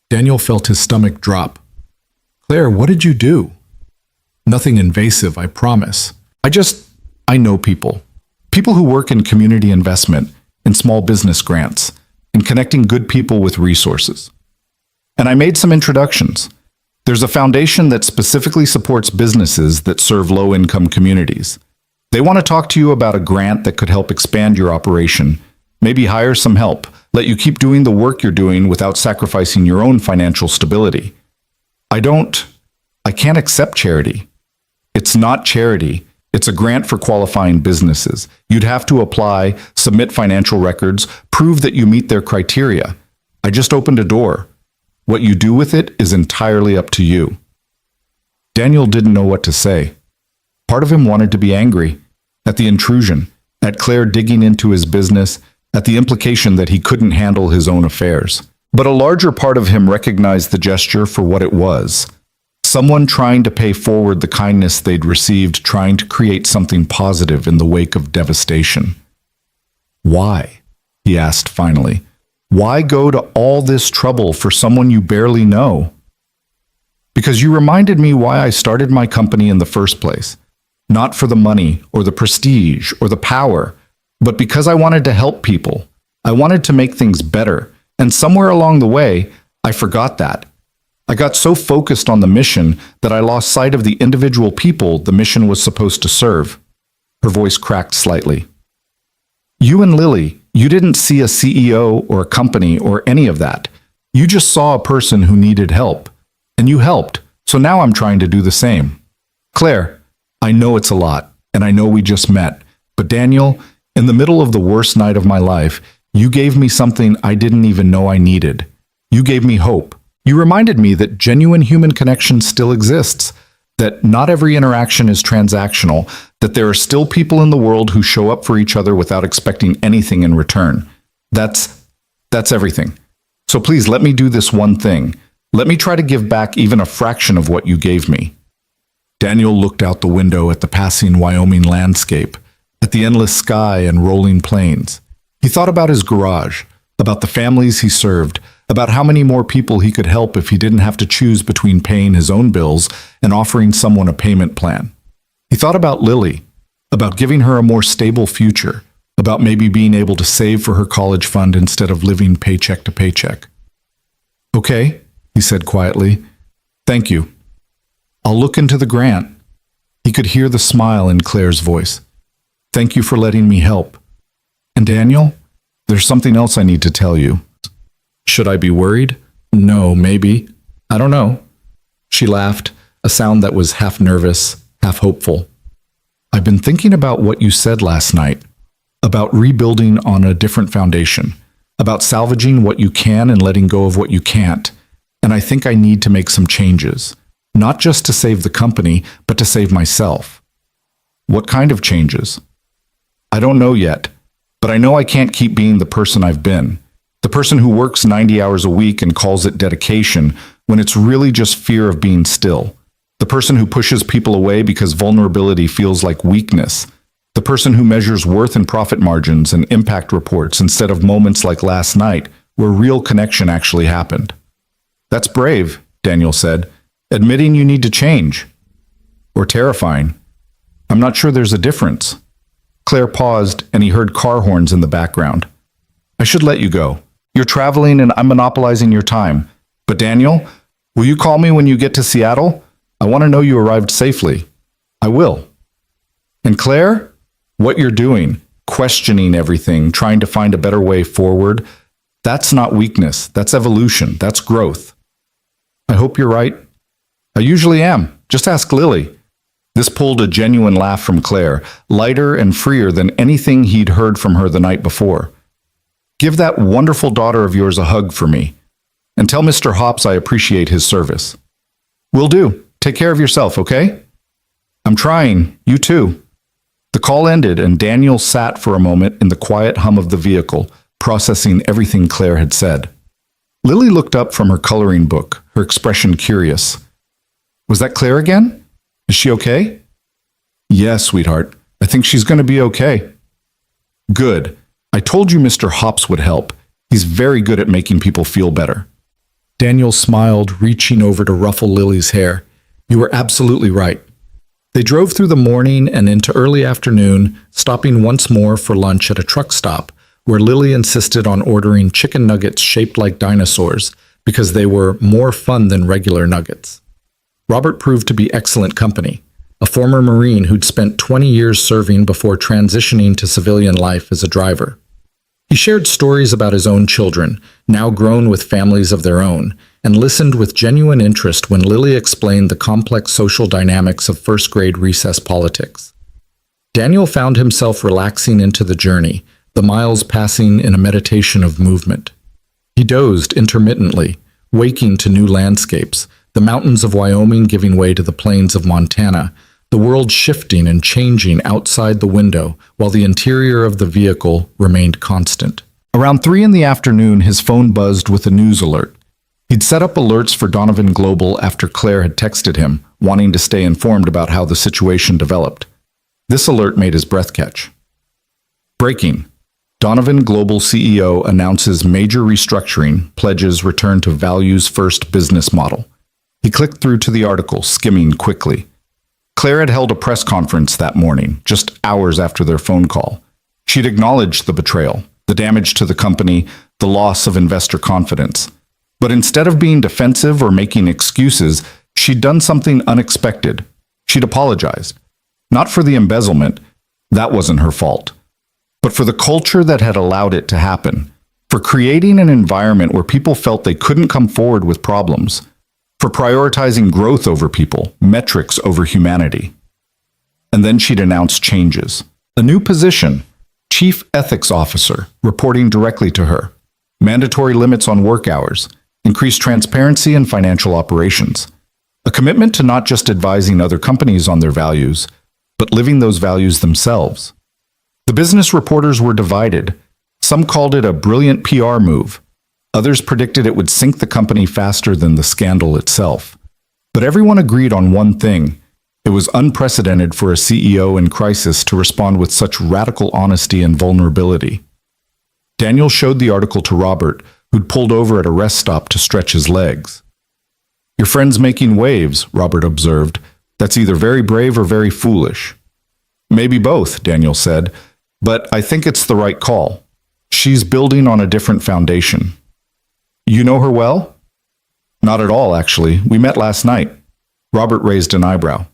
Daniel felt his stomach drop. Claire, what did you do? Nothing invasive, I promise. I know people. People who work in community investment, in small business grants, in connecting good people with resources. And I made some introductions. There's a foundation that specifically supports businesses that serve low-income communities. They want to talk to you about a grant that could help expand your operation, maybe hire some help, let you keep doing the work you're doing without sacrificing your own financial stability. I can't accept charity. It's not charity. It's a grant for qualifying businesses. You'd have to apply, submit financial records, prove that you meet their criteria. I just opened a door. What you do with it is entirely up to you. Daniel didn't know what to say. Part of him wanted to be angry at the intrusion, at Claire digging into his business, at the implication that he couldn't handle his own affairs. But a larger part of him recognized the gesture for what it was. Someone trying to pay forward the kindness they'd received, trying to create something positive in the wake of devastation. Why? He asked finally. Why go to all this trouble for someone you barely know? Because you reminded me why I started my company in the first place. Not for the money or the prestige or the power, but because I wanted to help people. I wanted to make things better. And somewhere along the way, I forgot that. I got so focused on the mission that I lost sight of the individual people the mission was supposed to serve. Her voice cracked slightly. You and Lily, you didn't see a CEO or a company or any of that. You just saw a person who needed help. And you helped. So now I'm trying to do the same. Claire, I know it's a lot, and I know we just met. But Daniel, in the middle of the worst night of my life, you gave me something I didn't even know I needed. You gave me hope. You reminded me that genuine human connection still exists, that not every interaction is transactional, that there are still people in the world who show up for each other without expecting anything in return. That's everything. So please let me do this one thing. Let me try to give back even a fraction of what you gave me. Daniel looked out the window at the passing Wyoming landscape, at the endless sky and rolling plains. He thought about his garage, about the families he served, about how many more people he could help if he didn't have to choose between paying his own bills and offering someone a payment plan. He thought about Lily, about giving her a more stable future, about maybe being able to save for her college fund instead of living paycheck to paycheck. Okay, he said quietly. Thank you. I'll look into the grant. He could hear the smile in Claire's voice. Thank you for letting me help. And Daniel, there's something else I need to tell you. Should I be worried? No, maybe. I don't know. She laughed, a sound that was half nervous, half hopeful. I've been thinking about what you said last night, about rebuilding on a different foundation, about salvaging what you can and letting go of what you can't. And I think I need to make some changes, not just to save the company, but to save myself. What kind of changes? I don't know yet, but I know I can't keep being the person I've been. The person who works 90 hours a week and calls it dedication when it's really just fear of being still. The person who pushes people away because vulnerability feels like weakness. The person who measures worth in profit margins and impact reports instead of moments like last night where real connection actually happened. That's brave, Daniel said, admitting you need to change. Or terrifying. I'm not sure there's a difference. Claire paused and he heard car horns in the background. I should let you go. You're traveling and I'm monopolizing your time. But Daniel, will you call me when you get to Seattle? I want to know you arrived safely. I will. And Claire, what you're doing, questioning everything, trying to find a better way forward, that's not weakness. That's evolution. That's growth. I hope you're right. I usually am. Just ask Lily. This pulled a genuine laugh from Claire, lighter and freer than anything he'd heard from her the night before. Give that wonderful daughter of yours a hug for me, and tell Mr. Hops I appreciate his service. Will do. Take care of yourself, okay? I'm trying. You too. The call ended, and Daniel sat for a moment in the quiet hum of the vehicle, processing everything Claire had said. Lily looked up from her coloring book, her expression curious. Was that Claire again? Is she okay? Yes, sweetheart. I think she's going to be okay. Good. I told you Mr. Hops would help. He's very good at making people feel better. Daniel smiled, reaching over to ruffle Lily's hair. You were absolutely right. They drove through the morning and into early afternoon, stopping once more for lunch at a truck stop, where Lily insisted on ordering chicken nuggets shaped like dinosaurs because they were more fun than regular nuggets. Robert proved to be excellent company, a former Marine who'd spent 20 years serving before transitioning to civilian life as a driver. He shared stories about his own children, now grown with families of their own, and listened with genuine interest when Lily explained the complex social dynamics of first-grade recess politics. Daniel found himself relaxing into the journey, the miles passing in a meditation of movement. He dozed intermittently, waking to new landscapes, the mountains of Wyoming giving way to the plains of Montana, the world shifting and changing outside the window while the interior of the vehicle remained constant. Around 3 in the afternoon, his phone buzzed with a news alert. He'd set up alerts for Donovan Global after Claire had texted him, wanting to stay informed about how the situation developed. This alert made his breath catch. Breaking. Donovan Global CEO announces major restructuring, pledges return to values-first business model. He clicked through to the article, skimming quickly. Claire had held a press conference that morning, just hours after their phone call. She'd acknowledged the betrayal, the damage to the company, the loss of investor confidence. But instead of being defensive or making excuses, she'd done something unexpected. She'd apologized. Not for the embezzlement, that wasn't her fault, but for the culture that had allowed it to happen, for creating an environment where people felt they couldn't come forward with problems, for prioritizing growth over people, metrics over humanity. And then she'd announced changes. A new position, Chief Ethics Officer, reporting directly to her. Mandatory limits on work hours, increased transparency in financial operations. A commitment to not just advising other companies on their values, but living those values themselves. The business reporters were divided. Some called it a brilliant PR move. Others predicted it would sink the company faster than the scandal itself. But everyone agreed on one thing. It was unprecedented for a CEO in crisis to respond with such radical honesty and vulnerability. Daniel showed the article to Robert, who'd pulled over at a rest stop to stretch his legs. Your friend's making waves, Robert observed. That's either very brave or very foolish. Maybe both, Daniel said, but I think it's the right call. She's building on a different foundation. You know her well? Not at all, actually. We met last night. Robert raised an eyebrow.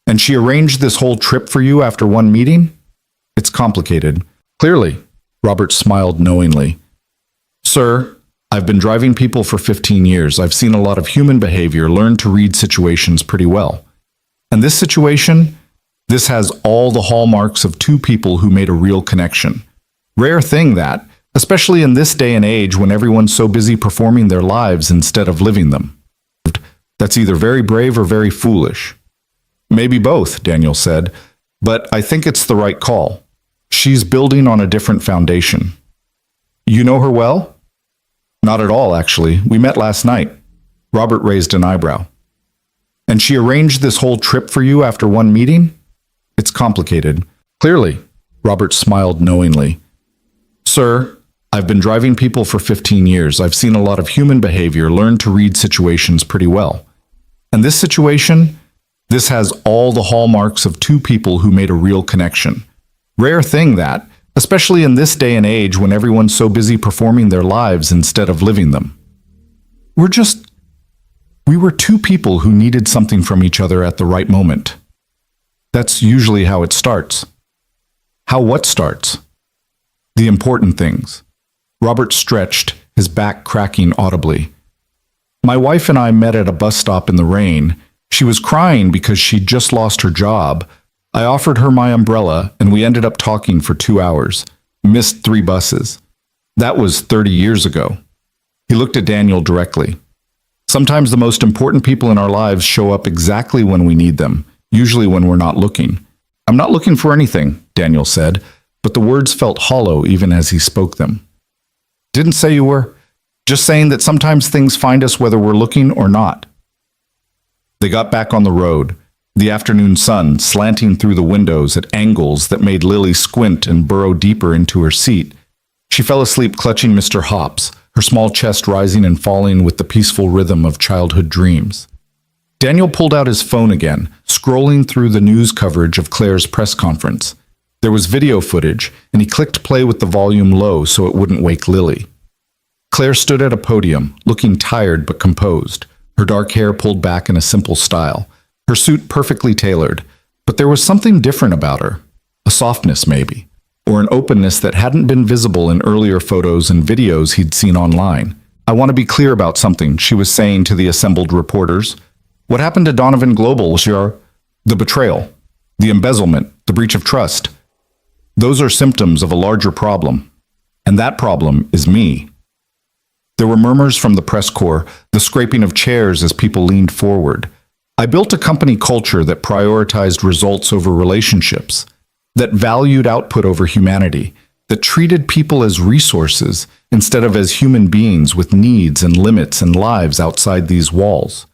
And she arranged this whole trip for you after one meeting? It's complicated. Clearly, Robert smiled knowingly. Sir, I've been driving people for 15 years. I've seen a lot of human behavior, learned to read situations pretty well. And this situation, this has all the hallmarks of two people who made a real connection. Rare thing that, especially in this day and age when everyone's so busy performing their lives instead of living them. That's either very brave or very foolish. Maybe both, Daniel said, but I think it's the right call. She's building on a different foundation. You know her well? Not at all, actually. We met last night. Robert raised an eyebrow. And she arranged this whole trip for you after one meeting? It's complicated. Clearly, Robert smiled knowingly. Sir, I've been driving people for 15 years. I've seen a lot of human behavior, learned to read situations pretty well. And this situation, this has all the hallmarks of two people who made a real connection. Rare thing that, especially in this day and age when everyone's so busy performing their lives instead of living them. We were two people who needed something from each other at the right moment. That's usually how it starts. How what starts? The important things. Robert stretched, his back cracking audibly. My wife and I met at a bus stop in the rain. She was crying because she'd just lost her job. I offered her my umbrella, and we ended up talking for 2 hours. Missed 3 buses. That was 30 years ago. He looked at Daniel directly. Sometimes the most important people in our lives show up exactly when we need them. usually when we're not looking. I'm not looking for anything, Daniel said, but the words felt hollow even as he spoke them. Didn't say you were. Just saying that sometimes things find us whether we're looking or not. They got back on the road, the afternoon sun slanting through the windows at angles that made Lily squint and burrow deeper into her seat. She fell asleep clutching Mr. Hops, her small chest rising and falling with the peaceful rhythm of childhood dreams. Daniel pulled out his phone again, scrolling through the news coverage of Claire's press conference. There was video footage, and he clicked play with the volume low so it wouldn't wake Lily. Claire stood at a podium, looking tired but composed, her dark hair pulled back in a simple style, her suit perfectly tailored, but there was something different about her, a softness maybe, or an openness that hadn't been visible in earlier photos and videos he'd seen online. I want to be clear about something, she was saying to the assembled reporters. What happened to Donovan Global, Shar? The betrayal, the embezzlement, the breach of trust. Those are symptoms of a larger problem, and that problem is me. There were murmurs from the press corps, the scraping of chairs as people leaned forward. I built a company culture that prioritized results over relationships, that valued output over humanity, that treated people as resources instead of as human beings with needs and limits and lives outside these walls.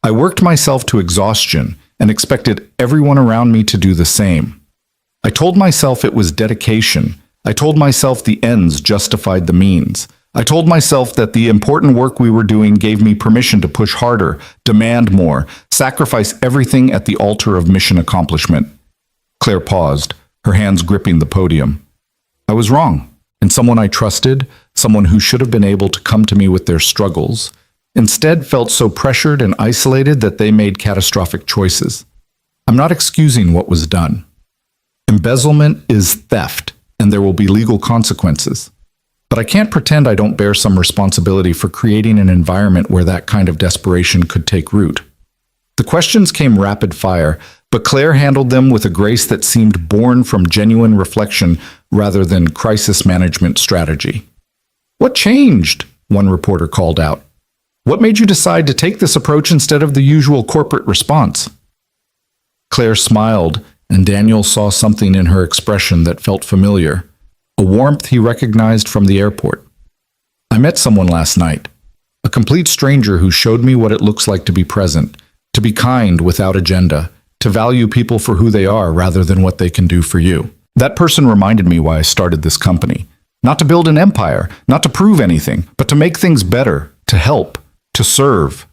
I worked myself to exhaustion and expected everyone around me to do the same. I told myself it was dedication. I told myself the ends justified the means. I told myself that the important work we were doing gave me permission to push harder, demand more, sacrifice everything at the altar of mission accomplishment. Claire paused, her hands gripping the podium. I was wrong, and someone I trusted, someone who should have been able to come to me with their struggles, instead felt so pressured and isolated that they made catastrophic choices. I'm not excusing what was done. Embezzlement is theft, and there will be legal consequences. But I can't pretend I don't bear some responsibility for creating an environment where that kind of desperation could take root. The questions came rapid fire, but Claire handled them with a grace that seemed born from genuine reflection rather than crisis management strategy. What changed? One reporter called out. What made you decide to take this approach instead of the usual corporate response? Claire smiled, and Daniel saw something in her expression that felt familiar, a warmth he recognized from the airport. I met someone last night, a complete stranger who showed me what it looks like to be present, to be kind without agenda, to value people for who they are rather than what they can do for you. That person reminded me why I started this company. Not to build an empire, not to prove anything, but to make things better, to help, to serve.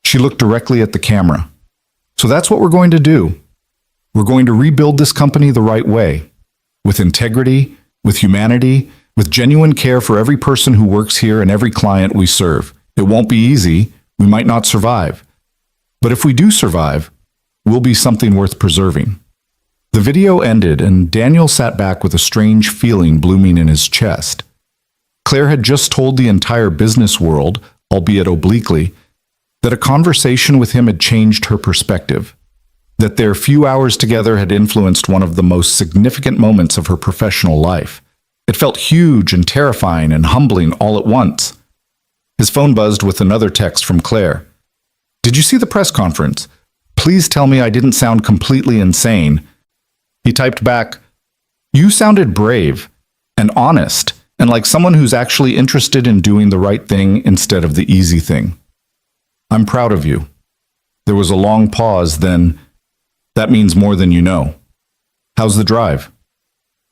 She looked directly at the camera. So that's what we're going to do. We're going to rebuild this company the right way, with integrity, with humanity, with genuine care for every person who works here and every client we serve. It won't be easy. We might not survive. But if we do survive, we'll be something worth preserving. The video ended, and Daniel sat back with a strange feeling blooming in his chest. Claire had just told the entire business world, albeit obliquely, that a conversation with him had changed her perspective, that their few hours together had influenced one of the most significant moments of her professional life. It felt huge and terrifying and humbling all at once. His phone buzzed with another text from Claire. Did you see the press conference? Please tell me I didn't sound completely insane. He typed back, You sounded brave and honest and like someone who's actually interested in doing the right thing instead of the easy thing. I'm proud of you. There was a long pause, then, That means more than you know. How's the drive?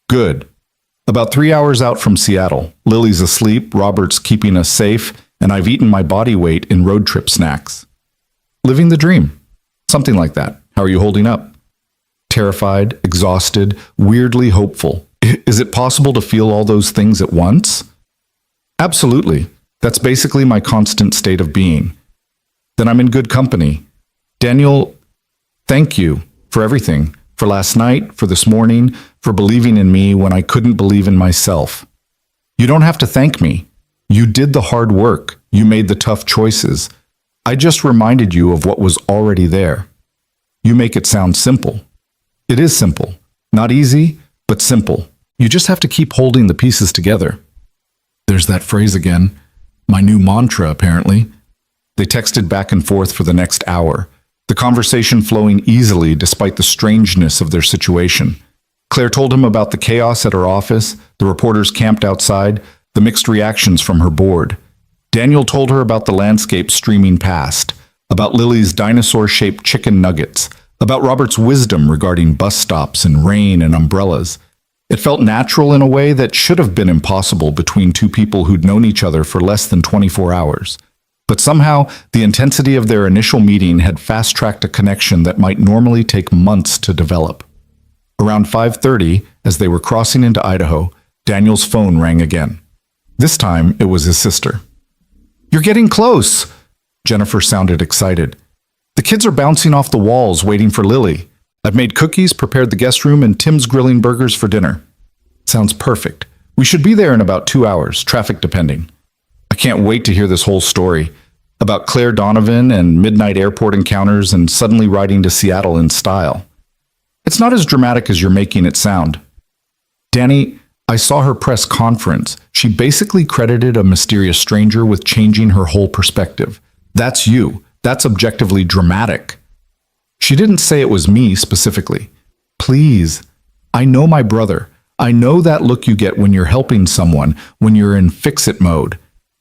Good. About 3 hours out from Seattle. Lily's asleep, Robert's keeping us safe, and I've eaten my body weight in road trip snacks. Living the dream. Something like that. How are you holding up? Terrified, exhausted, weirdly hopeful. Is it possible to feel all those things at once? Absolutely. That's basically my constant state of being. Then I'm in good company. Daniel, thank you for everything, for last night, for this morning, for believing in me when I couldn't believe in myself. You don't have to thank me. You did the hard work. You made the tough choices. I just reminded you of what was already there. You make it sound simple. It is simple. Not easy, but simple. You just have to keep holding the pieces together. There's that phrase again. My new mantra, apparently. They texted back and forth for the next hour. the conversation flowing easily despite the strangeness of their situation. Claire told him about the chaos at her office, the reporters camped outside, the mixed reactions from her board. Daniel told her about the landscape streaming past, about Lily's dinosaur-shaped chicken nuggets, about Robert's wisdom regarding bus stops and rain and umbrellas. It felt natural in a way that should have been impossible between two people who'd known each other for less than 24 hours. But somehow, the intensity of their initial meeting had fast-tracked a connection that might normally take months to develop. Around 5:30, as they were crossing into Idaho, Daniel's phone rang again. This time, it was his sister. "You're getting close," Jennifer sounded excited. "The kids are bouncing off the walls waiting for Lily. I've made cookies, prepared the guest room, and Tim's grilling burgers for dinner." "Sounds perfect. We should be there in about 2 hours, traffic depending." "I can't wait to hear this whole story about Claire Donovan and midnight airport encounters and suddenly riding to Seattle in style." "It's not as dramatic as you're making it sound." "Danny, I saw her press conference. She basically credited a mysterious stranger with changing her whole perspective. That's you. That's objectively dramatic." "She didn't say it was me specifically." "Please. I know my brother. I know that look you get when you're helping someone, when you're in fix-it mode.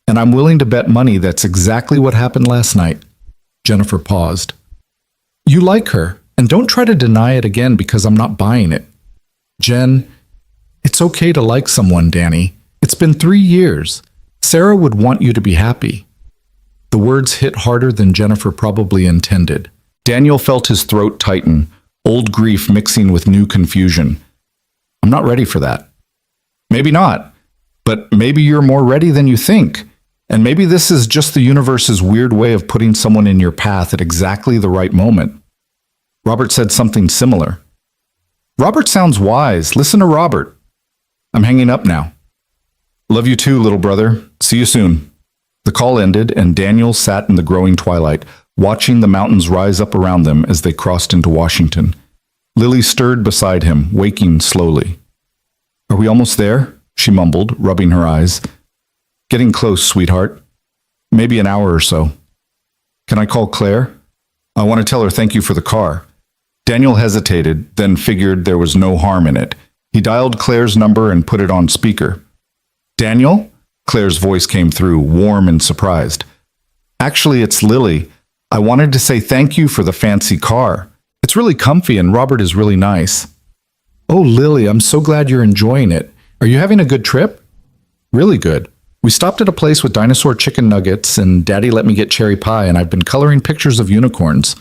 And I'm willing to bet money that's exactly what happened last night." Jennifer paused. "You like her, and don't try to deny it again because I'm not buying it." "Jen, it's okay to like someone, Danny. It's been 3 years. Sarah would want you to be happy." The words hit harder than Jennifer probably intended. Daniel felt his throat tighten, old grief mixing with new confusion. "I'm not ready for that." "Maybe not, but maybe you're more ready than you think. And maybe this is just the universe's weird way of putting someone in your path at exactly the right moment." Robert said something similar. "Robert sounds wise. Listen to Robert." "I'm hanging up now." "Love you too, little brother. See you soon." The call ended, and Daniel sat in the growing twilight, watching the mountains rise up around them as they crossed into Washington. Lily stirred beside him, waking slowly. "Are we almost there?" she mumbled, rubbing her eyes. "Getting close, sweetheart. Maybe an hour or so." "Can I call Claire? I want to tell her thank you for the car." Daniel hesitated, then figured there was no harm in it. He dialed Claire's number and put it on speaker. "Daniel?" Claire's voice came through, warm and surprised. "Actually, it's Lily. I wanted to say thank you for the fancy car. It's really comfy and Robert is really nice." "Oh, Lily, I'm so glad you're enjoying it. Are you having a good trip?" "Really good. We stopped at a place with dinosaur chicken nuggets, and Daddy let me get cherry pie, and I've been coloring pictures of unicorns.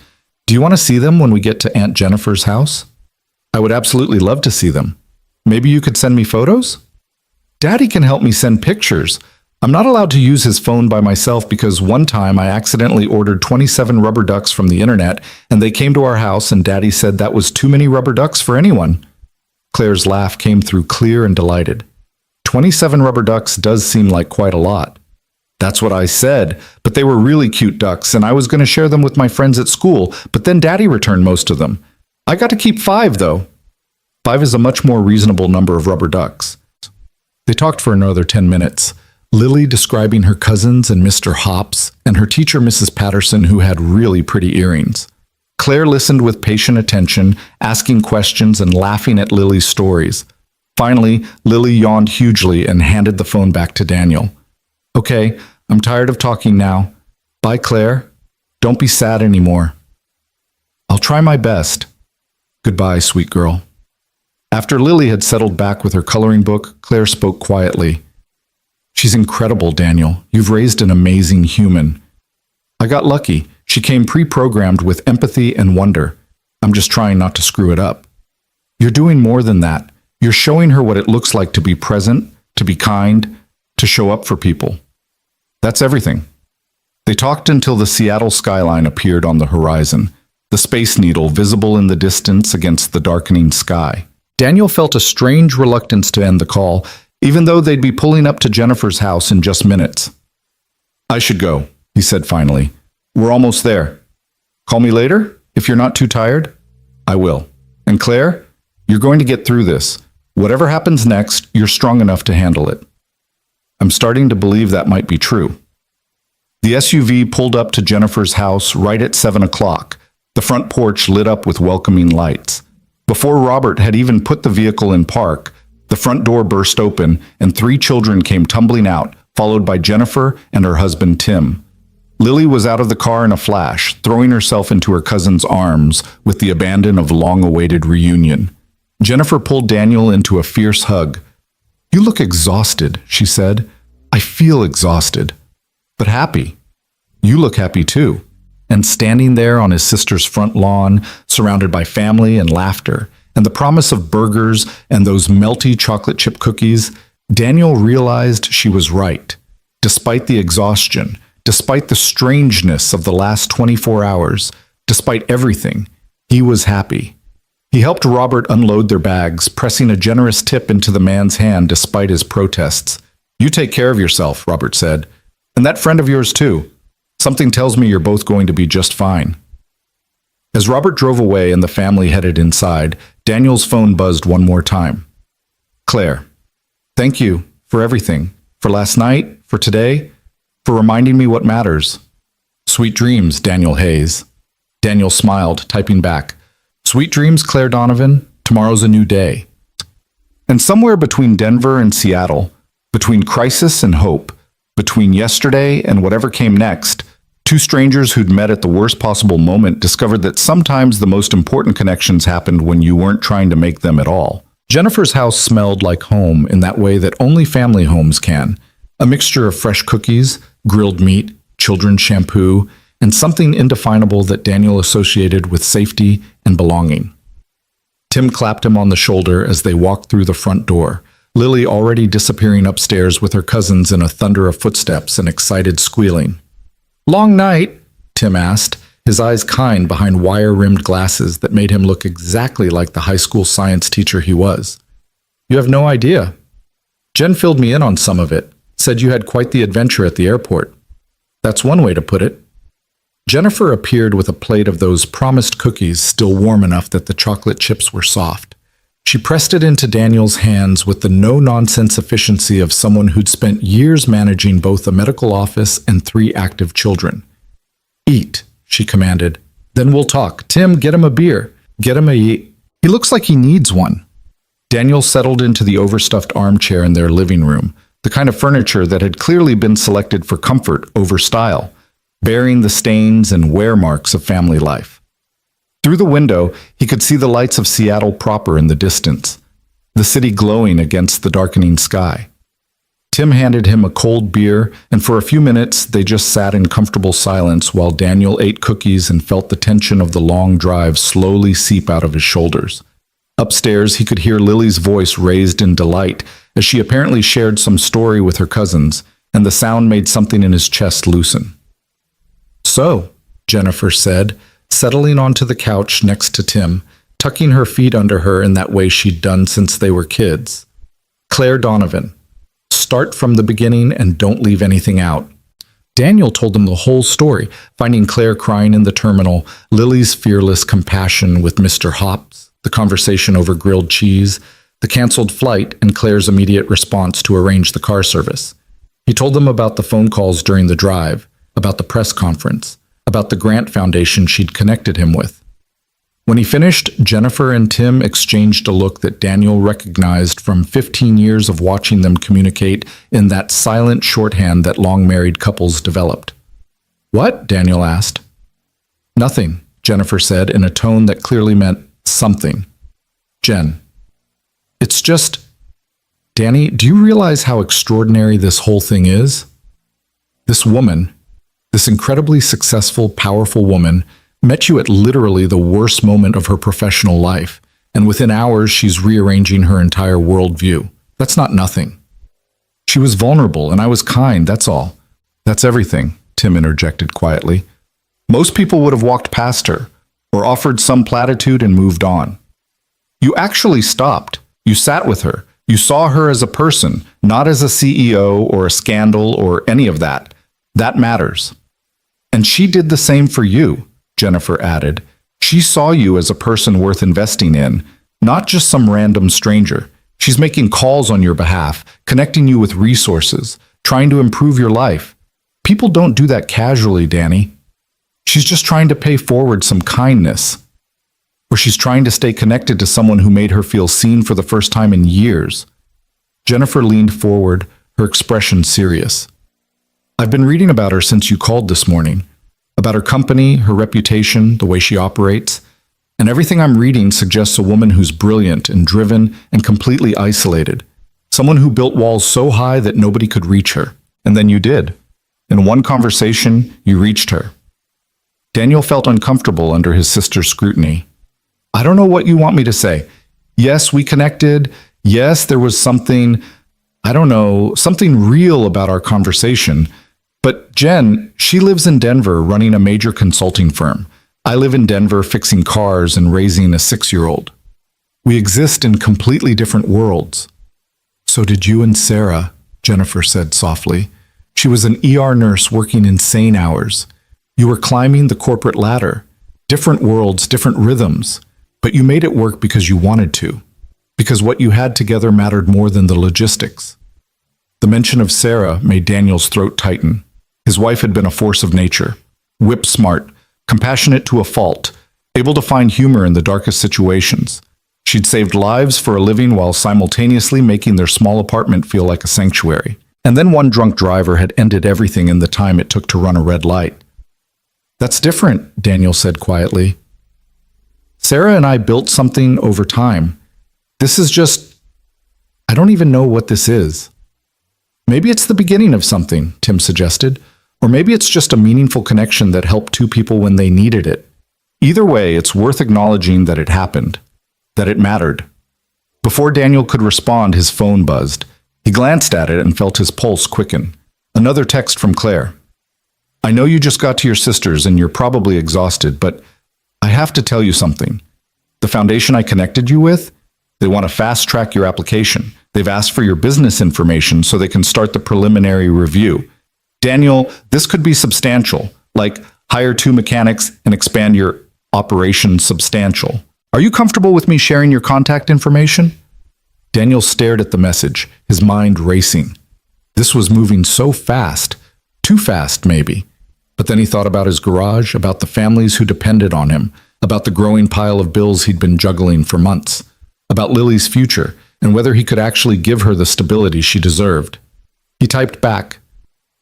Do you want to see them when we get to Aunt Jennifer's house?" "I would absolutely love to see them. Maybe you could send me photos?" "Daddy can help me send pictures. I'm not allowed to use his phone by myself because one time I accidentally ordered 27 rubber ducks from the internet, and they came to our house, and Daddy said that was too many rubber ducks for anyone." Claire's laugh came through clear and delighted. 27 rubber ducks does seem like quite a lot." "That's what I said, but they were really cute ducks, and I was going to share them with my friends at school, but then Daddy returned most of them. I got to keep 5, though." 5 is a much more reasonable number of rubber ducks. They talked for another 10 minutes, Lily describing her cousins and Mr. Hops, and her teacher, Mrs. Patterson, who had really pretty earrings. Claire listened with patient attention, asking questions and laughing at Lily's stories. Finally, Lily yawned hugely and handed the phone back to Daniel. "Okay, I'm tired of talking now. Bye, Claire. Don't be sad anymore." "I'll try my best." "Goodbye, sweet girl." After Lily had settled back with her coloring book, Claire spoke quietly. "She's incredible, Daniel. You've raised an amazing human." "I got lucky. She came pre-programmed with empathy and wonder. I'm just trying not to screw it up." "You're doing more than that. You're showing her what it looks like to be present, to be kind, to show up for people. That's everything." They talked until the Seattle skyline appeared on the horizon, the Space Needle visible in the distance against the darkening sky. Daniel felt a strange reluctance to end the call, even though they'd be pulling up to Jennifer's house in just minutes. "I should go," he said finally. "We're almost there. Call me later, if you're not too tired." "I will. And Claire, you're going to get through this. Whatever happens next, you're strong enough to handle it." I'm starting to believe that might be true. The SUV pulled up to Jennifer's house right at 7 o'clock. The front porch lit up with welcoming lights. Before Robert had even put the vehicle in park, the front door burst open and 3 children came tumbling out, followed by Jennifer and her husband Tim. Lily was out of the car in a flash, throwing herself into her cousin's arms with the abandon of long-awaited reunion. Jennifer pulled Daniel into a fierce hug. "You look exhausted," she said. "I feel exhausted, but happy. You look happy too." And standing there on his sister's front lawn, surrounded by family and laughter, and the promise of burgers and those melty chocolate chip cookies, Daniel realized she was right. Despite the exhaustion, despite the strangeness of the last 24 hours, despite everything, he was happy. He helped Robert unload their bags, pressing a generous tip into the man's hand despite his protests. "You take care of yourself," Robert said. "And that friend of yours too. Something tells me you're both going to be just fine." As Robert drove away and the family headed inside, Daniel's phone buzzed one more time. "Claire, thank you for everything, for last night, for today, for reminding me what matters." "Sweet dreams, Daniel Hayes." Daniel smiled, typing back, "Sweet dreams, Claire Donovan. Tomorrow's a new day." And somewhere between Denver and Seattle, between crisis and hope, between yesterday and whatever came next, 2 strangers who'd met at the worst possible moment discovered that sometimes the most important connections happened when you weren't trying to make them at all. Jennifer's house smelled like home in that way that only family homes can. A mixture of fresh cookies, grilled meat, children's shampoo, and something indefinable that Daniel associated with safety and belonging. Tim clapped him on the shoulder as they walked through the front door, Lily already disappearing upstairs with her cousins in a thunder of footsteps and excited squealing. "Long night?" Tim asked, his eyes kind behind wire-rimmed glasses that made him look exactly like the high school science teacher he was. "You have no idea. Jen filled me in on some of it, said you had quite the adventure at the airport." "That's one way to put it." Jennifer appeared with a plate of those promised cookies still warm enough that the chocolate chips were soft. She pressed it into Daniel's hands with the no-nonsense efficiency of someone who'd spent years managing both a medical office and 3 active children. "Eat," she commanded. "Then we'll talk. Tim, get him a beer. Get him a... He looks like he needs one." Daniel settled into the overstuffed armchair in their living room, the kind of furniture that had clearly been selected for comfort over style, bearing the stains and wear marks of family life. Through the window, he could see the lights of Seattle proper in the distance, the city glowing against the darkening sky. Tim handed him a cold beer, and for a few minutes they just sat in comfortable silence while Daniel ate cookies and felt the tension of the long drive slowly seep out of his shoulders. Upstairs, he could hear Lily's voice raised in delight as she apparently shared some story with her cousins, and the sound made something in his chest loosen. "So," Jennifer said, settling onto the couch next to Tim, tucking her feet under her in that way she'd done since they were kids. "Claire Donovan. Start from the beginning and don't leave anything out." Daniel told them the whole story, finding Claire crying in the terminal, Lily's fearless compassion with Mr. Hops, the conversation over grilled cheese, the canceled flight, and Claire's immediate response to arrange the car service. He told them about the phone calls during the drive, about the press conference, about the grant foundation she'd connected him with. When he finished, Jennifer and Tim exchanged a look that Daniel recognized from 15 years of watching them communicate in that silent shorthand that long-married couples developed. "What?" Daniel asked. "Nothing," Jennifer said in a tone that clearly meant something. "Jen, it's just... Danny, do you realize how extraordinary this whole thing is? This woman, this incredibly successful, powerful woman, met you at literally the worst moment of her professional life, and within hours she's rearranging her entire worldview. That's not nothing. She was vulnerable, and I was kind, that's all." "That's everything," Tim interjected quietly. "Most people would have walked past her, or offered some platitude and moved on. You actually stopped. You sat with her. You saw her as a person, not as a CEO or a scandal or any of that. That matters. And she did the same for you," Jennifer added. "She saw you as a person worth investing in, not just some random stranger. She's making calls on your behalf, connecting you with resources, trying to improve your life. People don't do that casually, Danny." She's just trying to pay forward some kindness. Or she's trying to stay connected to someone who made her feel seen for the first time in years. Jennifer leaned forward, her expression serious. I've been reading about her since you called this morning. About her company, her reputation, the way she operates. And everything I'm reading suggests a woman who's brilliant and driven and completely isolated. Someone who built walls so high that nobody could reach her. And then you did. In one conversation, you reached her. Daniel felt uncomfortable under his sister's scrutiny. I don't know what you want me to say. Yes, we connected. Yes, there was something, I don't know, something real about our conversation. But Jen, she lives in Denver running a major consulting firm. I live in Denver fixing cars and raising a 6-year-old. We exist in completely different worlds. So did you and Sarah, Jennifer said softly. She was an ER nurse working insane hours. You were climbing the corporate ladder. Different worlds, different rhythms. But you made it work because you wanted to. Because what you had together mattered more than the logistics. The mention of Sarah made Daniel's throat tighten. His wife had been a force of nature. Whip smart, compassionate to a fault, able to find humor in the darkest situations. She'd saved lives for a living while simultaneously making their small apartment feel like a sanctuary. And then one drunk driver had ended everything in the time it took to run a red light. That's different, Daniel said quietly. Sarah and I built something over time. This is just, I don't even know what this is. Maybe it's the beginning of something, Tim suggested. Or maybe it's just a meaningful connection that helped two people when they needed it. Either way, it's worth acknowledging that it happened, that it mattered. Before Daniel could respond, his phone buzzed. He glanced at it and felt his pulse quicken. Another text from Claire. I know you just got to your sister's and you're probably exhausted, but I have to tell you something. The foundation I connected you with, they want to fast-track your application. They've asked for your business information so they can start the preliminary review. Daniel, this could be substantial, like hire 2 mechanics and expand your operation substantial. Are you comfortable with me sharing your contact information? Daniel stared at the message, his mind racing. This was moving so fast, too fast maybe. But then he thought about his garage, about the families who depended on him, about the growing pile of bills he'd been juggling for months, about Lily's future, and whether he could actually give her the stability she deserved. He typed back,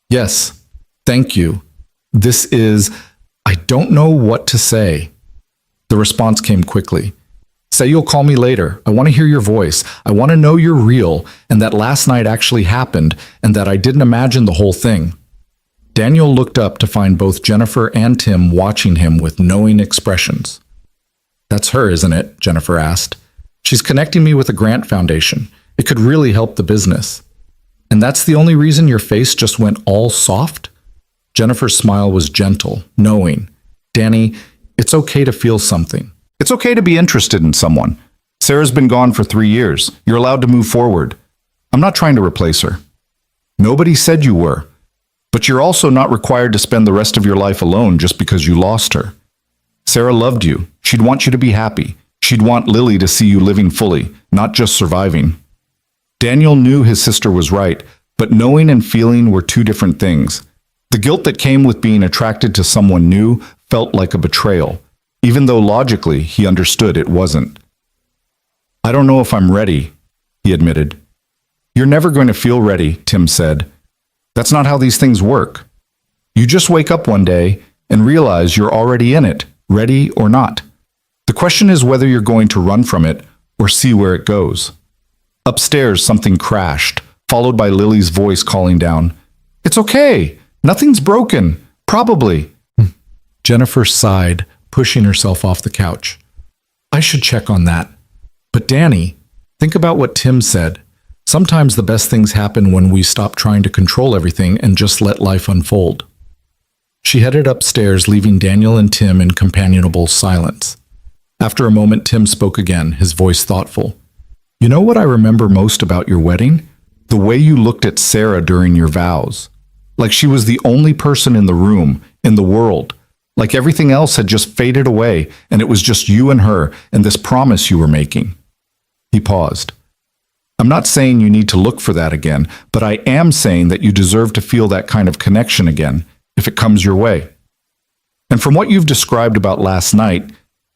Yes, thank you. This is, I don't know what to say. The response came quickly. Say you'll call me later. I want to hear your voice. I want to know you're real and that last night actually happened and that I didn't imagine the whole thing. Daniel looked up to find both Jennifer and Tim watching him with knowing expressions. That's her, isn't it? Jennifer asked. She's connecting me with a grant foundation. It could really help the business. And that's the only reason your face just went all soft? Jennifer's smile was gentle, knowing. Danny, it's okay to feel something. It's okay to be interested in someone. Sarah's been gone for 3 years. You're allowed to move forward. I'm not trying to replace her. Nobody said you were. But you're also not required to spend the rest of your life alone just because you lost her. Sarah loved you. She'd want you to be happy. She'd want Lily to see you living fully, not just surviving. Daniel knew his sister was right, but knowing and feeling were 2 different things. The guilt that came with being attracted to someone new felt like a betrayal, even though logically he understood it wasn't. I don't know if I'm ready, he admitted. You're never going to feel ready, Tim said. That's not how these things work. You just wake up one day and realize you're already in it, ready or not. The question is whether you're going to run from it or see where it goes. Upstairs, something crashed, followed by Lily's voice calling down, It's okay. Nothing's broken. Probably. Jennifer sighed, pushing herself off the couch. I should check on that. But Danny, think about what Tim said. Sometimes the best things happen when we stop trying to control everything and just let life unfold. She headed upstairs, leaving Daniel and Tim in companionable silence. After a moment, Tim spoke again, his voice thoughtful. You know what I remember most about your wedding? The way you looked at Sarah during your vows. Like she was the only person in the room, in the world. Like everything else had just faded away, and it was just you and her and this promise you were making. He paused. I'm not saying you need to look for that again, but I am saying that you deserve to feel that kind of connection again, if it comes your way. And from what you've described about last night,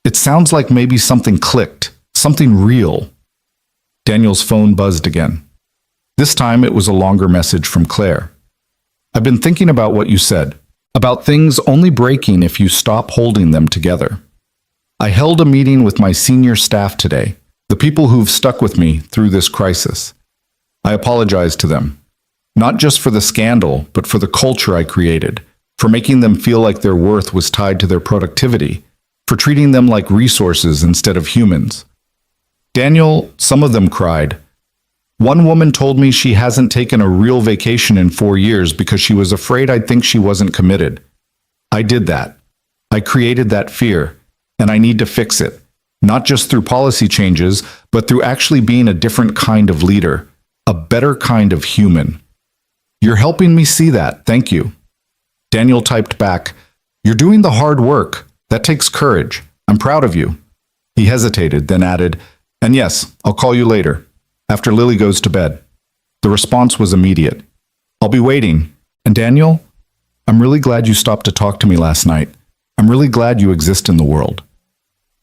it sounds like maybe something clicked, something real. Daniel's phone buzzed again. This time it was a longer message from Claire. I've been thinking about what you said, about things only breaking if you stop holding them together. I held a meeting with my senior staff today, the people who've stuck with me through this crisis. I apologize to them, not just for the scandal, but for the culture I created, for making them feel like their worth was tied to their productivity, for treating them like resources instead of humans. Daniel, some of them cried. One woman told me she hasn't taken a real vacation in 4 years because she was afraid I'd think she wasn't committed. I did that. I created that fear, and I need to fix it, not just through policy changes, but through actually being a different kind of leader, a better kind of human. You're helping me see that, thank you. Daniel typed back, You're doing the hard work. That takes courage. I'm proud of you. He hesitated, then added, And yes, I'll call you later, after Lily goes to bed. The response was immediate. I'll be waiting. And Daniel, I'm really glad you stopped to talk to me last night. I'm really glad you exist in the world.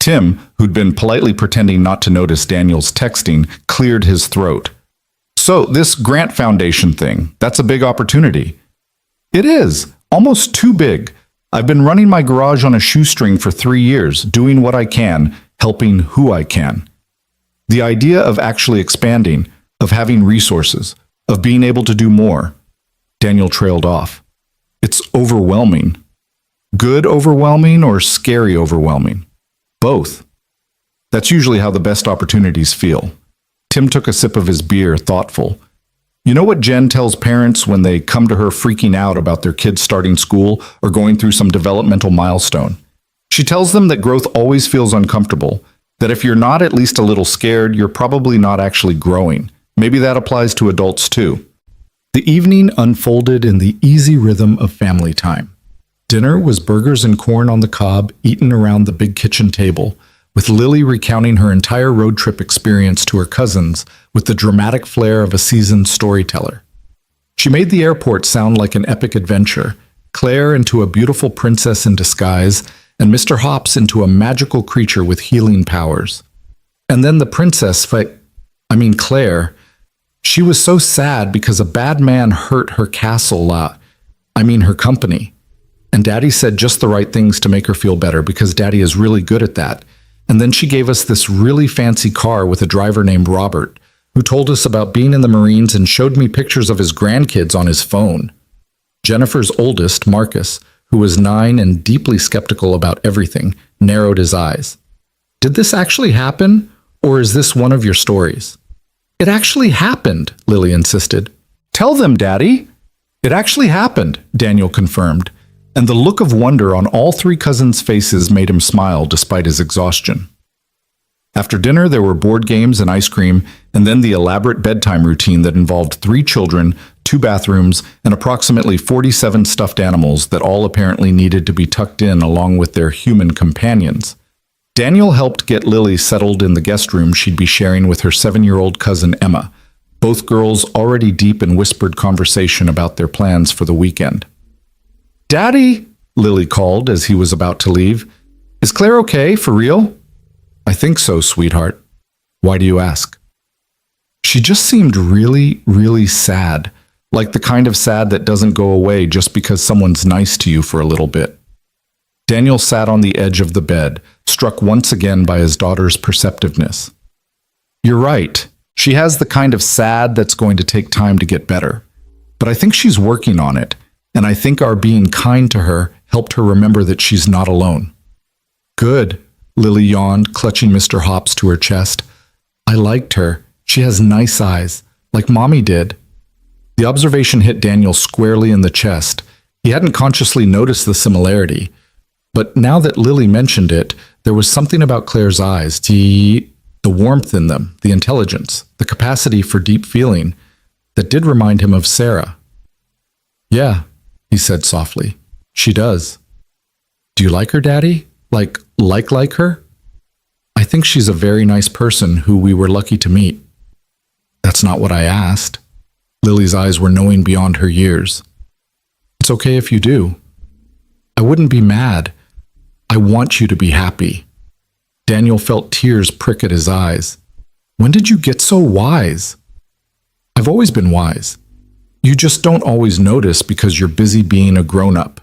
Tim, who'd been politely pretending not to notice Daniel's texting, cleared his throat. So, this Grant Foundation thing, that's a big opportunity. It is, almost too big. I've been running my garage on a shoestring for 3 years, doing what I can, helping who I can. The idea of actually expanding, of having resources, of being able to do more. Daniel trailed off. It's overwhelming. Good overwhelming or scary overwhelming? Both. That's usually how the best opportunities feel. Tim took a sip of his beer, thoughtful. You know what Jen tells parents when they come to her freaking out about their kids starting school or going through some developmental milestone? She tells them that growth always feels uncomfortable, that if you're not at least a little scared, you're probably not actually growing. Maybe that applies to adults too. The evening unfolded in the easy rhythm of family time. Dinner was burgers and corn on the cob, eaten around the big kitchen table, with Lily recounting her entire road trip experience to her cousins with the dramatic flair of a seasoned storyteller. She made the airport sound like an epic adventure, Claire into a beautiful princess in disguise, and Mr. Hops into a magical creature with healing powers. And then the princess Claire, she was so sad because a bad man hurt her castle her company. And Daddy said just the right things to make her feel better because Daddy is really good at that. And then she gave us this really fancy car with a driver named Robert, who told us about being in the Marines and showed me pictures of his grandkids on his phone. Jennifer's oldest, Marcus, who was 9 and deeply skeptical about everything, narrowed his eyes. Did this actually happen, or is this one of your stories? It actually happened, Lily insisted. Tell them, Daddy. It actually happened, Daniel confirmed, and the look of wonder on all 3 cousins' faces made him smile despite his exhaustion. After dinner, there were board games and ice cream, and then the elaborate bedtime routine that involved 3 children, 2 bathrooms, and approximately 47 stuffed animals that all apparently needed to be tucked in along with their human companions. Daniel helped get Lily settled in the guest room she'd be sharing with her 7-year-old cousin Emma, both girls already deep in whispered conversation about their plans for the weekend. Daddy, Lily called as he was about to leave. Is Claire okay, for real? I think so, sweetheart. Why do you ask? She just seemed really, really sad, like the kind of sad that doesn't go away just because someone's nice to you for a little bit. Daniel sat on the edge of the bed, struck once again by his daughter's perceptiveness. You're right. She has the kind of sad that's going to take time to get better. But I think she's working on it, and I think our being kind to her helped her remember that she's not alone. Good, Lily yawned, clutching Mr. Hops to her chest. I liked her. She has nice eyes, like Mommy did. The observation hit Daniel squarely in the chest. He hadn't consciously noticed the similarity. But now that Lily mentioned it, there was something about Claire's eyes, the warmth in them, the intelligence, the capacity for deep feeling, that did remind him of Sarah. Yeah, he said softly. She does. Do you like her, Daddy? Like her? I think she's a very nice person who we were lucky to meet. That's not what I asked. Lily's eyes were knowing beyond her years. It's okay if you do. I wouldn't be mad. I want you to be happy. Daniel felt tears prick at his eyes. When did you get so wise? I've always been wise. You just don't always notice because you're busy being a grown-up.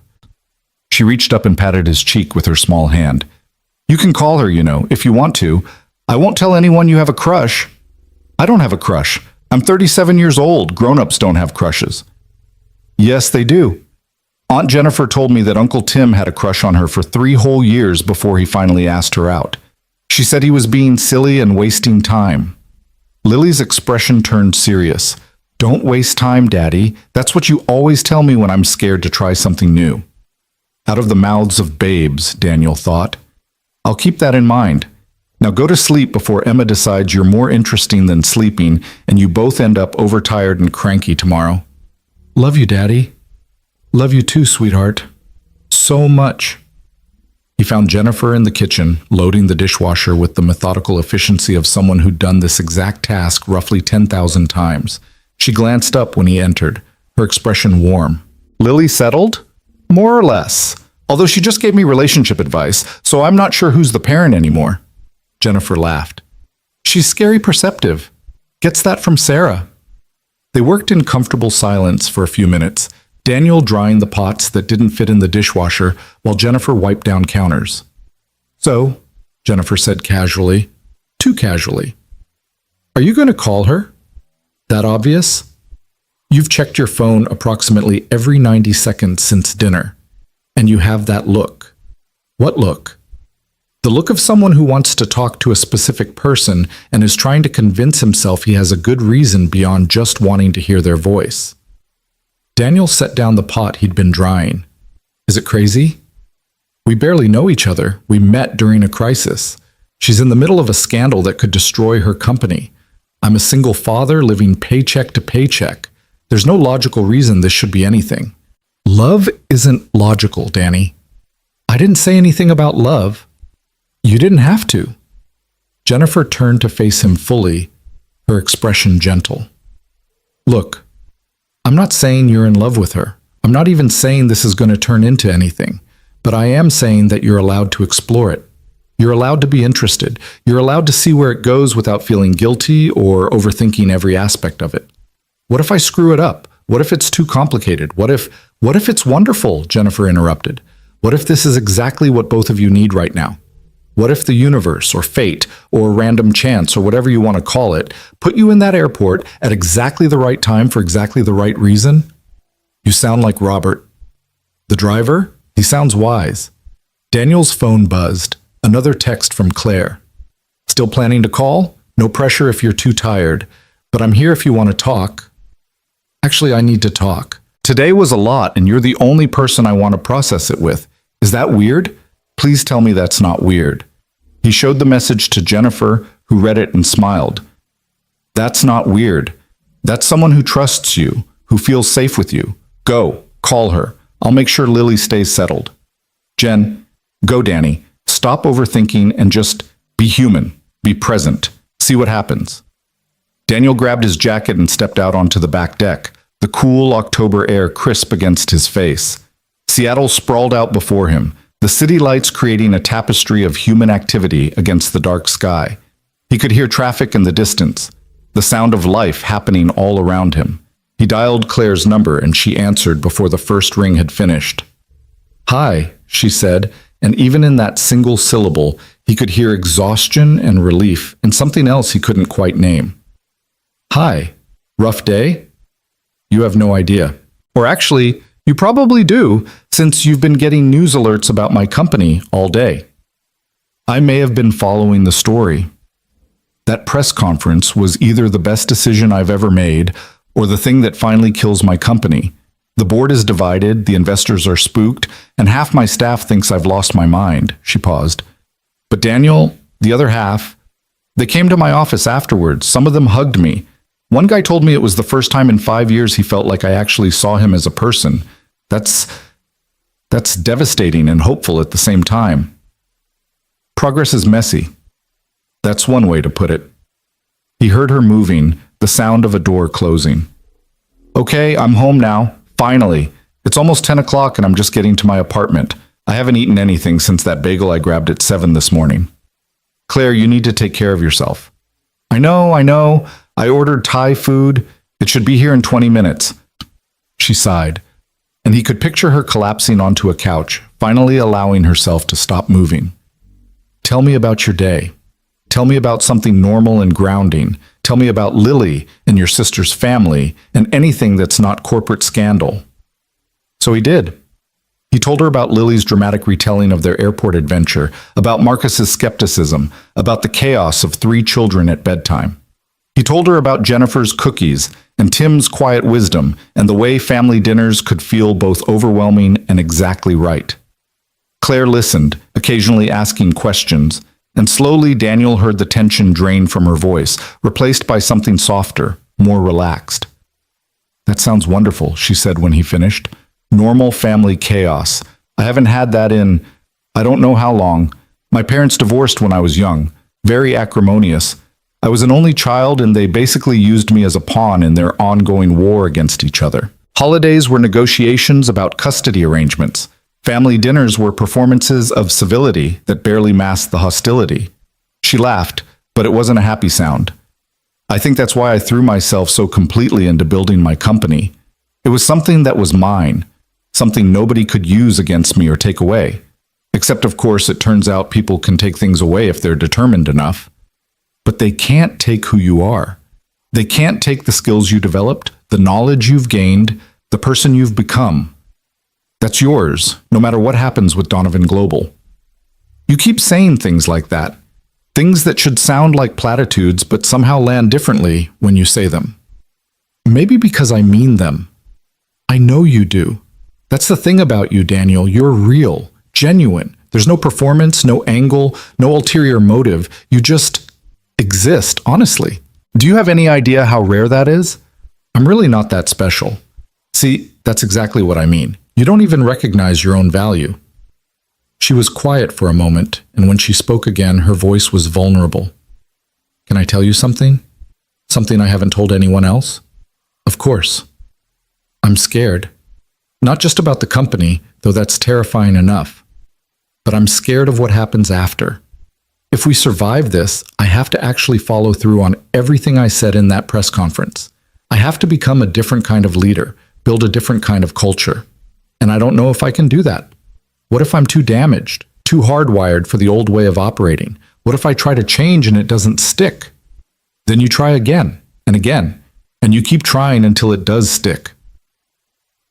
She reached up and patted his cheek with her small hand. You can call her, if you want to. I won't tell anyone you have a crush. I don't have a crush. I'm 37 years old. Grown-ups don't have crushes. Yes, they do. Aunt Jennifer told me that Uncle Tim had a crush on her for 3 whole years before he finally asked her out. She said he was being silly and wasting time. Lily's expression turned serious. Don't waste time, Daddy. That's what you always tell me when I'm scared to try something new. Out of the mouths of babes, Daniel thought. I'll keep that in mind. Now go to sleep before Emma decides you're more interesting than sleeping and you both end up overtired and cranky tomorrow. Love you, Daddy. Love you too, sweetheart. So much. He found Jennifer in the kitchen, loading the dishwasher with the methodical efficiency of someone who'd done this exact task roughly 10,000 times. She glanced up when he entered, her expression warm. Lily settled? More or less. Although she just gave me relationship advice, so I'm not sure who's the parent anymore. Jennifer laughed. She's scary perceptive. Gets that from Sarah. They worked in comfortable silence for a few minutes, Daniel drying the pots that didn't fit in the dishwasher while Jennifer wiped down counters. So, Jennifer said casually, too casually. Are you going to call her? That obvious? You've checked your phone approximately every 90 seconds since dinner, and you have that look. What look? The look of someone who wants to talk to a specific person and is trying to convince himself he has a good reason beyond just wanting to hear their voice. Daniel set down the pot he'd been drying. Is it crazy? We barely know each other. We met during a crisis. She's in the middle of a scandal that could destroy her company. I'm a single father living paycheck to paycheck. There's no logical reason this should be anything. Love isn't logical, Danny. I didn't say anything about love. You didn't have to. Jennifer turned to face him fully, her expression gentle. Look, I'm not saying you're in love with her. I'm not even saying this is going to turn into anything. But I am saying that you're allowed to explore it. You're allowed to be interested. You're allowed to see where it goes without feeling guilty or overthinking every aspect of it. What if I screw it up? What if it's too complicated? What if it's wonderful? Jennifer interrupted. What if this is exactly what both of you need right now? What if the universe or fate or random chance or whatever you want to call it put you in that airport at exactly the right time for exactly the right reason? You sound like Robert. The driver? He sounds wise. Daniel's phone buzzed. Another text from Claire. Still planning to call? No pressure if you're too tired. But I'm here if you want to talk. Actually, I need to talk. Today was a lot and you're the only person I want to process it with. Is that weird? Please tell me that's not weird. He showed the message to Jennifer, who read it and smiled. That's not weird. That's someone who trusts you, who feels safe with you. Go, call her. I'll make sure Lily stays settled. Jen, go, Danny. Stop overthinking and just be human. Be present. See what happens. Daniel grabbed his jacket and stepped out onto the back deck, the cool October air crisp against his face. Seattle sprawled out before him, the city lights creating a tapestry of human activity against the dark sky. He could hear traffic in the distance, the sound of life happening all around him. He dialed Claire's number and she answered before the first ring had finished. Hi, she said, and even in that single syllable, he could hear exhaustion and relief and something else he couldn't quite name. Hi, rough day? You have no idea. Or actually, you probably do, since you've been getting news alerts about my company all day. I may have been following the story. That press conference was either the best decision I've ever made or the thing that finally kills my company. The board is divided, the investors are spooked, and half my staff thinks I've lost my mind. She paused. But Daniel, the other half, they came to my office afterwards. Some of them hugged me. One guy told me it was the first time in 5 years he felt like I actually saw him as a person. That's devastating and hopeful at the same time. Progress is messy. That's one way to put it. He heard her moving, the sound of a door closing. Okay, I'm home now. Finally. It's almost 10 o'clock and I'm just getting to my apartment. I haven't eaten anything since that bagel I grabbed at 7 this morning. Claire, you need to take care of yourself. I know. I ordered Thai food. It should be here in 20 minutes. She sighed, and he could picture her collapsing onto a couch, finally allowing herself to stop moving. Tell me about your day. Tell me about something normal and grounding. Tell me about Lily and your sister's family and anything that's not corporate scandal. So he did. He told her about Lily's dramatic retelling of their airport adventure, about Marcus's skepticism, about the chaos of 3 children at bedtime. He told her about Jennifer's cookies and Tim's quiet wisdom and the way family dinners could feel both overwhelming and exactly right. Claire listened, occasionally asking questions, and slowly Daniel heard the tension drain from her voice, replaced by something softer, more relaxed. That sounds wonderful, she said when he finished. Normal family chaos. I haven't had that in, I don't know how long. My parents divorced when I was young, very acrimonious. I was an only child and they basically used me as a pawn in their ongoing war against each other. Holidays were negotiations about custody arrangements. Family dinners were performances of civility that barely masked the hostility. She laughed, but it wasn't a happy sound. I think that's why I threw myself so completely into building my company. It was something that was mine, something nobody could use against me or take away. Except, of course, it turns out people can take things away if they're determined enough. But they can't take who you are. They can't take the skills you developed, the knowledge you've gained, the person you've become. That's yours, no matter what happens with Donovan Global. You keep saying things like that, things that should sound like platitudes but somehow land differently when you say them. Maybe because I mean them. I know you do. That's the thing about you, Daniel. You're real, genuine. There's no performance, no angle, no ulterior motive. You just exist, honestly. Do you have any idea how rare that is? I'm really not that special. See, that's exactly what I mean. You don't even recognize your own value. She was quiet for a moment, and when she spoke again, her voice was vulnerable. Can I tell you something? Something I haven't told anyone else? Of course. I'm scared. Not just about the company, though that's terrifying enough. But I'm scared of what happens after. If we survive this, I have to actually follow through on everything I said in that press conference. I have to become a different kind of leader, build a different kind of culture. And I don't know if I can do that. What if I'm too damaged, too hardwired for the old way of operating? What if I try to change and it doesn't stick? Then you try again and again, and you keep trying until it does stick.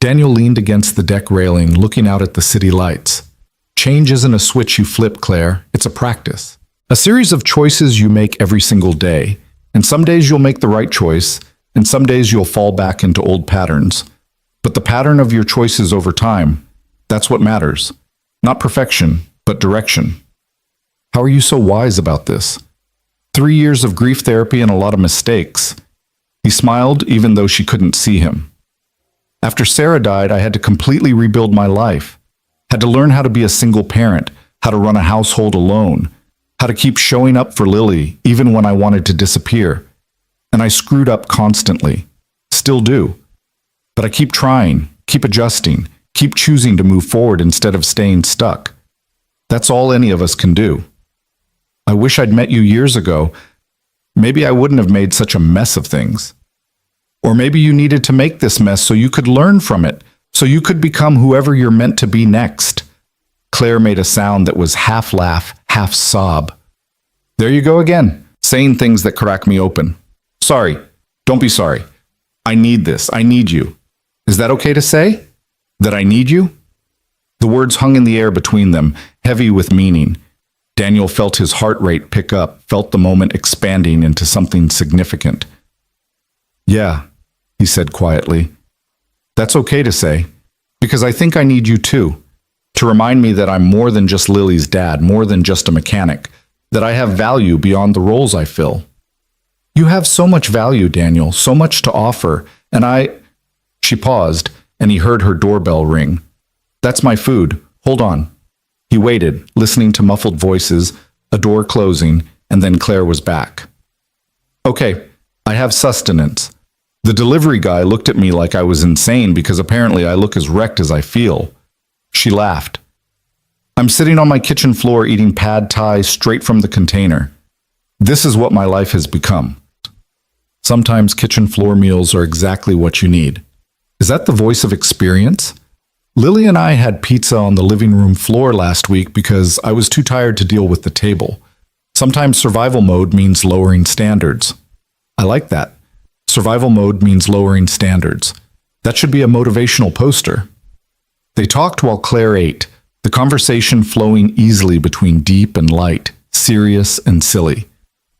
Daniel leaned against the deck railing, looking out at the city lights. Change isn't a switch you flip, Claire. It's a practice. A series of choices you make every single day. And some days you'll make the right choice, and some days you'll fall back into old patterns. But the pattern of your choices over time, that's what matters. Not perfection, but direction. How are you so wise about this? 3 years of grief therapy and a lot of mistakes. He smiled even though she couldn't see him. After Sarah died, I had to completely rebuild my life. Had to learn how to be a single parent, how to run a household alone, how to keep showing up for Lily even when I wanted to disappear. And I screwed up constantly. Still do. But I keep trying, keep adjusting, keep choosing to move forward instead of staying stuck. That's all any of us can do. I wish I'd met you years ago. Maybe I wouldn't have made such a mess of things. Or maybe you needed to make this mess so you could learn from it, so you could become whoever you're meant to be next. Claire made a sound that was half laugh, half sob. There you go again, saying things that crack me open. Sorry. Don't be sorry. I need this. I need you. Is that okay to say? That I need you? The words hung in the air between them, heavy with meaning. Daniel felt his heart rate pick up, felt the moment expanding into something significant. Yeah, he said quietly. That's okay to say, because I think I need you too, to remind me that I'm more than just Lily's dad, more than just a mechanic, that I have value beyond the roles I fill. You have so much value, Daniel, so much to offer, and She paused, and he heard her doorbell ring. That's my food. Hold on. He waited, listening to muffled voices, a door closing, and then Claire was back. Okay, I have sustenance. The delivery guy looked at me like I was insane because apparently I look as wrecked as I feel. She laughed. I'm sitting on my kitchen floor eating pad thai straight from the container. This is what my life has become. Sometimes kitchen floor meals are exactly what you need. Is that the voice of experience? Lily and I had pizza on the living room floor last week because I was too tired to deal with the table. Sometimes survival mode means lowering standards. I like that. Survival mode means lowering standards. That should be a motivational poster. They talked while Claire ate, the conversation flowing easily between deep and light, serious and silly.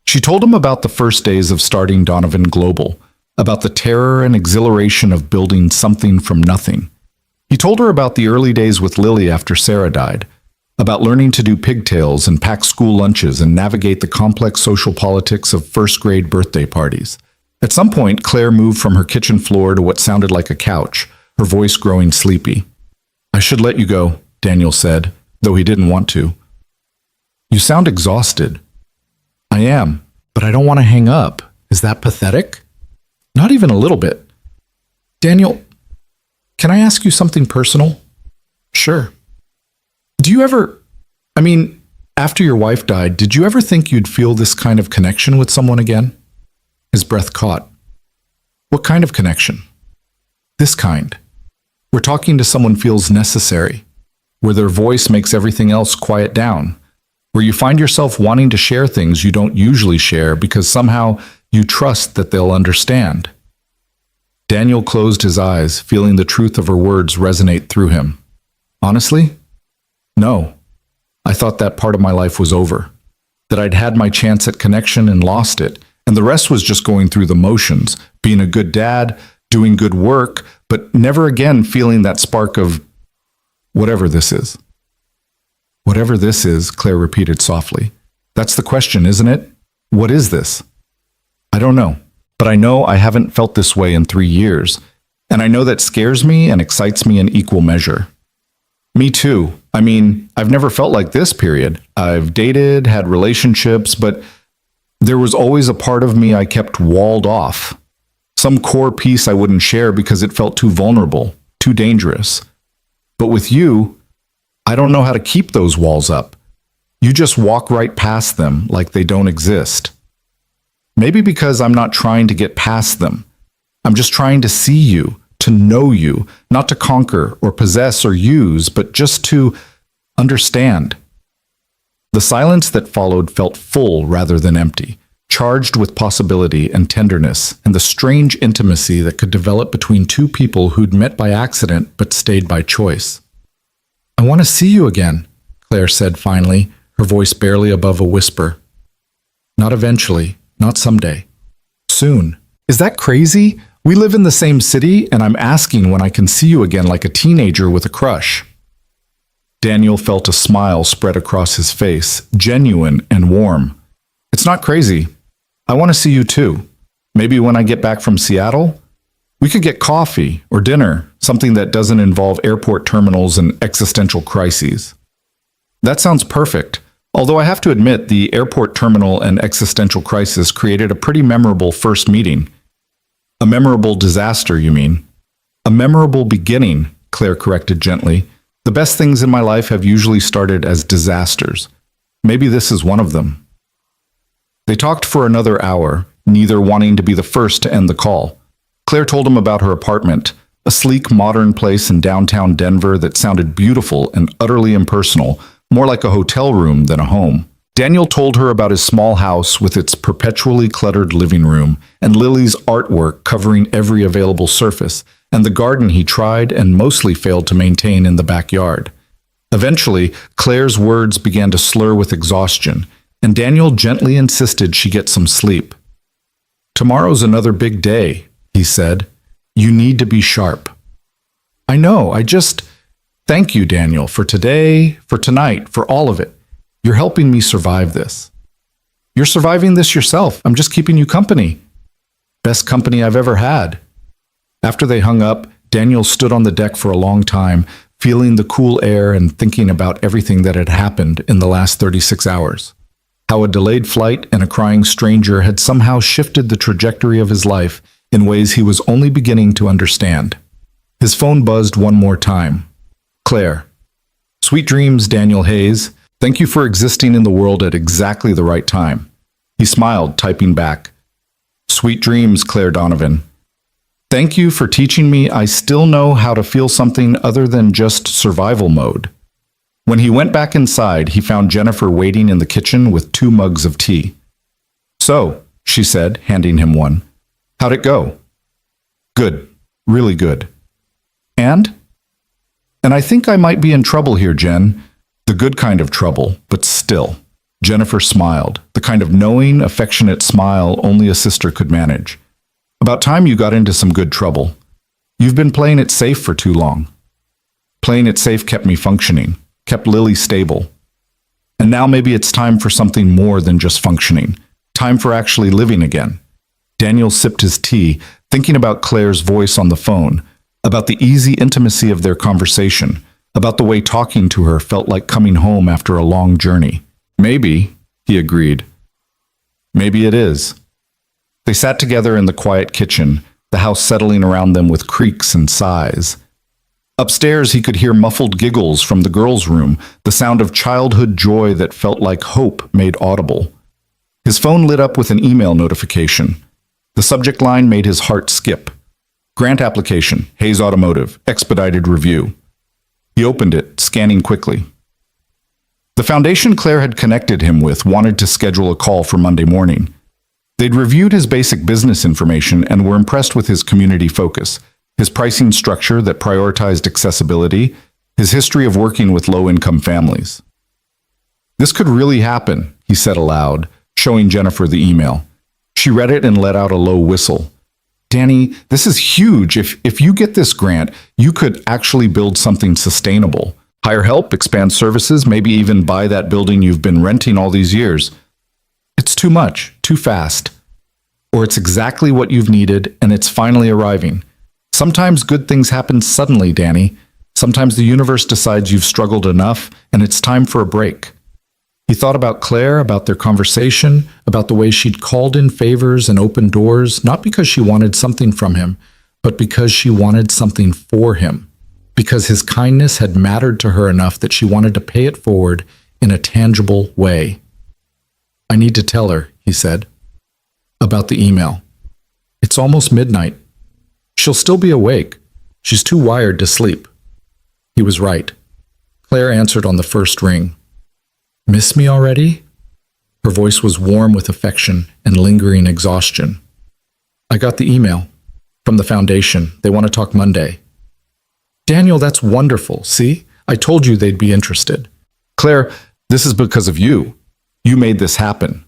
She told him about the first days of starting Donovan Global, about the terror and exhilaration of building something from nothing. He told her about the early days with Lily after Sarah died, about learning to do pigtails and pack school lunches and navigate the complex social politics of first-grade birthday parties. At some point, Claire moved from her kitchen floor to what sounded like a couch, her voice growing sleepy. "I should let you go," Daniel said, though he didn't want to. "You sound exhausted." "I am, but I don't want to hang up. Is that pathetic?" "Not even a little bit." "Daniel, can I ask you something personal?" "Sure." "Do you ever, after your wife died, did you ever think you'd feel this kind of connection with someone again?" His breath caught. "What kind of connection?" "This kind. Where talking to someone feels necessary, where their voice makes everything else quiet down, where you find yourself wanting to share things you don't usually share because somehow you trust that they'll understand." Daniel closed his eyes, feeling the truth of her words resonate through him. "Honestly? No. I thought that part of my life was over, that I'd had my chance at connection and lost it, and the rest was just going through the motions, being a good dad, doing good work, but never again feeling that spark of whatever this is." "Whatever this is," Claire repeated softly. "That's the question, isn't it? What is this?" "I don't know, but I know I haven't felt this way in 3 years, and I know that scares me and excites me in equal measure." "Me too. I've never felt like this, period. I've dated, had relationships, but there was always a part of me I kept walled off. Some core piece I wouldn't share because it felt too vulnerable, too dangerous. But with you, I don't know how to keep those walls up. You just walk right past them like they don't exist. Maybe because I'm not trying to get past them. I'm just trying to see you, to know you, not to conquer or possess or use, but just to understand." The silence that followed felt full rather than empty, charged with possibility and tenderness and the strange intimacy that could develop between two people who'd met by accident but stayed by choice. "I want to see you again," Claire said finally, her voice barely above a whisper. "Not eventually, not someday. Soon. Is that crazy? We live in the same city, and I'm asking when I can see you again like a teenager with a crush." Daniel felt a smile spread across his face, genuine and warm. "It's not crazy. I want to see you too. Maybe when I get back from Seattle? We could get coffee or dinner, something that doesn't involve airport terminals and existential crises." "That sounds perfect. Although I have to admit the airport terminal and existential crisis created a pretty memorable first meeting." "A memorable disaster, you mean?" "A memorable beginning," Claire corrected gently. "The best things in my life have usually started as disasters. Maybe this is one of them." They talked for another hour, neither wanting to be the first to end the call. Claire told him about her apartment, a sleek modern place in downtown Denver that sounded beautiful and utterly impersonal, more like a hotel room than a home. Daniel told her about his small house with its perpetually cluttered living room and Lily's artwork covering every available surface, and the garden he tried and mostly failed to maintain in the backyard. Eventually, Claire's words began to slur with exhaustion, and Daniel gently insisted she get some sleep. "Tomorrow's another big day," he said. "You need to be sharp." "I know, Thank you, Daniel, for today, for tonight, for all of it. You're helping me survive this." "You're surviving this yourself. I'm just keeping you company." "Best company I've ever had." After they hung up, Daniel stood on the deck for a long time, feeling the cool air and thinking about everything that had happened in the last 36 hours. How a delayed flight and a crying stranger had somehow shifted the trajectory of his life in ways he was only beginning to understand. His phone buzzed one more time. "Claire." Sweet dreams, Daniel Hayes. Thank you for existing in the world at exactly the right time. He smiled, typing back. Sweet dreams, Claire Donovan. Thank you for teaching me I still know how to feel something other than just survival mode. When he went back inside, he found Jennifer waiting in the kitchen with 2 mugs of tea. So, she said, handing him one. How'd it go? Good. Really good. And? And I think I might be in trouble here, Jen. The good kind of trouble, but still. Jennifer smiled, the kind of knowing, affectionate smile only a sister could manage. About time you got into some good trouble. You've been playing it safe for too long. Playing it safe kept me functioning, kept Lily stable. And now maybe it's time for something more than just functioning. Time for actually living again. Daniel sipped his tea, thinking about Claire's voice on the phone, about the easy intimacy of their conversation, about the way talking to her felt like coming home after a long journey. Maybe, he agreed. Maybe it is. They sat together in the quiet kitchen, the house settling around them with creaks and sighs. Upstairs, he could hear muffled giggles from the girls' room, the sound of childhood joy that felt like hope made audible. His phone lit up with an email notification. The subject line made his heart skip. Grant application, Hayes Automotive, expedited review. He opened it, scanning quickly. The foundation Claire had connected him with wanted to schedule a call for Monday morning. They'd reviewed his basic business information and were impressed with his community focus, his pricing structure that prioritized accessibility, his history of working with low-income families. This could really happen, he said aloud, showing Jennifer the email. She read it and let out a low whistle. Danny, this is huge. If you get this grant, you could actually build something sustainable. Hire help, expand services, maybe even buy that building you've been renting all these years. It's too much, too fast. Or it's exactly what you've needed and it's finally arriving. Sometimes good things happen suddenly, Danny. Sometimes the universe decides you've struggled enough and it's time for a break. He thought about Claire, about their conversation, about the way she'd called in favors and opened doors, not because she wanted something from him, but because she wanted something for him. Because his kindness had mattered to her enough that she wanted to pay it forward in a tangible way. I need to tell her, he said, about the email. It's almost midnight. She'll still be awake. She's too wired to sleep. He was right. Claire answered on the first ring. Miss me already? Her voice was warm with affection and lingering exhaustion. I got the email from the foundation. They want to talk Monday. Daniel, that's wonderful. See? I told you they'd be interested. Claire, this is because of you. You made this happen.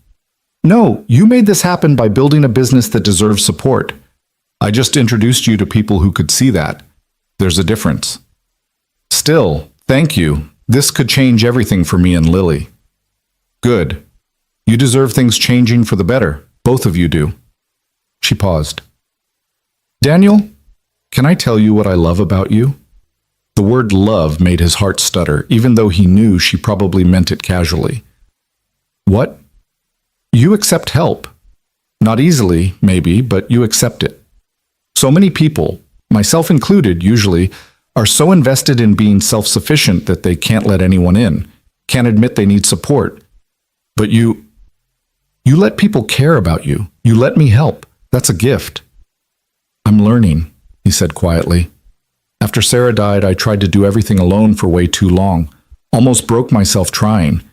No, you made this happen by building a business that deserves support. I just introduced you to people who could see that. There's a difference. Still, thank you. This could change everything for me and Lily. Good. You deserve things changing for the better. Both of you do. She paused. Daniel, can I tell you what I love about you? The word love made his heart stutter, even though he knew she probably meant it casually. What? You accept help. Not easily, maybe, but you accept it. So many people, myself included usually, are so invested in being self-sufficient that they can't let anyone in, can't admit they need support. But you let people care about you. You let me help. That's a gift. I'm learning, he said quietly. After Sarah died, I tried to do everything alone for way too long. Almost broke myself trying.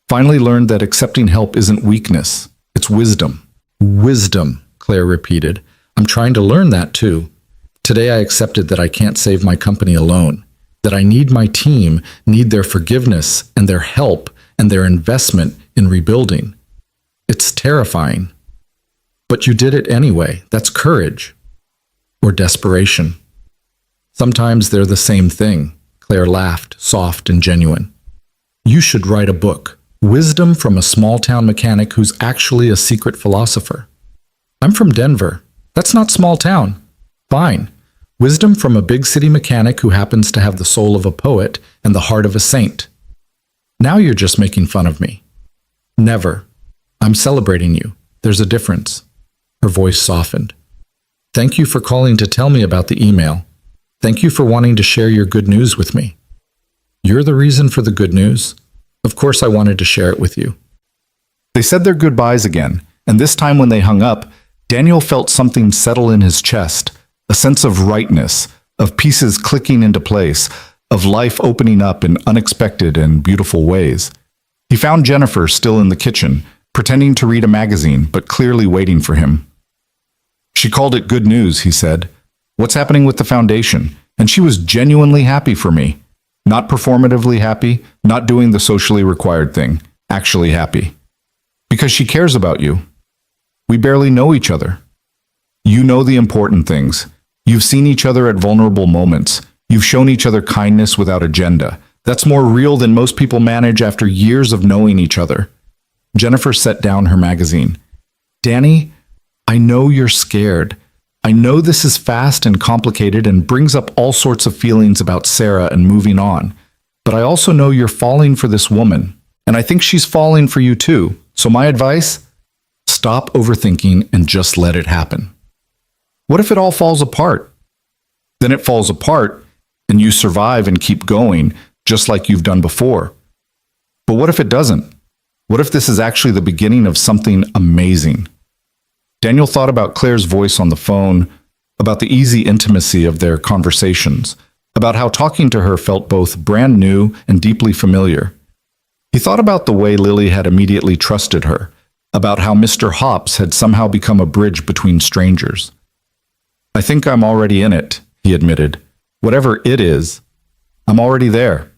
Finally learned that accepting help isn't weakness. It's wisdom. Wisdom, Claire repeated. I'm trying to learn that too. Today I accepted that I can't save my company alone, that I need my team, need their forgiveness and their help and their investment in rebuilding. It's terrifying. But you did it anyway. That's courage. Or desperation. Sometimes they're the same thing. Claire laughed, soft and genuine. You should write a book. Wisdom from a small-town mechanic who's actually a secret philosopher. I'm from Denver. That's not small town. Fine. Wisdom from a big city mechanic who happens to have the soul of a poet and the heart of a saint. Now you're just making fun of me. Never. I'm celebrating you. There's a difference. Her voice softened. Thank you for calling to tell me about the email. Thank you for wanting to share your good news with me. You're the reason for the good news. Of course I wanted to share it with you. They said their goodbyes again, and this time when they hung up, Daniel felt something settle in his chest, a sense of rightness, of pieces clicking into place, of life opening up in unexpected and beautiful ways. He found Jennifer still in the kitchen, pretending to read a magazine, but clearly waiting for him. She called it good news, he said. What's happening with the foundation? And she was genuinely happy for me. Not performatively happy, not doing the socially required thing, actually happy. Because she cares about you. We barely know each other. You know the important things. You've seen each other at vulnerable moments. You've shown each other kindness without agenda. That's more real than most people manage after years of knowing each other. Jennifer set down her magazine. Danny, I know you're scared. I know this is fast and complicated and brings up all sorts of feelings about Sarah and moving on. But I also know you're falling for this woman. And I think she's falling for you too. So my advice? Stop overthinking and just let it happen. What if it all falls apart? Then it falls apart and you survive and keep going, just like you've done before. But what if it doesn't? What if this is actually the beginning of something amazing? Daniel thought about Claire's voice on the phone, about the easy intimacy of their conversations, about how talking to her felt both brand new and deeply familiar. He thought about the way Lily had immediately trusted her, about how Mr. Hops had somehow become a bridge between strangers. I think I'm already in it, he admitted. Whatever it is, I'm already there.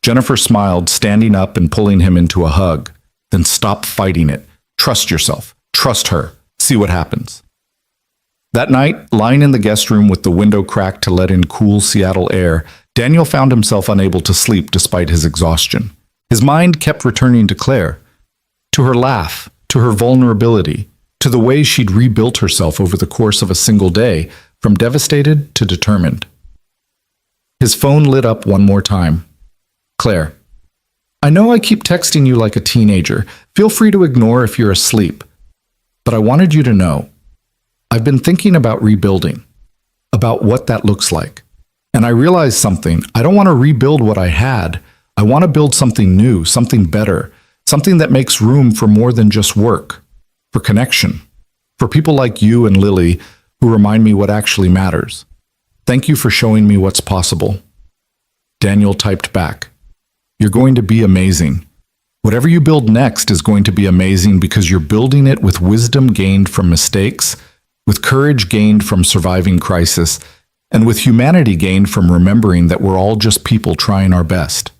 Jennifer smiled, standing up and pulling him into a hug. Then stop fighting it. Trust yourself. Trust her. See what happens. That night, lying in the guest room with the window cracked to let in cool Seattle air, Daniel found himself unable to sleep despite his exhaustion. His mind kept returning to Claire, to her laugh, to her vulnerability, to the way she'd rebuilt herself over the course of a single day, from devastated to determined. His phone lit up one more time. Claire, I know I keep texting you like a teenager. Feel free to ignore if you're asleep. But I wanted you to know, I've been thinking about rebuilding, about what that looks like. And I realized something. I don't want to rebuild what I had. I want to build something new, something better, something that makes room for more than just work, for connection, for people like you and Lily who remind me what actually matters. Thank you for showing me what's possible. Daniel typed back. You're going to be amazing. Whatever you build next is going to be amazing because you're building it with wisdom gained from mistakes, with courage gained from surviving crisis, and with humanity gained from remembering that we're all just people trying our best.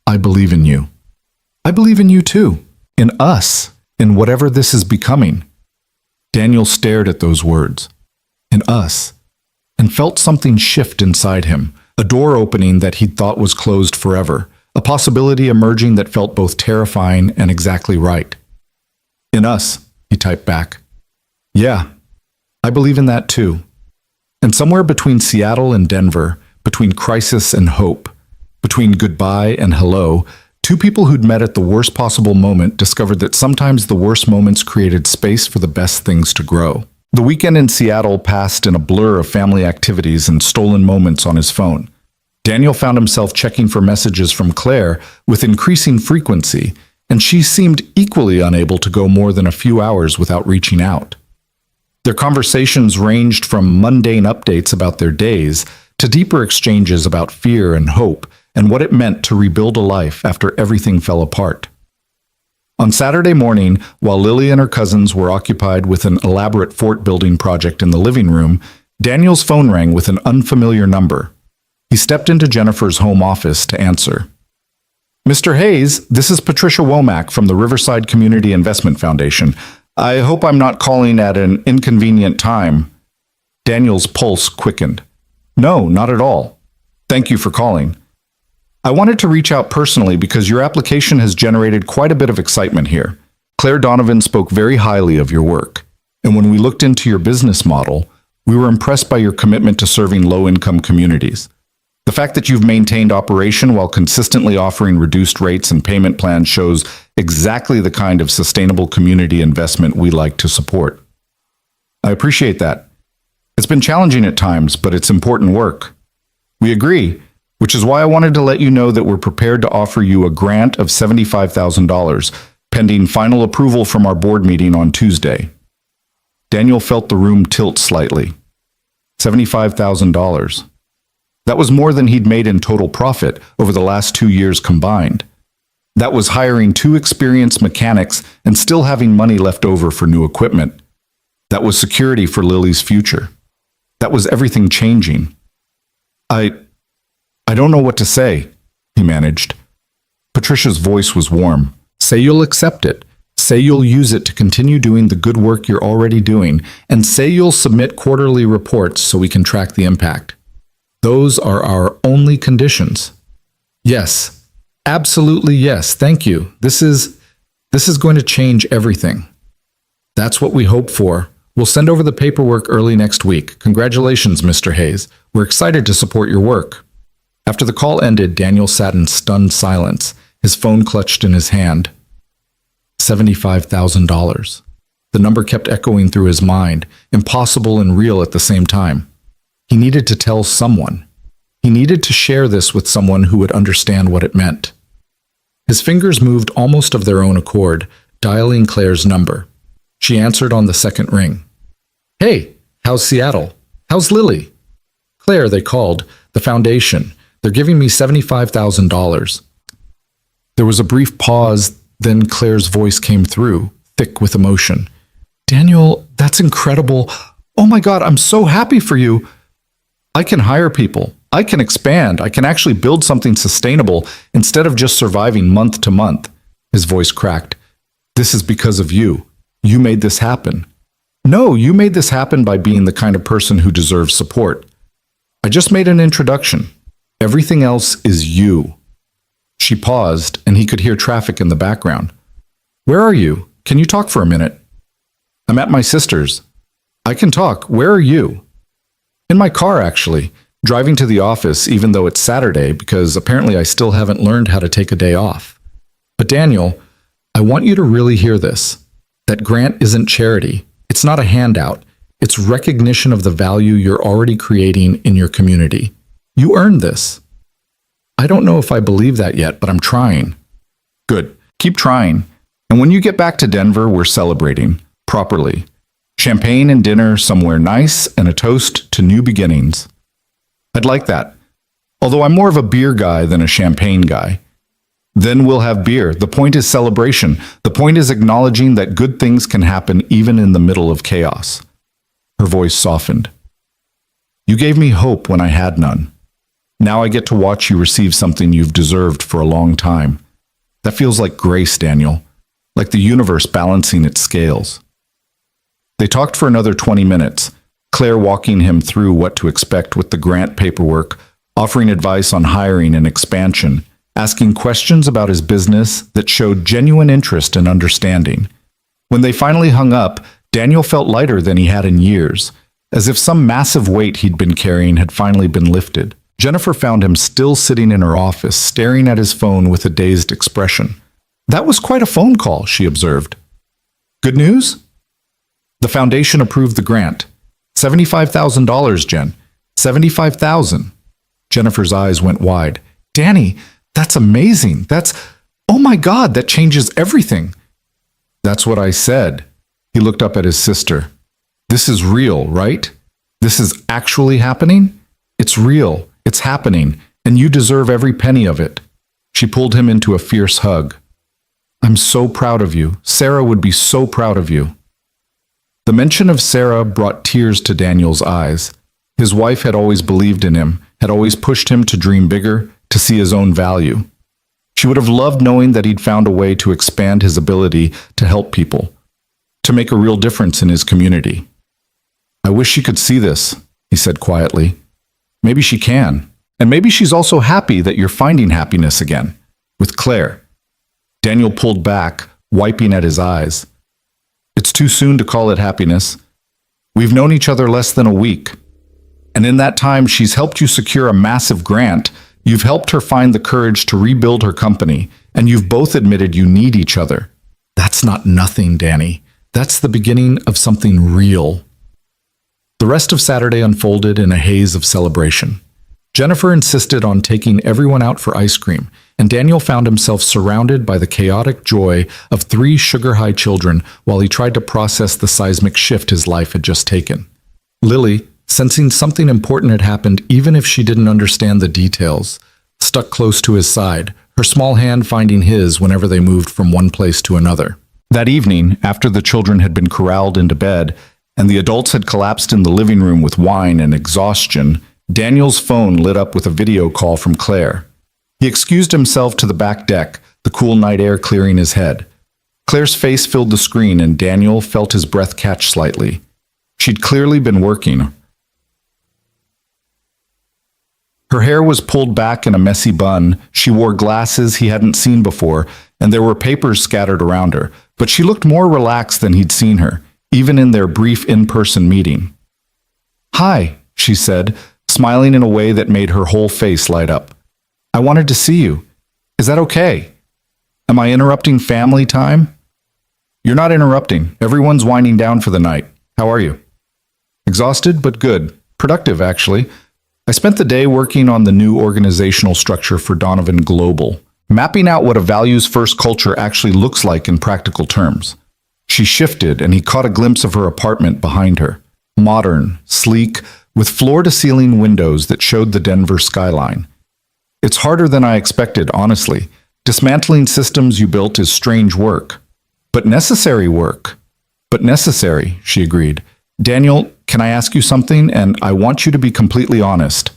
I believe in you. I believe in you too. In us. In whatever this is becoming. Daniel stared at those words. In us. And felt something shift inside him. A door opening that he'd thought was closed forever. A possibility emerging that felt both terrifying and exactly right. In us, he typed back. Yeah, I believe in that too. And somewhere between Seattle and Denver, between crisis and hope, between goodbye and hello, two people who'd met at the worst possible moment discovered that sometimes the worst moments created space for the best things to grow. The weekend in Seattle passed in a blur of family activities and stolen moments on his phone. Daniel found himself checking for messages from Claire with increasing frequency, and she seemed equally unable to go more than a few hours without reaching out. Their conversations ranged from mundane updates about their days to deeper exchanges about fear and hope and what it meant to rebuild a life after everything fell apart. On Saturday morning, while Lily and her cousins were occupied with an elaborate fort-building project in the living room, Daniel's phone rang with an unfamiliar number. He stepped into Jennifer's home office to answer. Mr. Hayes, this is Patricia Womack from the Riverside Community Investment Foundation. I hope I'm not calling at an inconvenient time. Daniel's pulse quickened. No, not at all. Thank you for calling. I wanted to reach out personally because your application has generated quite a bit of excitement here. Claire Donovan spoke very highly of your work. And when we looked into your business model, we were impressed by your commitment to serving low-income communities. The fact that you've maintained operation while consistently offering reduced rates and payment plans shows exactly the kind of sustainable community investment we like to support. I appreciate that. It's been challenging at times, but it's important work. We agree. which is why I wanted to let you know that we're prepared to offer you a grant of $75,000, pending final approval from our board meeting on Tuesday. Daniel felt the room tilt slightly. $75,000. That was more than he'd made in total profit over the last 2 years combined. That was hiring 2 experienced mechanics and still having money left over for new equipment. That was security for Lily's future. That was everything changing. I don't know what to say, he managed. Patricia's voice was warm. Say you'll accept it. Say you'll use it to continue doing the good work you're already doing, and say you'll submit quarterly reports so we can track the impact. Those are our only conditions. Yes, absolutely yes, thank you. This is going to change everything. That's what we hope for. We'll send over the paperwork early next week. Congratulations, Mr. Hayes. We're excited to support your work. After the call ended, Daniel sat in stunned silence, his phone clutched in his hand. $75,000. The number kept echoing through his mind, impossible and real at the same time. He needed to tell someone. He needed to share this with someone who would understand what it meant. His fingers moved almost of their own accord, dialing Claire's number. She answered on the second ring. Hey, how's Seattle? How's Lily? Claire, they called. The foundation. They're giving me $75,000. There was a brief pause, then Claire's voice came through, thick with emotion. Daniel, that's incredible. Oh my God, I'm so happy for you. I can hire people. I can expand. I can actually build something sustainable instead of just surviving month to month. His voice cracked. This is because of you. You made this happen. No, you made this happen by being the kind of person who deserves support. I just made an introduction. Everything else is you. She paused, and he could hear traffic in the background. Where are you? Can you talk for a minute? I'm at my sister's. I can talk. Where are you? In my car, actually. Driving to the office, even though it's Saturday, because apparently I still haven't learned how to take a day off. But Daniel, I want you to really hear this. That grant isn't charity. It's not a handout. It's recognition of the value you're already creating in your community. You earned this. I don't know if I believe that yet, but I'm trying. Good. Keep trying. And when you get back to Denver, we're celebrating. Properly. Champagne and dinner somewhere nice and a toast to new beginnings. I'd like that. Although I'm more of a beer guy than a champagne guy. Then we'll have beer. The point is celebration. The point is acknowledging that good things can happen even in the middle of chaos. Her voice softened. You gave me hope when I had none. Now I get to watch you receive something you've deserved for a long time. That feels like grace, Daniel. Like the universe balancing its scales. They talked for another 20 minutes, Claire walking him through what to expect with the grant paperwork, offering advice on hiring and expansion, asking questions about his business that showed genuine interest and understanding. When they finally hung up, Daniel felt lighter than he had in years, as if some massive weight he'd been carrying had finally been lifted. Jennifer found him still sitting in her office, staring at his phone with a dazed expression. That was quite a phone call, she observed. Good news? The foundation approved the grant. $75,000, Jen. $75,000. Jennifer's eyes went wide. Danny, that's amazing. Oh my God, that changes everything. That's what I said. He looked up at his sister. This is real, right? This is actually happening? It's real. It's happening, and you deserve every penny of it. She pulled him into a fierce hug. I'm so proud of you. Sarah would be so proud of you. The mention of Sarah brought tears to Daniel's eyes. His wife had always believed in him, had always pushed him to dream bigger, to see his own value. She would have loved knowing that he'd found a way to expand his ability to help people, to make a real difference in his community. I wish she could see this, he said quietly. Maybe she can, and maybe she's also happy that you're finding happiness again, with Claire. Daniel pulled back, wiping at his eyes. It's too soon to call it happiness. We've known each other less than a week. And in that time, she's helped you secure a massive grant. You've helped her find the courage to rebuild her company, and you've both admitted you need each other. That's not nothing, Danny. That's the beginning of something real. The rest of Saturday unfolded in a haze of celebration. Jennifer insisted on taking everyone out for ice cream, and Daniel found himself surrounded by the chaotic joy of three sugar-high children while he tried to process the seismic shift his life had just taken. Lily, sensing something important had happened even if she didn't understand the details, stuck close to his side, her small hand finding his whenever they moved from one place to another. That evening, after the children had been corralled into bed, and the adults had collapsed in the living room with wine and exhaustion, Daniel's phone lit up with a video call from Claire. He excused himself to the back deck, the cool night air clearing his head. Claire's face filled the screen and Daniel felt his breath catch slightly. She'd clearly been working. Her hair was pulled back in a messy bun, she wore glasses he hadn't seen before, and there were papers scattered around her, but she looked more relaxed than he'd seen her, even in their brief in-person meeting. "Hi," she said, smiling in a way that made her whole face light up. "I wanted to see you. Is that okay? Am I interrupting family time?" "You're not interrupting. Everyone's winding down for the night. How are you?" "Exhausted, but good. Productive, actually. I spent the day working on the new organizational structure for Donovan Global, mapping out what a values-first culture actually looks like in practical terms." She shifted, and he caught a glimpse of her apartment behind her. Modern, sleek, with floor-to-ceiling windows that showed the Denver skyline. "It's harder than I expected, honestly. Dismantling systems you built is strange work. But necessary work." "But necessary," she agreed. "Daniel, can I ask you something? And I want you to be completely honest.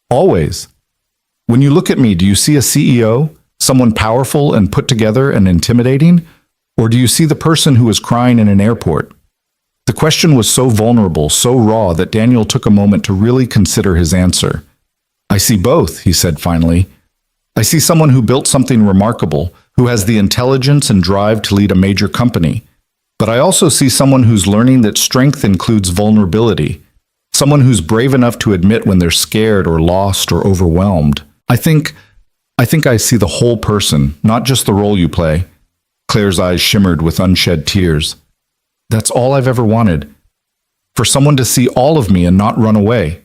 Always. When you look at me, do you see a CEO? Someone powerful and put together and intimidating? Or do you see the person who is crying in an airport?" The question was so vulnerable, so raw, that Daniel took a moment to really consider his answer. "I see both," he said finally. "I see someone who built something remarkable, who has the intelligence and drive to lead a major company. But I also see someone who's learning that strength includes vulnerability, someone who's brave enough to admit when they're scared or lost or overwhelmed. I think I see the whole person, not just the role you play." Claire's eyes shimmered with unshed tears. "That's all I've ever wanted. For someone to see all of me and not run away.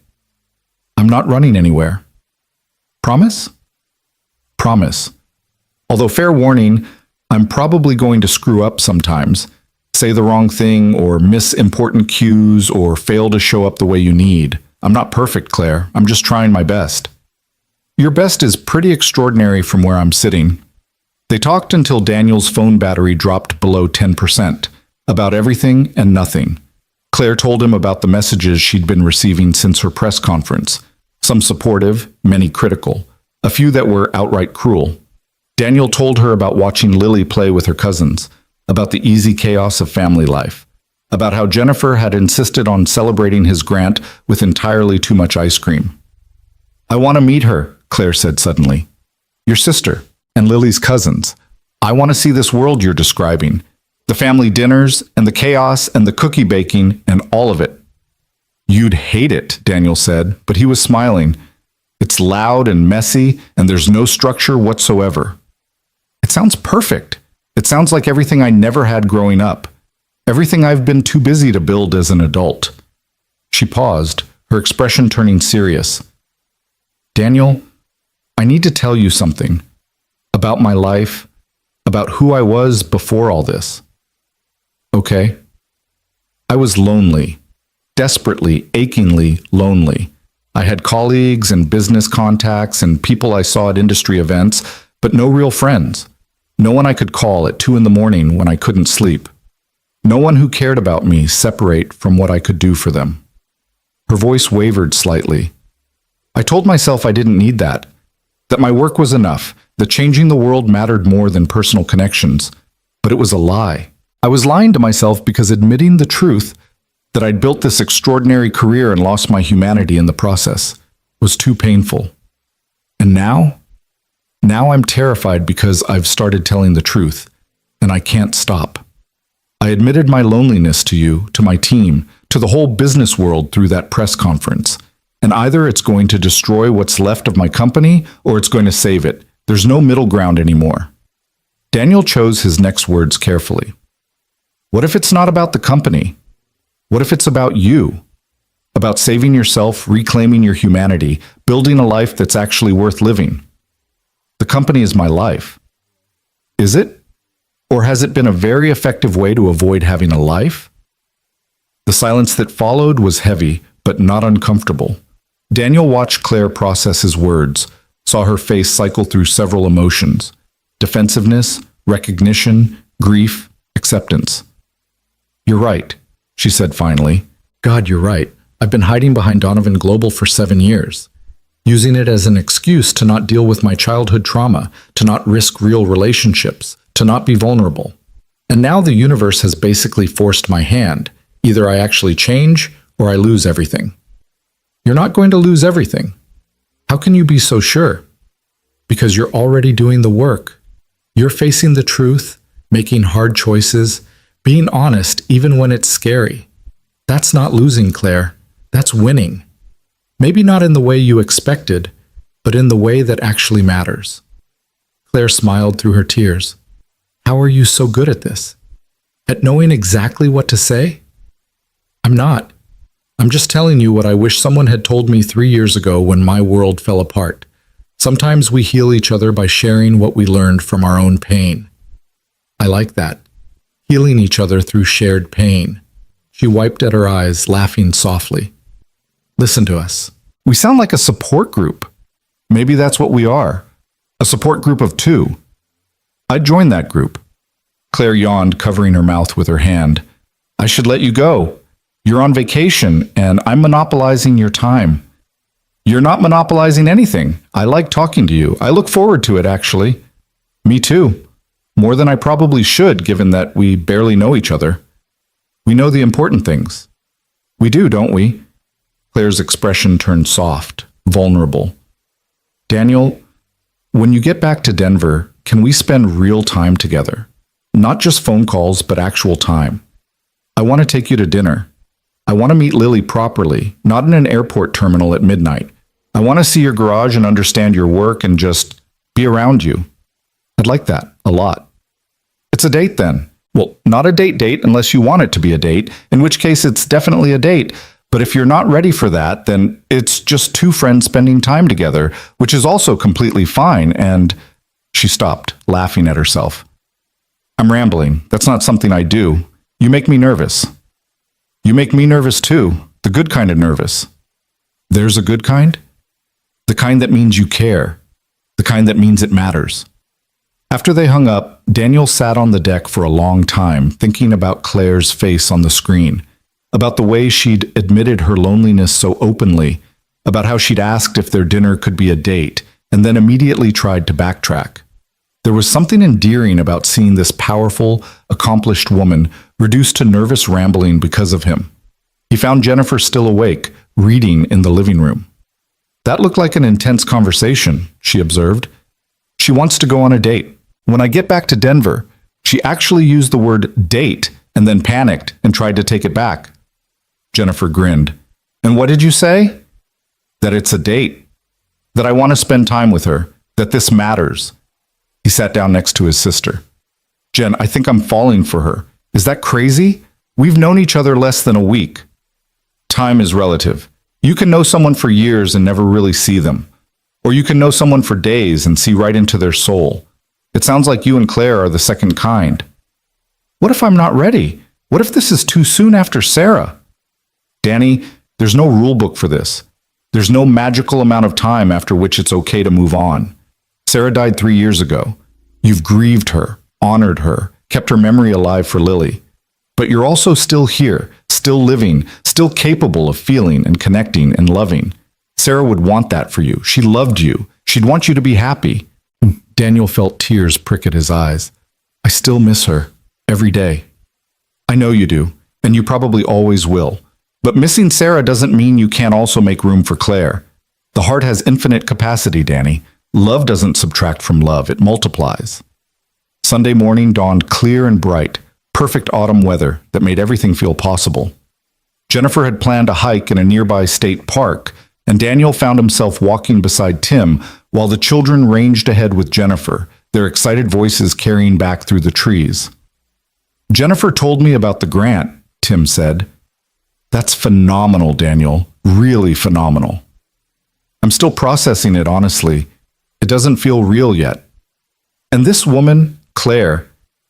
I'm not running anywhere." "Promise?" "Promise. Although fair warning, I'm probably going to screw up sometimes. Say the wrong thing or miss important cues or fail to show up the way you need. I'm not perfect, Claire. I'm just trying my best." "Your best is pretty extraordinary from where I'm sitting." They talked until Daniel's phone battery dropped below 10%, about everything and nothing. Claire told him about the messages she'd been receiving since her press conference, some supportive, many critical, a few that were outright cruel. Daniel told her about watching Lily play with her cousins, about the easy chaos of family life, about how Jennifer had insisted on celebrating his grant with entirely too much ice cream. "I want to meet her," Claire said suddenly. "Your sister, and Lily's cousins. I want to see this world you're describing. The family dinners, and the chaos, and the cookie baking, and all of it." "You'd hate it," Daniel said, but he was smiling. "It's loud and messy, and there's no structure whatsoever." "It sounds perfect. It sounds like everything I never had growing up. Everything I've been too busy to build as an adult." She paused, her expression turning serious. "Daniel, I need to tell you something. About my life, about who I was before all this." "Okay." "I was lonely. Desperately, achingly lonely. I had colleagues and business contacts and people I saw at industry events, but no real friends. No one I could call at 2 a.m. when I couldn't sleep. No one who cared about me separate from what I could do for them." Her voice wavered slightly. "I told myself I didn't need that my work was enough, that changing the world mattered more than personal connections. But it was a lie. I was lying to myself because admitting the truth, that I'd built this extraordinary career and lost my humanity in the process, was too painful. And now I'm terrified because I've started telling the truth, and I can't stop. I admitted my loneliness to you, to my team, to the whole business world through that press conference. And either it's going to destroy what's left of my company, or it's going to save it. There's no middle ground anymore." Daniel chose his next words carefully. "What if it's not about the company? What if it's about you? about saving yourself, reclaiming your humanity, building a life that's actually worth living. The company is my life. Is it? Or has it been a very effective way to avoid having a life? The silence that followed was heavy, but not uncomfortable. Daniel watched Claire process his words, saw her face cycle through several emotions: defensiveness, recognition, grief, acceptance. "You're right," she said finally. "God, you're right. I've been hiding behind Donovan Global for 7 years, using it as an excuse to not deal with my childhood trauma, to not risk real relationships, to not be vulnerable. And now the universe has basically forced my hand. Either I actually change or I lose everything." "You're not going to lose everything. How can you be so sure?" "Because you're already doing the work. You're facing the truth, making hard choices, being honest even when it's scary. That's not losing, Claire. That's winning. Maybe not in the way you expected, but in the way that actually matters." Claire smiled through her tears. "How are you so good at this? At knowing exactly what to say?" "I'm not. I'm just telling you what I wish someone had told me 3 years ago when my world fell apart. Sometimes we heal each other by sharing what we learned from our own pain." "I like that. Healing each other through shared pain." She wiped at her eyes, laughing softly. "Listen to us. We sound like a support group. Maybe that's what we are. A support group of 2. I'd join that group." Claire yawned, covering her mouth with her hand. "I should let you go. You're on vacation, and I'm monopolizing your time." "You're not monopolizing anything. I like talking to you. I look forward to it, actually." "Me too. More than I probably should, given that we barely know each other. We know the important things. We do, don't we?" Claire's expression turned soft, vulnerable. "Daniel, when you get back to Denver, can we spend real time together? Not just phone calls, but actual time. I want to take you to dinner. I want to meet Lily properly, not in an airport terminal at midnight. I want to see your garage and understand your work and just be around you. I'd like that a lot." "It's a date then." "Well, not a date unless you want it to be a date, in which case it's definitely a date. But if you're not ready for that, then it's just 2 friends spending time together, which is also completely fine." And she stopped, laughing at herself. "I'm rambling. That's not something I do. You make me nervous." "You make me nervous too, the good kind of nervous." "There's a good kind?" "The kind that means you care. The kind that means it matters." After they hung up, Daniel sat on the deck for a long time, thinking about Claire's face on the screen, about the way she'd admitted her loneliness so openly, about how she'd asked if their dinner could be a date, and then immediately tried to backtrack. There was something endearing about seeing this powerful, accomplished woman reduced to nervous rambling because of him. He found Jennifer still awake, reading in the living room. "That looked like an intense conversation," she observed. "She wants to go on a date. When I get back to Denver," she actually used the word date and then panicked and tried to take it back. Jennifer grinned. "And what did you say?" "That it's a date. That I want to spend time with her. That this matters." He sat down next to his sister. "Jen, I think I'm falling for her. Is that crazy? We've known each other less than a week." "Time is relative. You can know someone for years and never really see them. Or you can know someone for days and see right into their soul. It sounds like you and Claire are the second kind." "What if I'm not ready? What if this is too soon after Sarah?" "Danny, there's no rule book for this. There's no magical amount of time after which it's okay to move on. Sarah died 3 years ago. You've grieved her, honored her, kept her memory alive for Lily. But you're also still here, still living, still capable of feeling and connecting and loving. Sarah would want that for you. She loved you. She'd want you to be happy." Daniel felt tears prick at his eyes. "I still miss her. Every day." "I know you do, and you probably always will. But missing Sarah doesn't mean you can't also make room for Claire. The heart has infinite capacity, Danny. Love doesn't subtract from love, it multiplies." Sunday morning dawned clear and bright, perfect autumn weather that made everything feel possible. Jennifer had planned a hike in a nearby state park, and Daniel found himself walking beside Tim while the children ranged ahead with Jennifer, their excited voices carrying back through the trees. "Jennifer told me about the grant," Tim said. That's phenomenal, Daniel. Really phenomenal. I'm still processing it, honestly. It doesn't feel real yet. And this woman, Claire,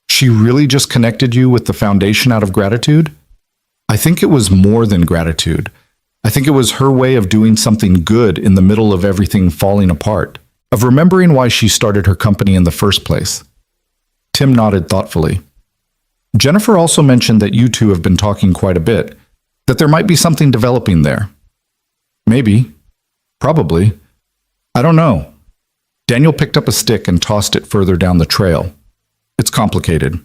she really just connected you with the foundation out of gratitude? I think it was more than gratitude. I think it was her way of doing something good in the middle of everything falling apart, of remembering why she started her company in the first place. Tim nodded thoughtfully. Jennifer also mentioned that you two have been talking quite a bit, that there might be something developing there. Maybe. Probably. I don't know. Daniel picked up a stick and tossed it further down the trail. It's complicated.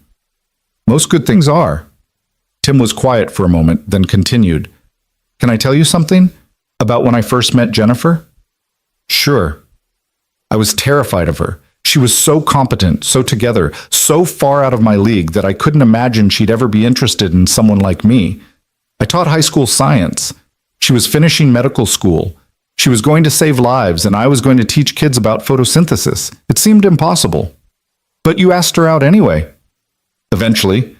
Most good things are. Tim was quiet for a moment, then continued. Can I tell you something? About when I first met Jennifer? Sure. I was terrified of her. She was so competent, so together, so far out of my league that I couldn't imagine she'd ever be interested in someone like me. I taught high school science. She was finishing medical school. She was going to save lives, and I was going to teach kids about photosynthesis. It seemed impossible. But you asked her out anyway. Eventually,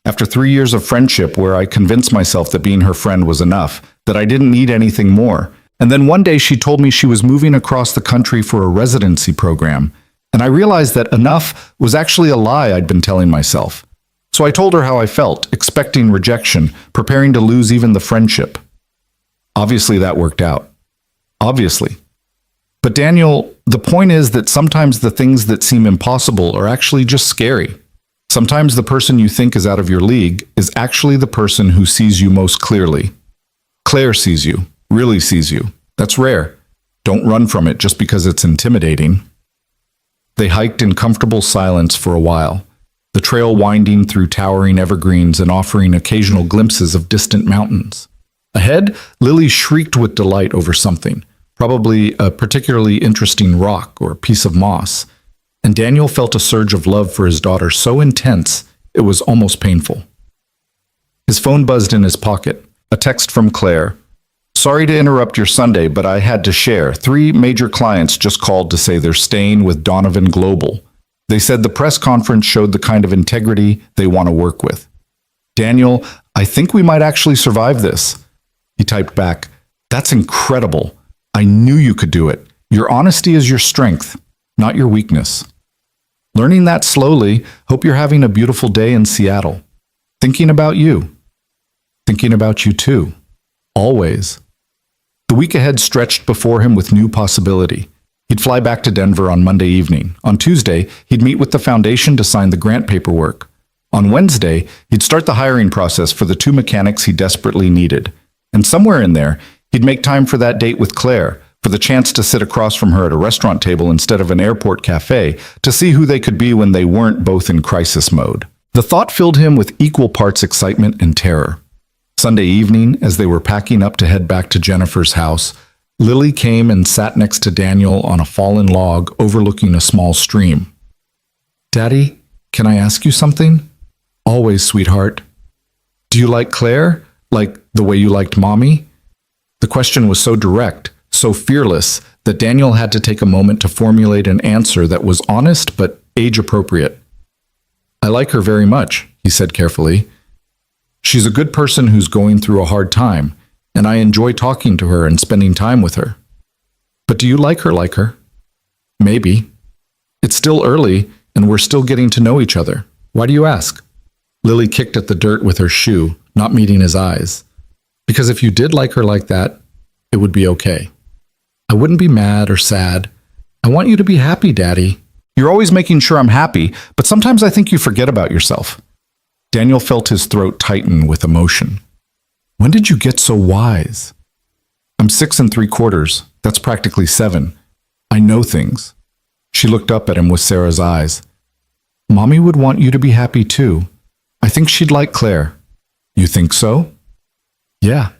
after 3 years of friendship where I convinced myself that being her friend was enough, that I didn't need anything more, and then one day she told me she was moving across the country for a residency program, and I realized that enough was actually a lie I'd been telling myself. So I told her how I felt, expecting rejection, preparing to lose even the friendship. Obviously that worked out. Obviously. But Daniel, the point is that sometimes the things that seem impossible are actually just scary. Sometimes the person you think is out of your league is actually the person who sees you most clearly. Claire sees you, really sees you. That's rare. Don't run from it just because it's intimidating. They hiked in comfortable silence for a while, the trail winding through towering evergreens and offering occasional glimpses of distant mountains. Ahead, Lily shrieked with delight over something, probably a particularly interesting rock or piece of moss, and Daniel felt a surge of love for his daughter so intense it was almost painful. His phone buzzed in his pocket, a text from Claire. Sorry to interrupt your Sunday, but I had to share. 3 major clients just called to say they're staying with Donovan Global. They said the press conference showed the kind of integrity they want to work with. Daniel, I think we might actually survive this. He typed back, That's incredible. I knew you could do it. Your honesty is your strength, not your weakness. Learning that slowly, hope you're having a beautiful day in Seattle. Thinking about you. Thinking about you too. Always. The week ahead stretched before him with new possibility. He'd fly back to Denver on Monday evening. On Tuesday, he'd meet with the foundation to sign the grant paperwork. On Wednesday, he'd start the hiring process for the 2 mechanics he desperately needed. And somewhere in there, he'd make time for that date with Claire, for the chance to sit across from her at a restaurant table instead of an airport cafe, to see who they could be when they weren't both in crisis mode. The thought filled him with equal parts excitement and terror. Sunday evening, as they were packing up to head back to Jennifer's house, Lily came and sat next to Daniel on a fallen log overlooking a small stream. Daddy, can I ask you something? Always, sweetheart. Do you like Claire? Like the way you liked Mommy? The question was so direct, so fearless, that Daniel had to take a moment to formulate an answer that was honest but age-appropriate. I like her very much, he said carefully. She's a good person who's going through a hard time, and I enjoy talking to her and spending time with her. But do you like her? Maybe. It's still early, and we're still getting to know each other. Why do you ask? Lily kicked at the dirt with her shoe, not meeting his eyes. Because if you did like her like that, it would be okay. I wouldn't be mad or sad. I want you to be happy, Daddy. You're always making sure I'm happy, but sometimes I think you forget about yourself. Daniel felt his throat tighten with emotion. When did you get so wise? I'm 6 3/4. That's practically 7. I know things. She looked up at him with Sarah's eyes. Mommy would want you to be happy too. I think she'd like Claire. You think so? Yeah.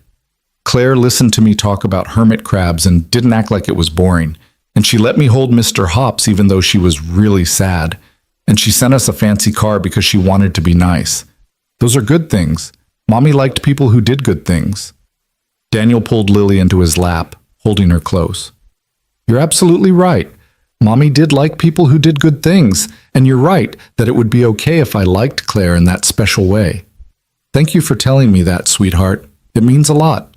Claire listened to me talk about hermit crabs and didn't act like it was boring. And she let me hold Mr. Hops even though she was really sad. And she sent us a fancy car because she wanted to be nice. Those are good things. Mommy liked people who did good things. Daniel pulled Lily into his lap, holding her close. You're absolutely right. Mommy did like people who did good things, and you're right that it would be okay if I liked Claire in that special way. Thank you for telling me that, sweetheart. It means a lot.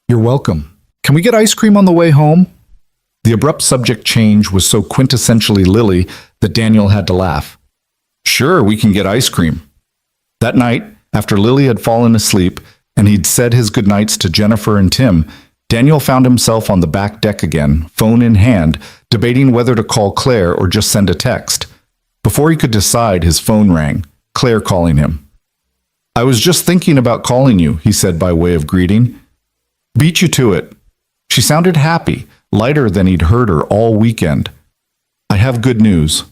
You're welcome. Can we get ice cream on the way home? The abrupt subject change was so quintessentially Lily that Daniel had to laugh. Sure, we can get ice cream. That night, after Lily had fallen asleep and he'd said his goodnights to Jennifer and Tim, Daniel found himself on the back deck again, phone in hand, debating whether to call Claire or just send a text. Before he could decide, his phone rang, Claire calling him. I was just thinking about calling you, he said by way of greeting. Beat you to it. She sounded happy, lighter than he'd heard her all weekend. I have good news.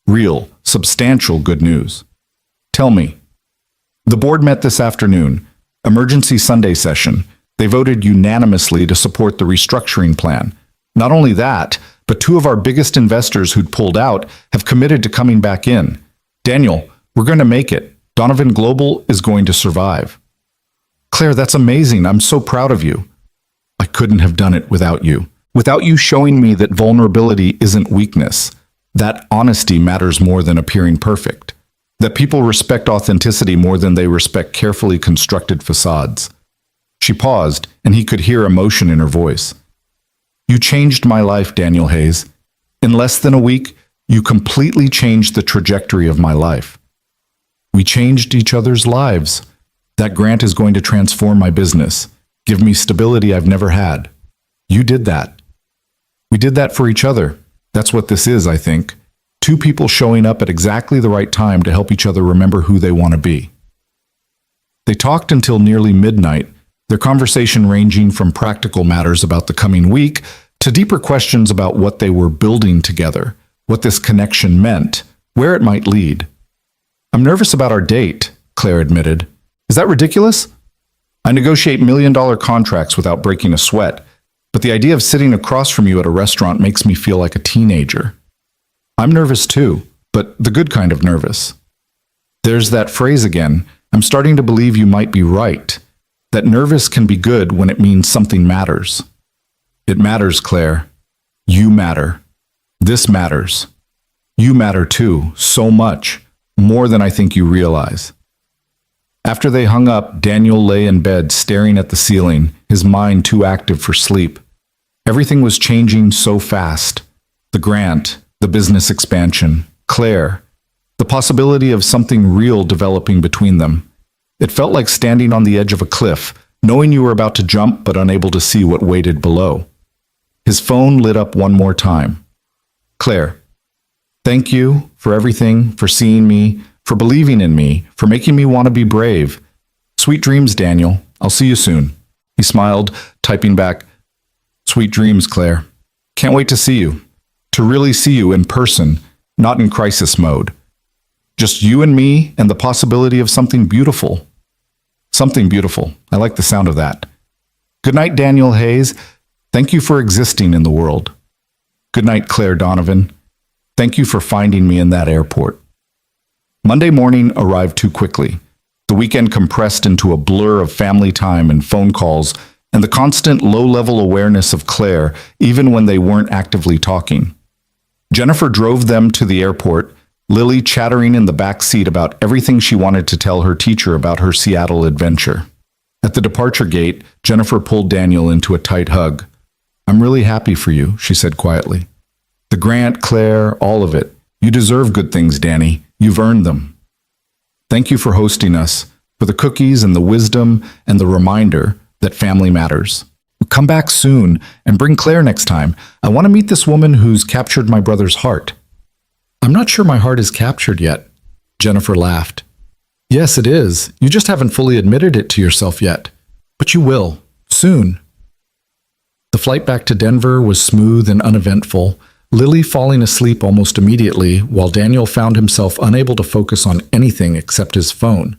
Real, substantial good news. Tell me. The board met this afternoon. Emergency Sunday session. They voted unanimously to support the restructuring plan. Not only that, but two of our biggest investors who'd pulled out have committed to coming back in. Daniel, we're going to make it. Donovan Global is going to survive. Claire, that's amazing. I'm so proud of you. I couldn't have done it without you. Without you showing me that vulnerability isn't weakness, that honesty matters more than appearing perfect, that people respect authenticity more than they respect carefully constructed facades. She paused, and he could hear emotion in her voice. You changed my life, Daniel Hayes. In less than a week, you completely changed the trajectory of my life. We changed each other's lives. That grant is going to transform my business, give me stability I've never had. You did that. We did that for each other. That's what this is, I think. Two people showing up at exactly the right time to help each other remember who they want to be. They talked until nearly midnight, their conversation ranging from practical matters about the coming week to deeper questions about what they were building together, what this connection meant, where it might lead. I'm nervous about our date, Claire admitted. Is that ridiculous? I negotiate million-dollar contracts without breaking a sweat, but the idea of sitting across from you at a restaurant makes me feel like a teenager. I'm nervous too, but the good kind of nervous. There's that phrase again. I'm starting to believe you might be right. That nervous can be good when it means something matters. It matters, Claire. You matter. This matters. You matter too, so much, more than I think you realize. After they hung up, Daniel lay in bed staring at the ceiling, his mind too active for sleep. Everything was changing so fast. The grant, the business expansion, Claire, the possibility of something real developing between them. It felt like standing on the edge of a cliff, knowing you were about to jump but unable to see what waited below. His phone lit up one more time. Claire, thank you for everything, for seeing me, for believing in me, for making me want to be brave. Sweet dreams, Daniel. I'll see you soon. He smiled, typing back, Sweet dreams, Claire. Can't wait to see you. To really see you in person, not in crisis mode. Just you and me and the possibility of something beautiful. Something beautiful. I like the sound of that. Good night, Daniel Hayes. Thank you for existing in the world. Good night, Claire Donovan. Thank you for finding me in that airport. Monday morning arrived too quickly. The weekend compressed into a blur of family time and phone calls and the constant low-level awareness of Claire, even when they weren't actively talking. Jennifer drove them to the airport, Lily chattering in the back seat about everything she wanted to tell her teacher about her Seattle adventure. At the departure gate, Jennifer pulled Daniel into a tight hug. I'm really happy for you, she said quietly. The grant, Claire, all of it. You deserve good things, Danny. You've earned them. Thank you for hosting us, for the cookies and the wisdom and the reminder that family matters. Come back soon and bring Claire next time. I want to meet this woman who's captured my brother's heart. I'm not sure my heart is captured yet. Jennifer laughed. Yes, it is. You just haven't fully admitted it to yourself yet. But you will, soon. The flight back to Denver was smooth and uneventful, Lily falling asleep almost immediately, while Daniel found himself unable to focus on anything except his phone,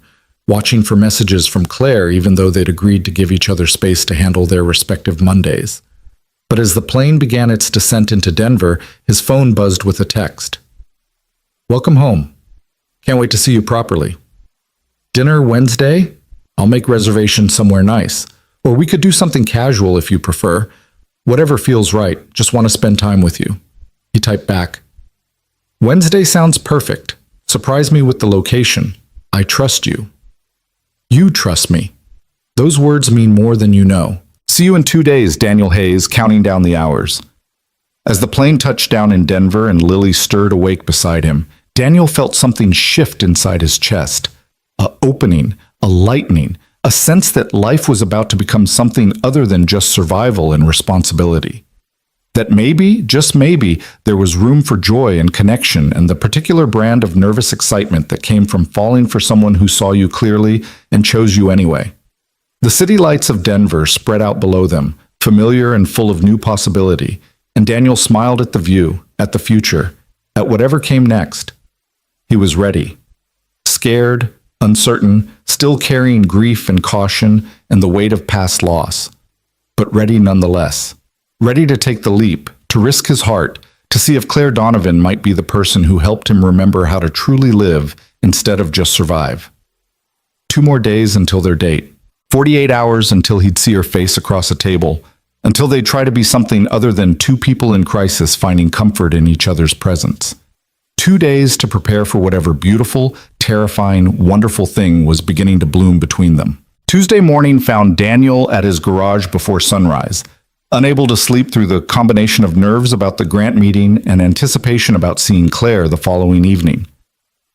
watching for messages from Claire even though they'd agreed to give each other space to handle their respective Mondays. But as the plane began its descent into Denver, his phone buzzed with a text. Welcome home. Can't wait to see you properly. Dinner Wednesday? I'll make reservations somewhere nice. Or we could do something casual if you prefer. Whatever feels right, just want to spend time with you. He typed back. Wednesday sounds perfect. Surprise me with the location. I trust you. You trust me. Those words mean more than you know. See you in 2 days, Daniel Hayes, counting down the hours. As the plane touched down in Denver and Lily stirred awake beside him, Daniel felt something shift inside his chest. A opening, a lightening, a sense that life was about to become something other than just survival and responsibility. That maybe, just maybe, there was room for joy and connection and the particular brand of nervous excitement that came from falling for someone who saw you clearly and chose you anyway. The city lights of Denver spread out below them, familiar and full of new possibility, and Daniel smiled at the view, at the future, at whatever came next. He was ready. Scared, uncertain, still carrying grief and caution and the weight of past loss, but ready nonetheless. Ready to take the leap, to risk his heart, to see if Claire Donovan might be the person who helped him remember how to truly live instead of just survive. 2 more days until their date. 48 hours until he'd see her face across a table, until they'd try to be something other than 2 people in crisis finding comfort in each other's presence. 2 days to prepare for whatever beautiful, terrifying, wonderful thing was beginning to bloom between them. Tuesday morning found Daniel at his garage before sunrise, unable to sleep through the combination of nerves about the grant meeting and anticipation about seeing Claire the following evening.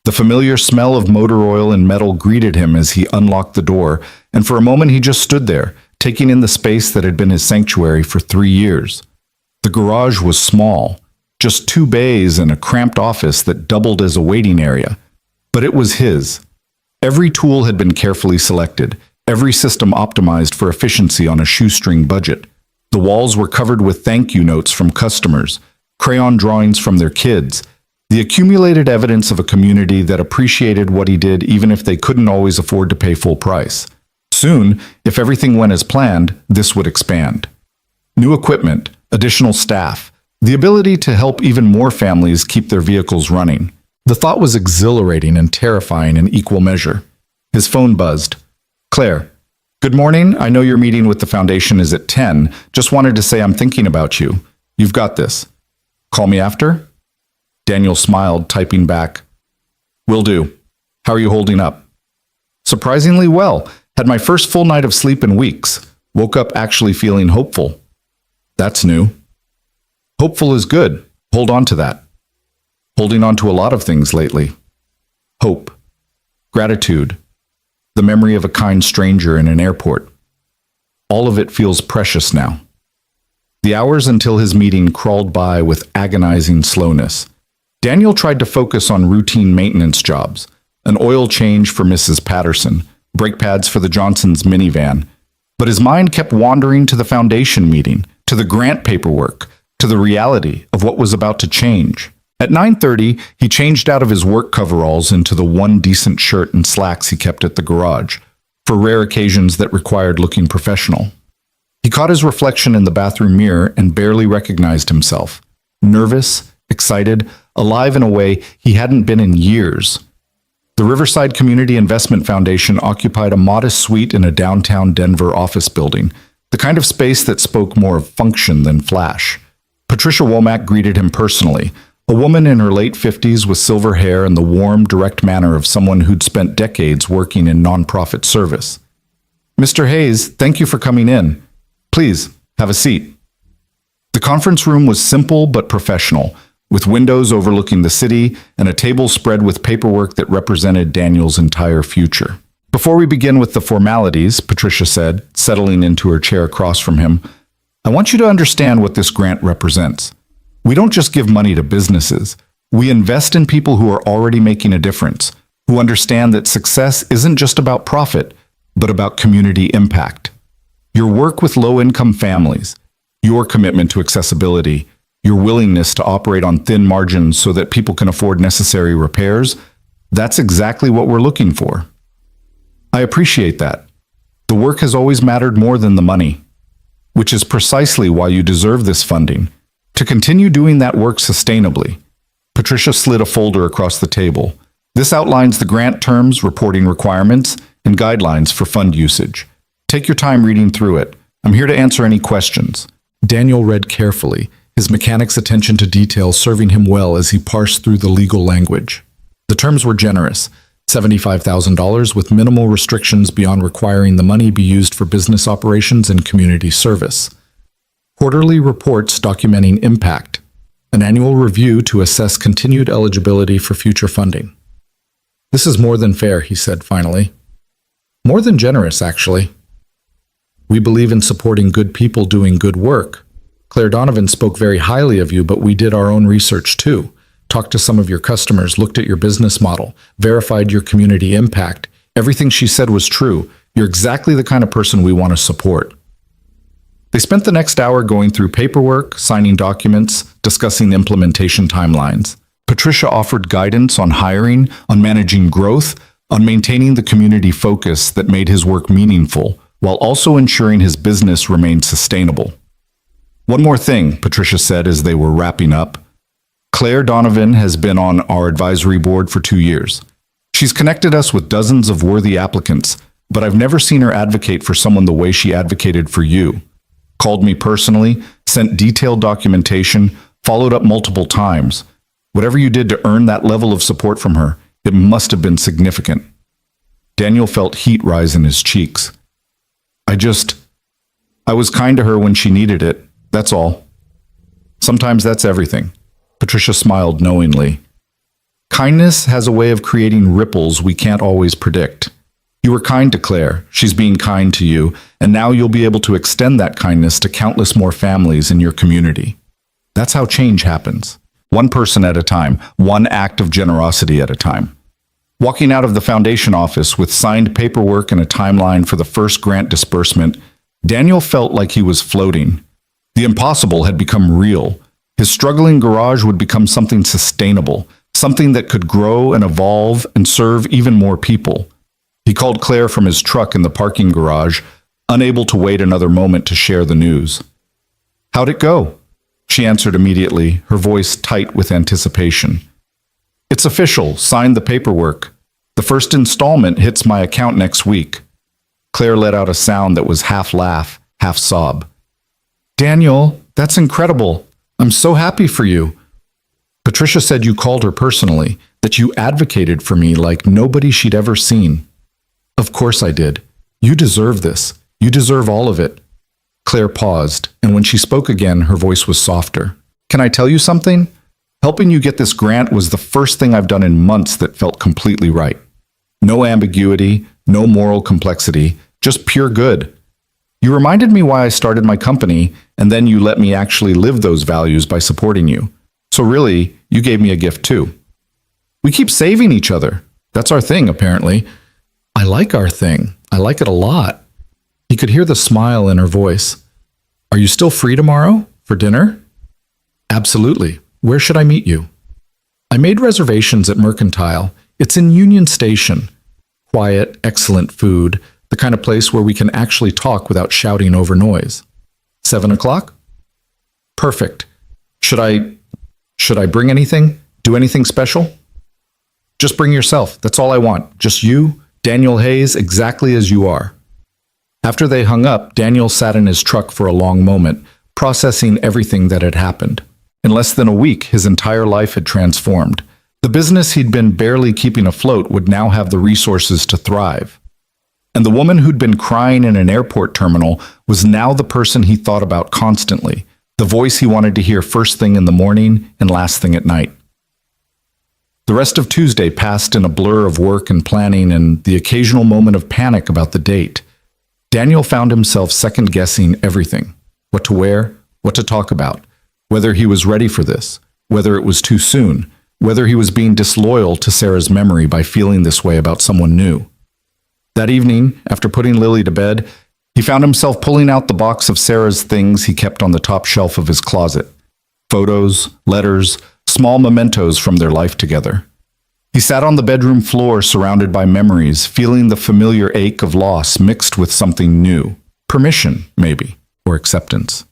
The familiar smell of motor oil and metal greeted him as he unlocked the door, and for a moment he just stood there, taking in the space that had been his sanctuary for 3 years. The garage was small, just 2 bays and a cramped office that doubled as a waiting area. But it was his. Every tool had been carefully selected, every system optimized for efficiency on a shoestring budget. The walls were covered with thank you notes from customers, crayon drawings from their kids, the accumulated evidence of a community that appreciated what he did even if they couldn't always afford to pay full price. Soon, if everything went as planned, this would expand. New equipment, additional staff, the ability to help even more families keep their vehicles running. The thought was exhilarating and terrifying in equal measure. His phone buzzed. Claire, good morning. I know your meeting with the foundation is at 10. Just wanted to say I'm thinking about you. You've got this. Call me after? Daniel smiled, typing back. Will do. How are you holding up? Surprisingly well. Had my first full night of sleep in weeks. Woke up actually feeling hopeful. That's new. Hopeful is good. Hold on to that. Holding on to a lot of things lately. Hope. Gratitude. The memory of a kind stranger in an airport. All of it feels precious now. The hours until his meeting crawled by with agonizing slowness. Daniel tried to focus on routine maintenance jobs, an oil change for Mrs. Patterson, brake pads for the Johnsons' minivan. But his mind kept wandering to the foundation meeting, to the grant paperwork, to the reality of what was about to change. At 9:30, he changed out of his work coveralls into the one decent shirt and slacks he kept at the garage, for rare occasions that required looking professional. He caught his reflection in the bathroom mirror and barely recognized himself. Nervous, excited, alive in a way he hadn't been in years. The Riverside Community Investment Foundation occupied a modest suite in a downtown Denver office building, the kind of space that spoke more of function than flash. Patricia Womack greeted him personally, a woman in her late 50s with silver hair and the warm, direct manner of someone who'd spent decades working in nonprofit service. Mr. Hayes, thank you for coming in. Please, have a seat. The conference room was simple but professional, with windows overlooking the city and a table spread with paperwork that represented Daniel's entire future. Before we begin with the formalities, Patricia said, settling into her chair across from him, I want you to understand what this grant represents. We don't just give money to businesses. We invest in people who are already making a difference, who understand that success isn't just about profit, but about community impact. Your work with low-income families, your commitment to accessibility, your willingness to operate on thin margins so that people can afford necessary repairs, that's exactly what we're looking for. I appreciate that. The work has always mattered more than the money, which is precisely why you deserve this funding. To continue doing that work sustainably. Patricia slid a folder across the table. This outlines the grant terms, reporting requirements, and guidelines for fund usage. Take your time reading through it. I'm here to answer any questions. Daniel read carefully, his mechanic's attention to detail serving him well as he parsed through the legal language. The terms were generous. $75,000 with minimal restrictions beyond requiring the money be used for business operations and community service. Quarterly reports documenting impact. An annual review to assess continued eligibility for future funding. This is more than fair, he said finally. More than generous, actually. We believe in supporting good people doing good work. Claire Donovan spoke very highly of you, but we did our own research too. Talked to some of your customers, looked at your business model, verified your community impact. Everything she said was true. You're exactly the kind of person we want to support. They spent the next hour going through paperwork, signing documents, discussing implementation timelines. Patricia offered guidance on hiring, on managing growth, on maintaining the community focus that made his work meaningful, while also ensuring his business remained sustainable. One more thing, Patricia said as they were wrapping up. Claire Donovan has been on our advisory board for 2 years. She's connected us with dozens of worthy applicants, but I've never seen her advocate for someone the way she advocated for you. Called me personally, sent detailed documentation, followed up multiple times. Whatever you did to earn that level of support from her, it must have been significant. Daniel felt heat rise in his cheeks. I was kind to her when she needed it, that's all. Sometimes that's everything. Patricia smiled knowingly. Kindness has a way of creating ripples we can't always predict. You were kind to Claire, she's being kind to you, and now you'll be able to extend that kindness to countless more families in your community. That's how change happens. One person at a time, one act of generosity at a time. Walking out of the foundation office with signed paperwork and a timeline for the first grant disbursement, Daniel felt like he was floating. The impossible had become real. His struggling garage would become something sustainable, something that could grow and evolve and serve even more people. He called Claire from his truck in the parking garage, unable to wait another moment to share the news. How'd it go? She answered immediately, her voice tight with anticipation. It's official, signed the paperwork. The first installment hits my account next week. Claire let out a sound that was half laugh, half sob. Daniel, that's incredible. I'm so happy for you. Patricia said you called her personally, that you advocated for me like nobody she'd ever seen. Of course I did. You deserve this. You deserve all of it. Claire paused, and when she spoke again, her voice was softer. Can I tell you something? Helping you get this grant was the first thing I've done in months that felt completely right. No ambiguity, no moral complexity, just pure good. You reminded me why I started my company, and then you let me actually live those values by supporting you. So really, you gave me a gift too. We keep saving each other. That's our thing, apparently. I like our thing. I like it a lot. He could hear the smile in her voice. Are you still free tomorrow? For dinner? Absolutely. Where should I meet you? I made reservations at Mercantile. It's in Union Station. Quiet, excellent food, the kind of place where we can actually talk without shouting over noise. 7 o'clock? Perfect. Should I bring anything? Do anything special? Just bring yourself. That's all I want. Just you, Daniel Hayes, exactly as you are. After they hung up, Daniel sat in his truck for a long moment, processing everything that had happened. In less than a week, his entire life had transformed. The business he'd been barely keeping afloat would now have the resources to thrive. And the woman who'd been crying in an airport terminal was now the person he thought about constantly, the voice he wanted to hear first thing in the morning and last thing at night. The rest of Tuesday passed in a blur of work and planning and the occasional moment of panic about the date. Daniel found himself second-guessing everything. What to wear, what to talk about, whether he was ready for this, whether it was too soon, whether he was being disloyal to Sarah's memory by feeling this way about someone new. That evening, after putting Lily to bed, he found himself pulling out the box of Sarah's things he kept on the top shelf of his closet. Photos, letters, small mementos from their life together. He sat on the bedroom floor surrounded by memories, feeling the familiar ache of loss mixed with something new. Permission, maybe, or acceptance.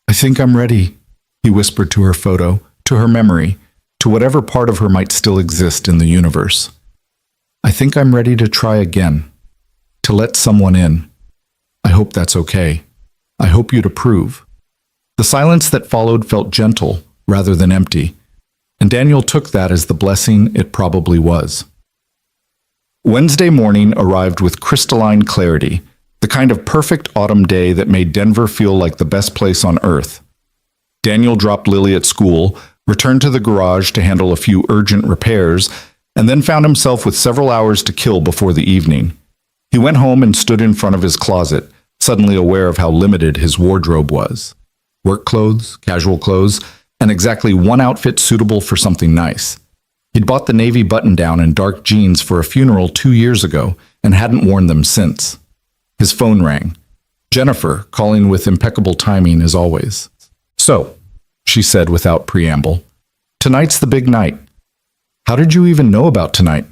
I think I'm ready, he whispered to her photo, to her memory, to whatever part of her might still exist in the universe. I think I'm ready to try again, to let someone in. I hope that's okay. I hope you'd approve. The silence that followed felt gentle rather than empty, and Daniel took that as the blessing it probably was. Wednesday morning arrived with crystalline clarity, the kind of perfect autumn day that made Denver feel like the best place on earth. Daniel dropped Lily at school, returned to the garage to handle a few urgent repairs, and then found himself with several hours to kill before the evening. He went home and stood in front of his closet, suddenly aware of how limited his wardrobe was. Work clothes, casual clothes, and exactly one outfit suitable for something nice. He'd bought the navy button-down and dark jeans for a funeral 2 years ago and hadn't worn them since. His phone rang. Jennifer, calling with impeccable timing as always. "So," she said without preamble, "tonight's the big night. How did you even know about tonight?"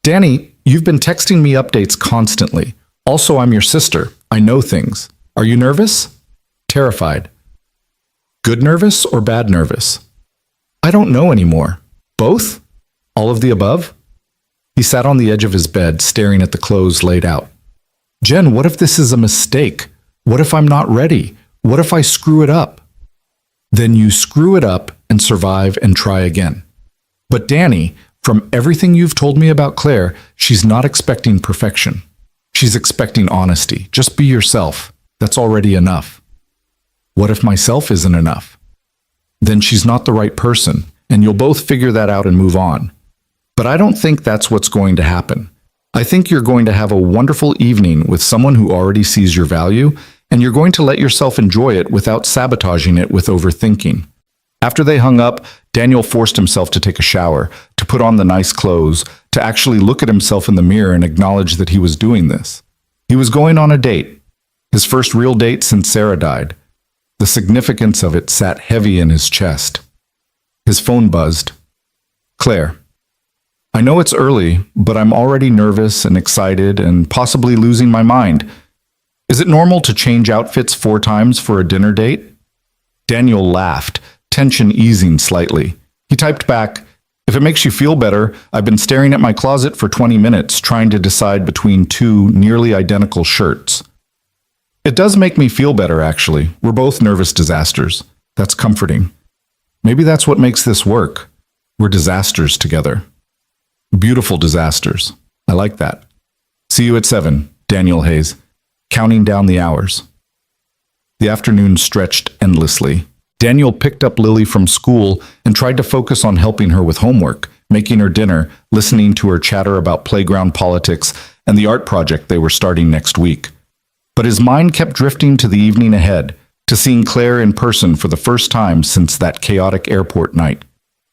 "Danny, you've been texting me updates constantly. Also, I'm your sister. I know things. Are you nervous?" "Terrified." "Good nervous or bad nervous?" "I don't know anymore. Both? All of the above?" He sat on the edge of his bed, staring at the clothes laid out. "Jen, what if this is a mistake? What if I'm not ready? What if I screw it up?" "Then you screw it up and survive and try again." "But Danny, from everything you've told me about Claire, she's not expecting perfection. She's expecting honesty. Just be yourself. That's already enough." "What if myself isn't enough?" "Then she's not the right person, and you'll both figure that out and move on." "But I don't think that's what's going to happen. I think you're going to have a wonderful evening with someone who already sees your value, and you're going to let yourself enjoy it without sabotaging it with overthinking." After they hung up, Daniel forced himself to take a shower, to put on the nice clothes, to actually look at himself in the mirror and acknowledge that he was doing this. He was going on a date, his first real date since Sarah died. The significance of it sat heavy in his chest. His phone buzzed. "Claire, I know it's early, but I'm already nervous and excited and possibly losing my mind. Is it normal to change outfits 4 times for a dinner date?" Daniel laughed, tension easing slightly. He typed back, "If it makes you feel better, I've been staring at my closet for 20 minutes trying to decide between 2 nearly identical shirts." "It does make me feel better, actually. We're both nervous disasters. That's comforting. Maybe that's what makes this work. We're disasters together." Beautiful disasters. I like that. "See you at 7, Daniel Hayes." Counting down the hours. The afternoon stretched endlessly. Daniel picked up Lily from school and tried to focus on helping her with homework, making her dinner, listening to her chatter about playground politics and the art project they were starting next week. But his mind kept drifting to the evening ahead, to seeing Claire in person for the first time since that chaotic airport night.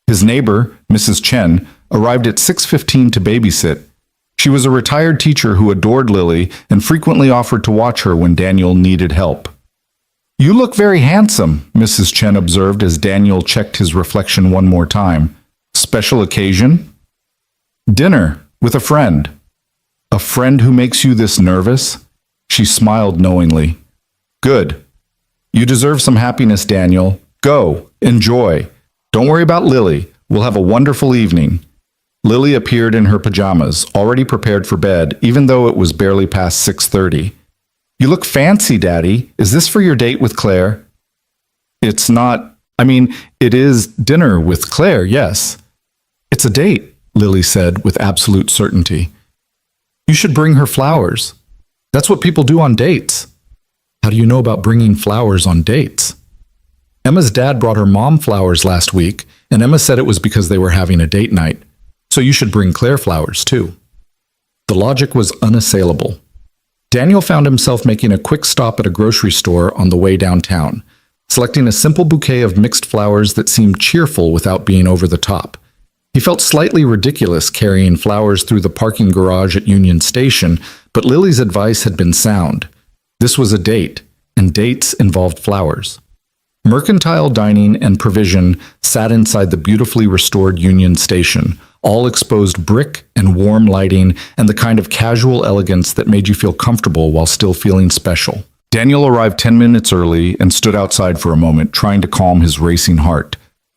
His neighbor, Mrs. Chen, arrived at 6:15 to babysit. She was a retired teacher who adored Lily and frequently offered to watch her when Daniel needed help. "You look very handsome," Mrs. Chen observed as Daniel checked his reflection one more time. "Special occasion?" "Dinner, with a friend." "A friend who makes you this nervous?" She smiled knowingly. "Good. You deserve some happiness, Daniel. Go, enjoy. Don't worry about Lily. We'll have a wonderful evening." Lily appeared in her pajamas, already prepared for bed, even though it was barely past 6:30. "You look fancy, Daddy. Is this for your date with Claire?" "It's not. It is dinner with Claire, yes." "It's a date," Lily said with absolute certainty. "You should bring her flowers. That's what people do on dates." "How do you know about bringing flowers on dates?" "Emma's dad brought her mom flowers last week, and Emma said it was because they were having a date night. So you should bring Claire flowers, too." The logic was unassailable. Daniel found himself making a quick stop at a grocery store on the way downtown, selecting a simple bouquet of mixed flowers that seemed cheerful without being over the top. He felt slightly ridiculous carrying flowers through the parking garage at Union Station, but Lily's advice had been sound. This was a date, and dates involved flowers. Mercantile dining and provision sat inside the beautifully restored Union Station, all exposed brick and warm lighting and the kind of casual elegance that made you feel comfortable while still feeling special. Daniel arrived 10 minutes early and stood outside for a moment, trying to calm his racing heart.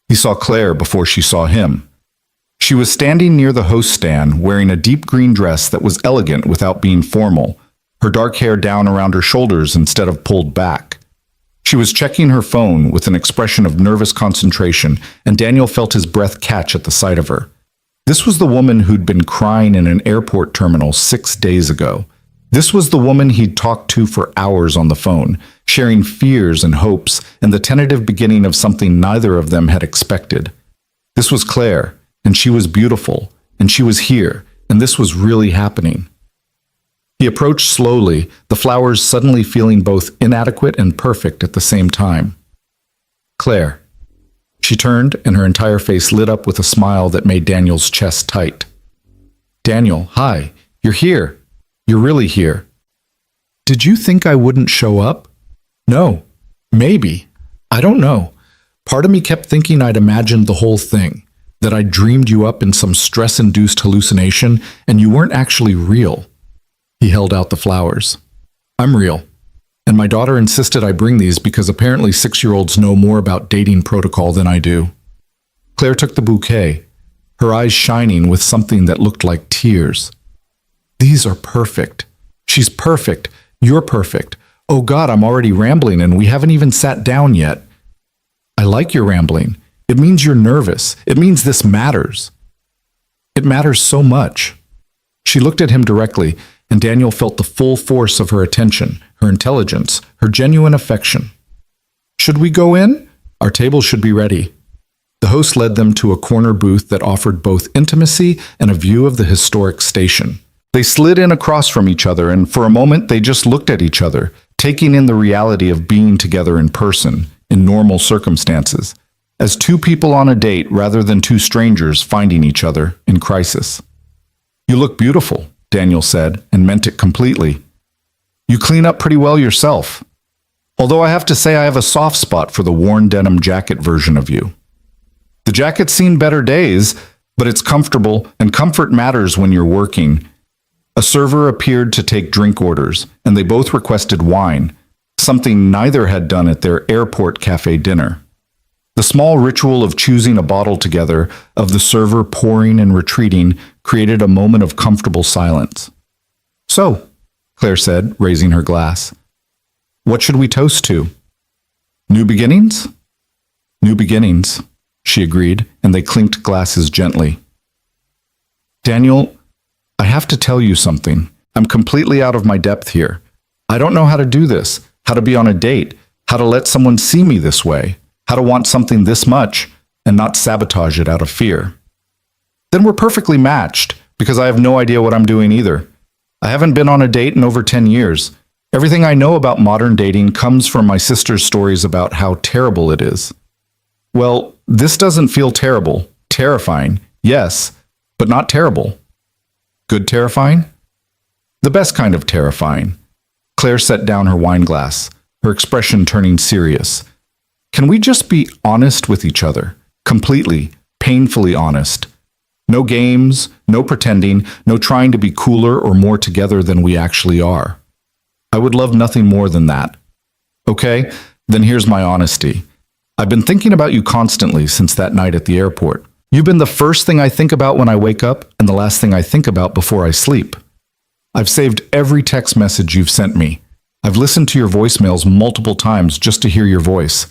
He saw Claire before she saw him. She was standing near the host stand, wearing a deep green dress that was elegant without being formal, her dark hair down around her shoulders instead of pulled back. She was checking her phone with an expression of nervous concentration, and Daniel felt his breath catch at the sight of her. This was the woman who'd been crying in an airport terminal 6 days ago. This was the woman he'd talked to for hours on the phone, sharing fears and hopes and the tentative beginning of something neither of them had expected. This was Claire, and she was beautiful, and she was here, and this was really happening. He approached slowly, the flowers suddenly feeling both inadequate and perfect at the same time. Claire. She turned, and her entire face lit up with a smile that made Daniel's chest tight. Daniel, hi, you're here. You're really here. Did you think I wouldn't show up? No. Maybe. I don't know. Part of me kept thinking I'd imagined the whole thing, that I'd dreamed you up in some stress-induced hallucination and you weren't actually real. He held out the flowers. I'm real. And my daughter insisted I bring these because apparently 6-year-olds know more about dating protocol than I do. Claire took the bouquet, her eyes shining with something that looked like tears. These are perfect. She's perfect. You're perfect. Oh God, I'm already rambling and we haven't even sat down yet. I like your rambling. It means you're nervous. It means this matters. It matters so much. She looked at him directly, and Daniel felt the full force of her attention, her intelligence, her genuine affection. Should we go in? Our table should be ready. The host led them to a corner booth that offered both intimacy and a view of the historic station. They slid in across from each other, and for a moment they just looked at each other, taking in the reality of being together in person, in normal circumstances, as two people on a date rather than two strangers finding each other in crisis. You look beautiful, Daniel said, and meant it completely. You clean up pretty well yourself. Although I have to say I have a soft spot for the worn denim jacket version of you. The jacket's seen better days, but it's comfortable, and comfort matters when you're working. A server appeared to take drink orders, and they both requested wine, something neither had done at their airport cafe dinner. The small ritual of choosing a bottle together, of the server pouring and retreating, created a moment of comfortable silence. So, Claire said, raising her glass, what should we toast to? New beginnings? New beginnings, she agreed, and they clinked glasses gently. Daniel, I have to tell you something. I'm completely out of my depth here. I don't know how to do this, how to be on a date, how to let someone see me this way, how to want something this much and not sabotage it out of fear. Then we're perfectly matched, because I have no idea what I'm doing either. I haven't been on a date in over 10 years. Everything I know about modern dating comes from my sister's stories about how terrible it is. Well, this doesn't feel terrible. Terrifying, yes, but not terrible. Good terrifying? The best kind of terrifying. Claire set down her wine glass, her expression turning serious. Can we just be honest with each other? Completely, painfully honest. No games, no pretending, no trying to be cooler or more together than we actually are. I would love nothing more than that. Okay, then here's my honesty. I've been thinking about you constantly since that night at the airport. You've been the first thing I think about when I wake up and the last thing I think about before I sleep. I've saved every text message you've sent me. I've listened to your voicemails multiple times just to hear your voice.